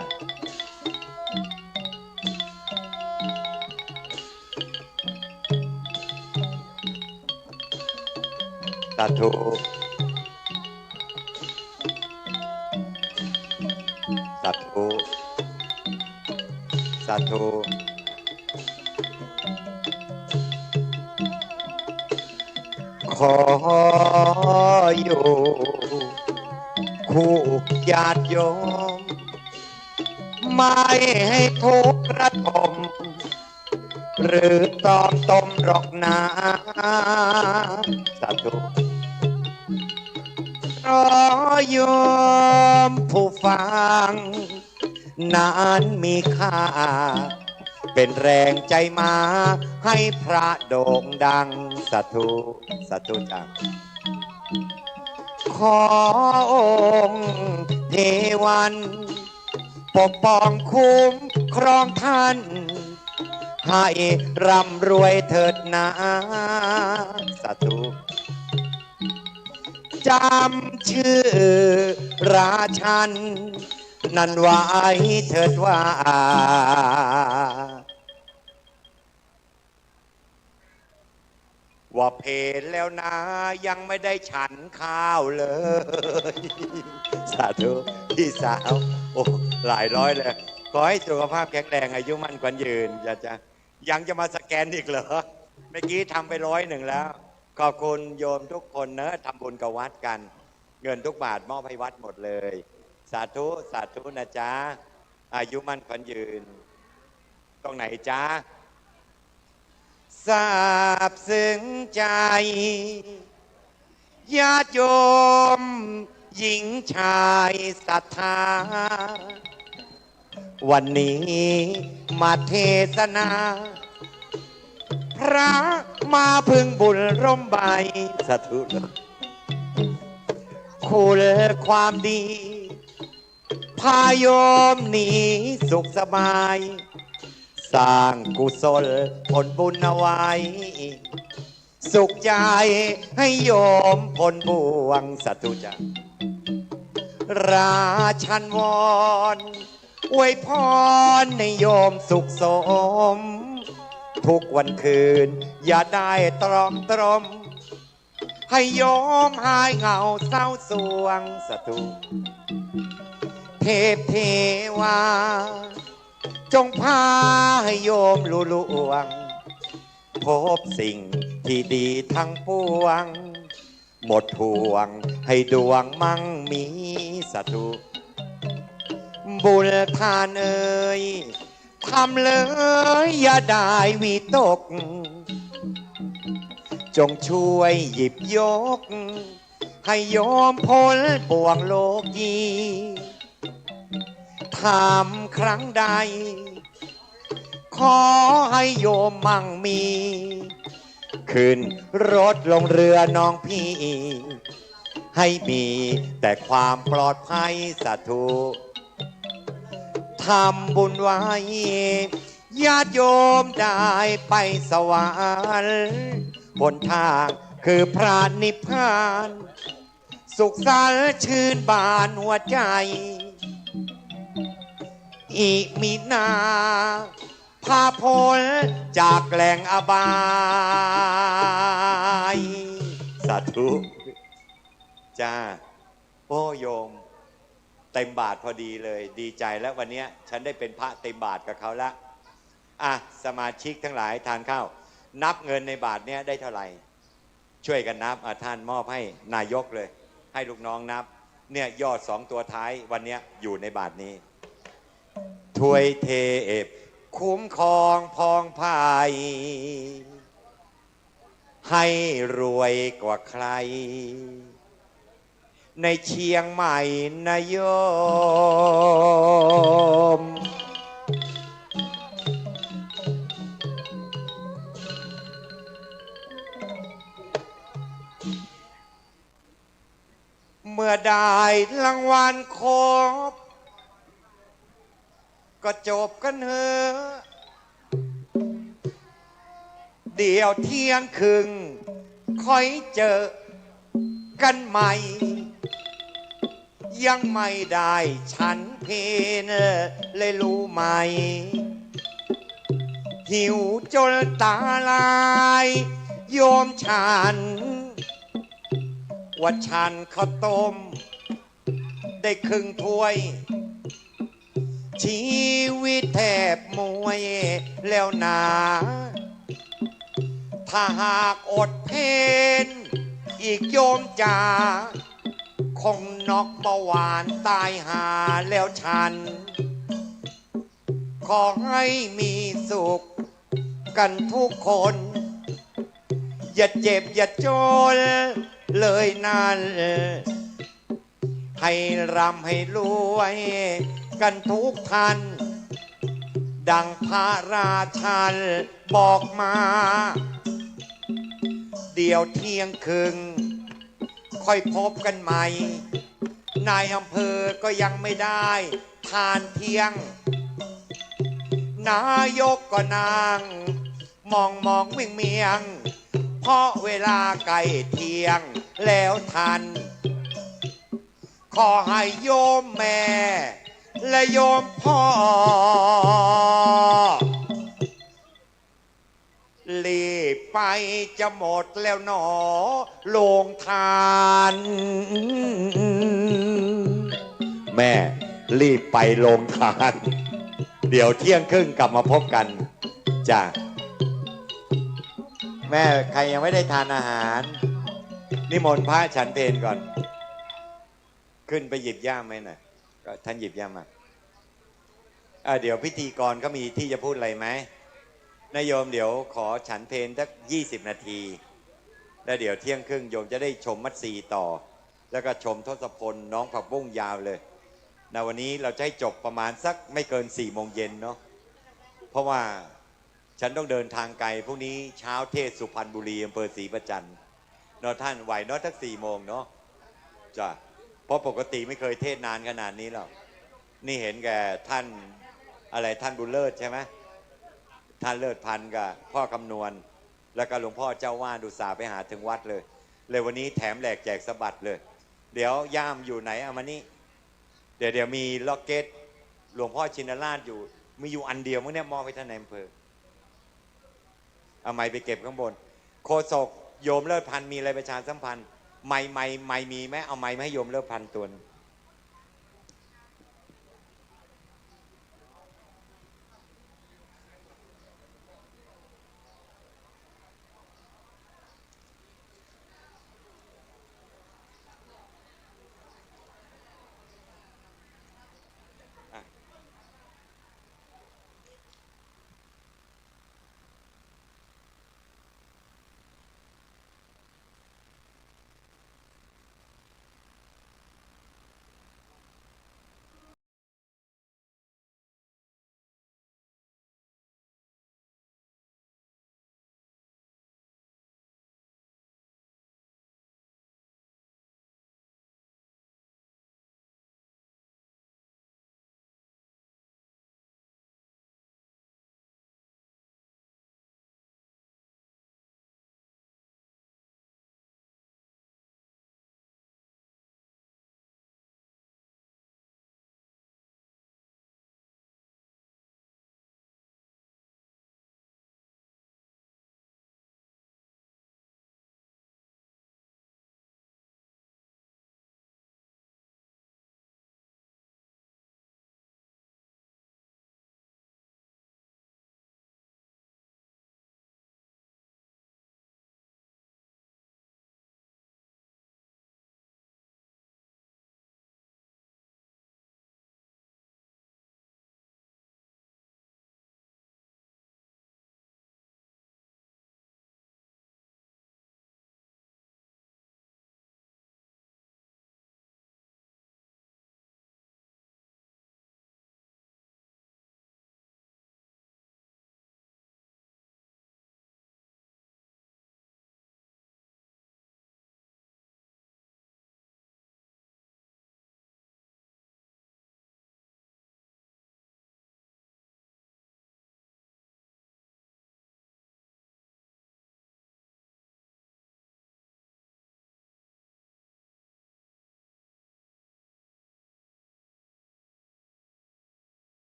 สาธุสาธุสาธุขออยู่คู่ญาติโยมไม่ให้ทุกข์ระทมหรือตอมต้มหรอกนะสาธุขอโยมผู้ฟังนั้นมีค่าเป็นแรงใจมาให้พระโด่งดังสาธุสาธุจังขอองค์เทวันปกป้องคุ้มครองท่านให้ร่ำรวยเถิดนะสาธุจำชื่อราชันนั้นไว้เถิดว่าเพลแล้วนะยังไม่ได้ฉันข้าวเลยสาธุพี่สาวโอ้หลายร้อยเลยขอให้สุขภาพแข็งแรงอายุมั่นขวัญยืนจะยังจะมาสแกนอีกเหรอเมื่อกี้ทำไป100แล้วขอบคุณโยมทุกคนเนอะทำบุญกับวัดกันเงินทุกบาทมอบให้วัดหมดเลยสาธุสาธุนะจ๊ะอายุมั่นขวัญยืนตรงไหนจ๊ะทราบซึ้งใจญาติโยมหญิงชายศรัทธาวันนี้มาเทศนาพระมาพึงบุญร่มใบสาธุคุณความดีพาโยมหนีสุขสบายสร้างกุศลผลบุญเอาไว้สุขใจให้โยมผลบวงสาธุจัง ราชันวอนอวยพรในโยมสุขสมทุกวันคืนอย่าได้ตรอมตรมให้โยมหายเหงาเศร้าสวงสตุเทพเทวาจงพาให้โยมลุลวงพบสิ่งที่ดีทั้งปวงหมดห่วงให้ดวงมั่งมีสตุบุญทานเอ่ยทำเลยอย่าได้วิตกจงช่วยหยิบยกให้โยมพ้นบ่วงโลกีทำครั้งใดขอให้โยมมั่งมีขึ้นรถลงเรือน้องพี่ให้มีแต่ความปลอดภัยสาธุทำบุญไว้ญาติโยมได้ไปสวรรค์บนทางคือพระนิพพานสุขสันต์ชื่นบานหัวใจอิมินาพาพ้นจากแหล่งอบายสาธุจ้าโอ้โยมเต็มบาทพอดีเลยดีใจแล้ววันนี้ฉันได้เป็นพระเต็มบาทกับเขาละสมาชิกทั้งหลายทานข้าวนับเงินในบาทเนี้ยได้เท่าไหร่ช่วยกันนับท่านมอบให้นายกเลยให้ลูกน้องนับเนี่ยยอด2ตัวท้ายวันนี้อยู่ในบาทนี้ถวยเทพคุ้มครองพองภายให้รวยกว่าใครในเชียงใหม่นายโยมเมื่อได้รางวัลครบก็จบกันเถอะเดี๋ยวเที่ยงครึ่งค่อยเจอกันใหม่ยังไม่ได้ฉันเพลเลยรู้ไหมหิวจนตาลายโยมฉันว่าฉันข้าวต้มได้ครึ่งถ้วยชีวิตแทบมวยแล้วนาถ้าหากอดเพนอีกโยมจ๋าคงนอกเบาหวานตายหาแล้วฉันขอให้มีสุขกันทุกคนอย่าเจ็บอย่าจนเลยนั่นให้ร่ำให้รวยกันทุกท่านดังพระราชันบอกมาเดี๋ยวเที่ยงครึ่งค่อยพบกันใหม่นายอำเภอก็ยังไม่ได้ทานเที่ยงนายกก็นั่งมองเมียงเพราะเวลาใกล้เที่ยงแล้วทันขอให้โยมแม่และโยมพ่อรีบไปจะหมดแล้วหนอโรงทานแม่รีบไปโรงทานเดี๋ยวเที่ยงครึ่งกลับมาพบกันจ้ะแม่ใครยังไม่ได้ทานอาหารนิมนต์พระฉันเพลก่อนขึ้นไปหยิบย่ามไหมน่ะก็ท่านหยิบย่ามมาเดี๋ยวพิธีกรก็มีที่จะพูดอะไรไหมนายโยมเดี๋ยวขอฉันเพลสัก20 นาทีแล้วเดี๋ยวเที่ยงครึ่งโยมจะได้ชมมัตสีต่อแล้วก็ชมทศพลน้องผักบุ้งยาวเลยในวันนี้เราจะให้จบประมาณสักไม่เกิน4 โมงเย็นเนาะเพราะว่าฉันต้องเดินทางไกลพรุ่งนี้เช้าเทศสุพรรณบุรีอำเภอศรีประจันทร์เนาะท่านไหวเนาะทัก4 โมงเนาะจ้ะเพราะปกติไม่เคยเทศนานขนาดนี้หรอกนี่เห็นแก่ท่านอะไรท่านบุญเลิศใช่ไหมท่านเลิศพันธ์กับพ่อคำนวณแล้วก็หลวงพ่อเจ้าว่าดุษาไปหาถึงวัดเลยวันนี้แถมแหลกแจกสะบัดเลยเดี๋ยวย่ามอยู่ไหนเอามานี่ เดี๋ยวมีล็อกเก็ตหลวงพ่อชินราชอยู่มีอยู่อันเดียวมั้งเนี่ยมอบให้ท่านนายอำเภอเอาไม้ไปเก็บข้างบนโฆษกโยมเลิศพันธ์มีอะไรประชาสัมพันธ์ไม้มีไหมเอาไม้มาให้โยมเลิศพันธ์ตัวนึง